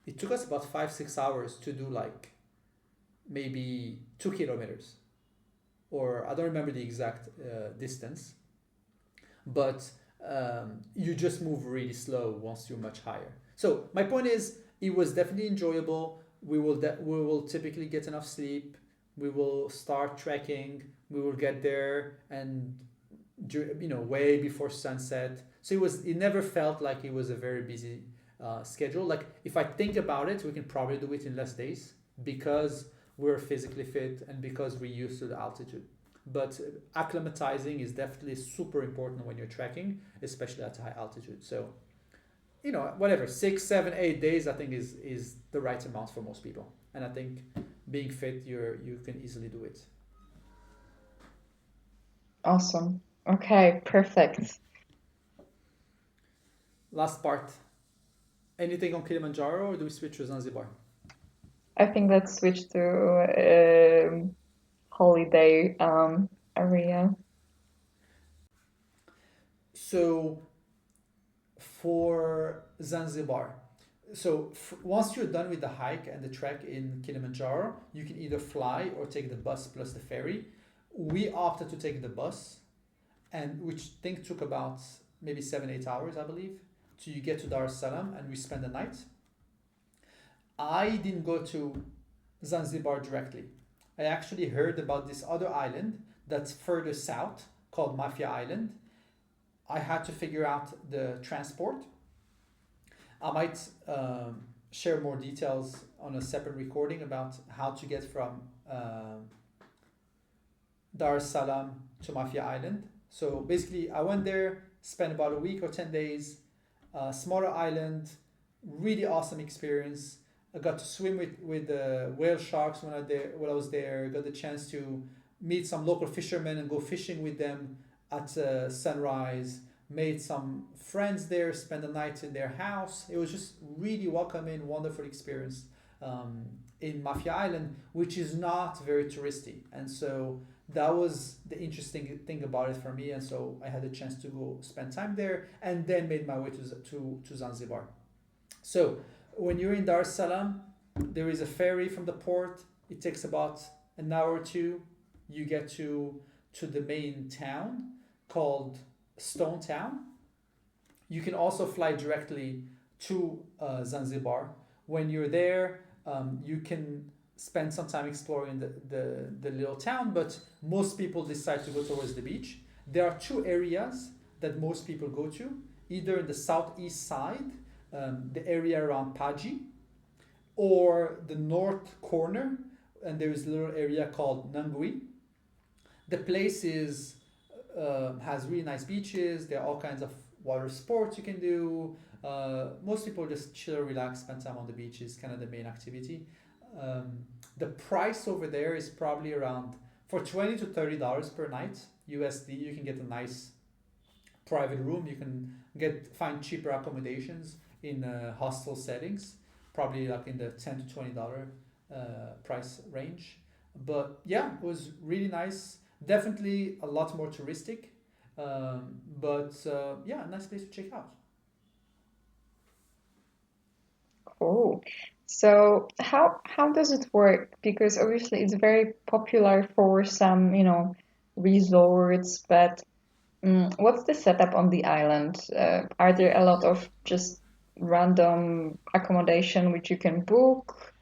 It took us about 5, 6 hours to do like maybe 2 kilometers, or I don't remember the exact distance, but you just move really slow once you're much higher. So my point is, it was definitely enjoyable. We will typically get enough sleep. We will start trekking. We will get there and way before sunset. So it never felt like it was a very busy schedule. Like if I think about it, we can probably do it in less days because we're physically fit and because we're used to the altitude. But acclimatizing is definitely super important when you're trekking, especially at high altitude. So, whatever, 6, 7, 8 days, I think is the right amount for most people. And I think being fit, you can easily do it. Awesome. Okay, perfect. Last part. Anything on Kilimanjaro, or do we switch to Zanzibar? I think let's switch to holiday area. So for Zanzibar, once you're done with the hike and the trek in Kilimanjaro, you can either fly or take the bus plus the ferry. We opted to take the bus, and which I think took about maybe 7, 8 hours, I believe. So you get to Dar es Salaam and we spend the night. I didn't go to Zanzibar directly. I actually heard about this other island that's further south called Mafia Island. I had to figure out the transport. I might share more details on a separate recording about how to get from Dar es Salaam to Mafia Island. So basically, I went there, spent about a week or 10 days, smaller island, really awesome experience. I got to swim with the whale sharks when I was there. Got the chance to meet some local fishermen and go fishing with them at sunrise. Made some friends there, spent the night in their house. It was just really welcoming, wonderful experience in Mafia Island, which is not very touristy. And so that was the interesting thing about it for me. And so I had a chance to go spend time there and then made my way to Zanzibar. So when you're in Dar es Salaam, there is a ferry from the port. It takes about an hour or two. You get to the main town called Stone Town. You can also fly directly to Zanzibar. When you're there, you can spend some time exploring the little town, but most people decide to go towards the beach. There are two areas that most people go to, either in the southeast side, the area around Paji, or the north corner, and there is a little area called Nangui. The place has really nice beaches. There are all kinds of water sports you can do. Most people just chill, relax, spend time on the beach is kind of the main activity. The price over there is probably around, for $20 to $30 per night USD. You can get a nice private room. You can find cheaper accommodations in hostel settings, probably like in the $10 to $20 price range. But yeah, it was really nice. Definitely a lot more touristic, but yeah, a nice place to check out. Cool. So how does it work? Because obviously it's very popular for some, resorts, but what's the setup on the island? Are there a lot of just random accommodation which you can book,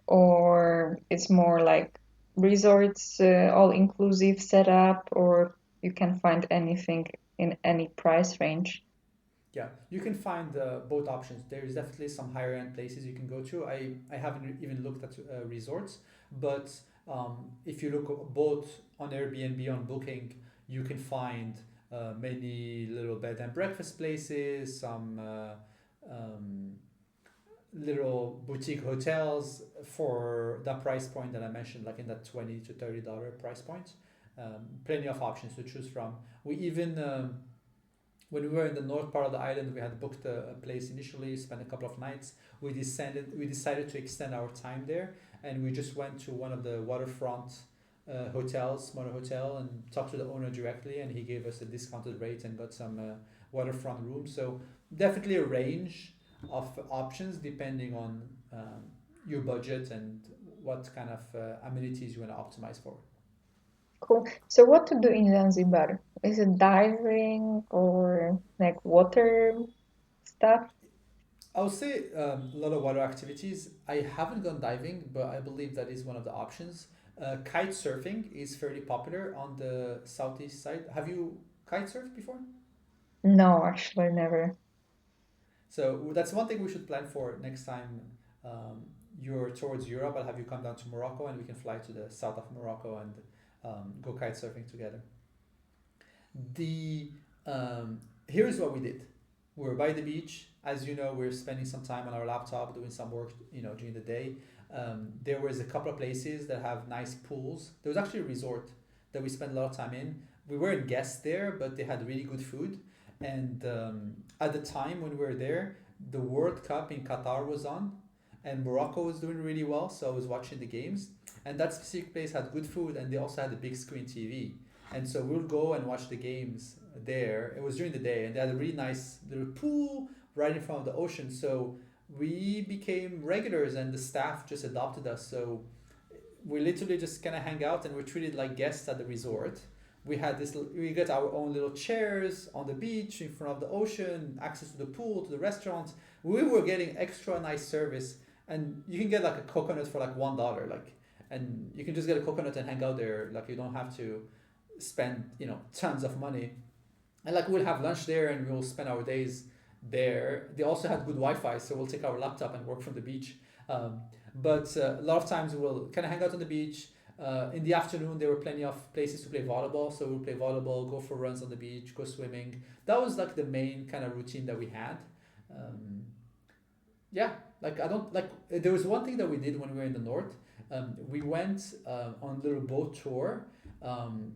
or it's more like resorts, all inclusive setup, or you can find anything in any price range? Yeah, you can find both options. There's definitely some higher end places you can go to. I haven't even looked at resorts, but if you look both on Airbnb on Booking, you can find many little bed and breakfast places, some um, little boutique hotels for the price point that I mentioned, like in that $20 to $30 price point. Plenty of options to choose from. We even when we were in the north part of the island, we had booked a place initially, spent a couple of nights. We decided to extend our time there, and we just went to one of the waterfront hotels, smaller hotel, and talked to the owner directly, and he gave us a discounted rate and got some waterfront rooms. So definitely a range of options depending on your budget and what kind of amenities you want to optimize for. Cool. So what to do in Zanzibar? Is it diving or like water stuff? I would say a lot of water activities. I haven't gone diving, but I believe that is one of the options. Kite surfing is fairly popular on the southeast side. Have you kite surfed before? No, actually never. So that's one thing we should plan for next time you're towards Europe. I'll have you come down to Morocco and we can fly to the south of Morocco and go kite surfing together. The Here's what we did. We were by the beach. As you know, we're spending some time on our laptop doing some work, during the day. There was a couple of places that have nice pools. There was actually a resort that we spent a lot of time in. We weren't guests there, but they had really good food. And at the time when we were there, the World Cup in Qatar was on, and Morocco was doing really well. So I was watching the games, and that specific place had good food, and they also had a big screen TV. And so we'll go and watch the games there. It was during the day, and they had a really nice little pool right in front of the ocean. So we became regulars, and the staff just adopted us. So we literally just kind of hang out, and we're treated like guests at the resort. We got our own little chairs on the beach in front of the ocean, access to the pool, to the restaurant. We were getting extra nice service, and you can get like a coconut for like $1, like, and you can just get a coconut and hang out there. Like you don't have to spend tons of money. And like we'll have lunch there, and we'll spend our days there. They also had good Wi-Fi, so we'll take our laptop and work from the beach. But a lot of times we'll kind of hang out on the beach. In the afternoon, there were plenty of places to play volleyball, so we'll play volleyball, go for runs on the beach, go swimming. That was like the main kind of routine that we had. Um, yeah, like I don't like. There was one thing that we did when we were in the north. We went on a little boat tour, and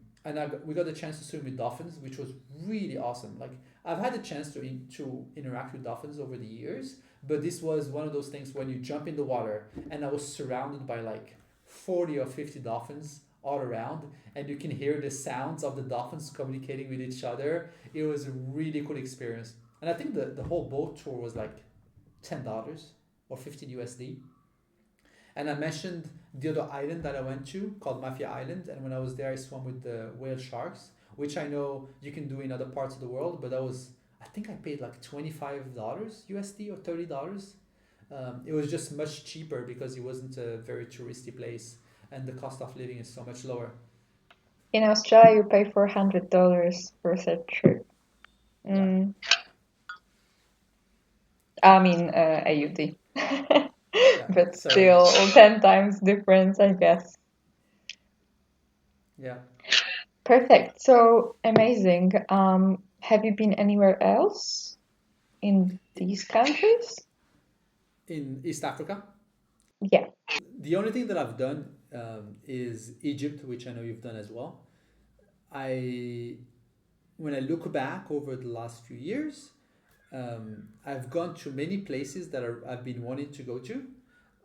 we got the chance to swim with dolphins, which was really awesome. Like I've had the chance to interact with dolphins over the years, but this was one of those things when you jump in the water, and I was surrounded by like 40 or 50 dolphins all around, and you can hear the sounds of the dolphins communicating with each other. It was a really cool experience, and I think the whole boat tour was like $10 or 15 USD. And I mentioned the other island that I went to called Mafia Island, and when I was there, I swam with the whale sharks, which I know you can do in other parts of the world, but I think I paid like $25 USD or $30. It was just much cheaper because it wasn't a very touristy place, and the cost of living is so much lower. In Australia, you pay $400 for such trip. Yeah, Mm, I mean, AUD. yeah. But So still 10 times difference, I guess. yeah, Perfect. So amazing. Have you been anywhere else in these countries? in East Africa, Yeah. the only thing that I've done is Egypt, which I know you've done as well. I When I look back over the last few years, I've gone to many places that I've been wanting to go to,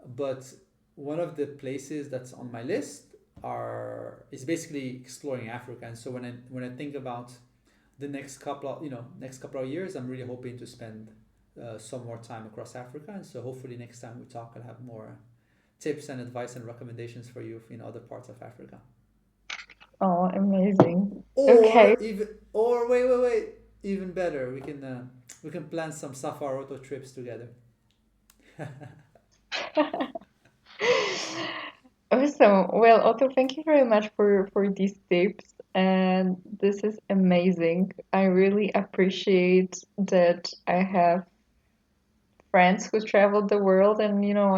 but one of the places that's on my list are is basically exploring Africa. And so when I think about the next couple of years, I'm really hoping to spend some more time across Africa. And so hopefully next time we talk, I'll have more tips and advice and recommendations for you in other parts of Africa. Oh, amazing. Okay. Or wait, even better, we can plan some Safaroto trips together. Awesome. Well, Otto, thank you very much for these tips. And this is amazing. I really appreciate that I have friends who traveled the world, and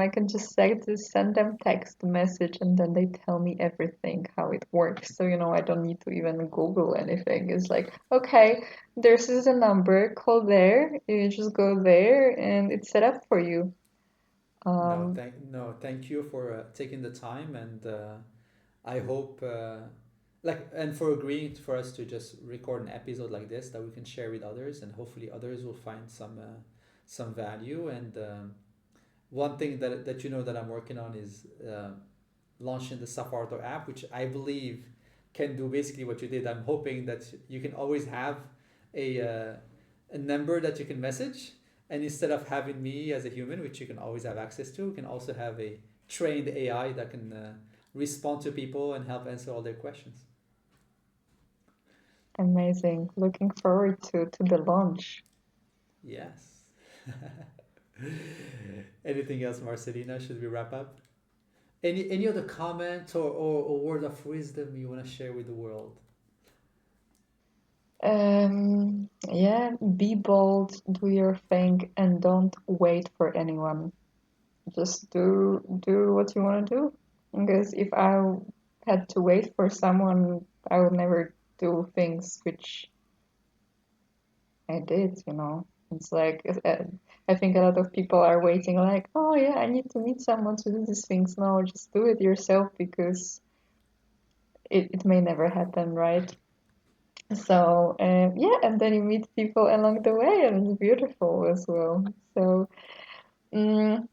I can just send them text message, and then they tell me everything how it works. So I don't need to even Google anything. It's like, okay, this is a number, call there, you just go there and it's set up for you. No, um thank you for taking the time, and I hope and for agreeing for us to just record an episode like this that we can share with others, and hopefully others will find some value. And one thing that that I'm working on is launching the Safaroto app, which I believe can do basically what you did. I'm hoping that you can always have a a number that you can message, and instead of having me as a human, which you can always have access to, you can also have a trained AI that can respond to people and help answer all their questions. Amazing, looking forward to the launch. Yes. Anything else, Marcelina? Should we wrap up? Any other comment or word of wisdom you want to share with the world? Yeah, be bold, do your thing, and don't wait for anyone. Just do what you want to do. Because if I had to wait for someone, I would never do things which I did. It's like I think a lot of people are waiting, like, oh yeah, I need to meet someone to do these things. No, just do it yourself because it may never happen, right? So yeah, and then you meet people along the way, and it's beautiful as well. So. Mm,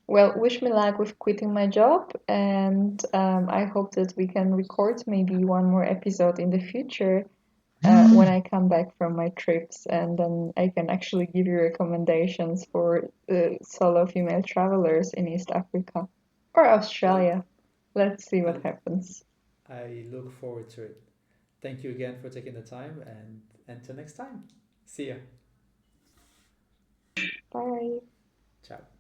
Well, wish me luck with quitting my job, and I hope that we can record maybe one more episode in the future when I come back from my trips, and then I can actually give you recommendations for solo female travelers in East Africa or Well, Australia. Let's see I, what happens. I look forward to it. Thank you again for taking the time, and until next time. See ya. Bye. Ciao.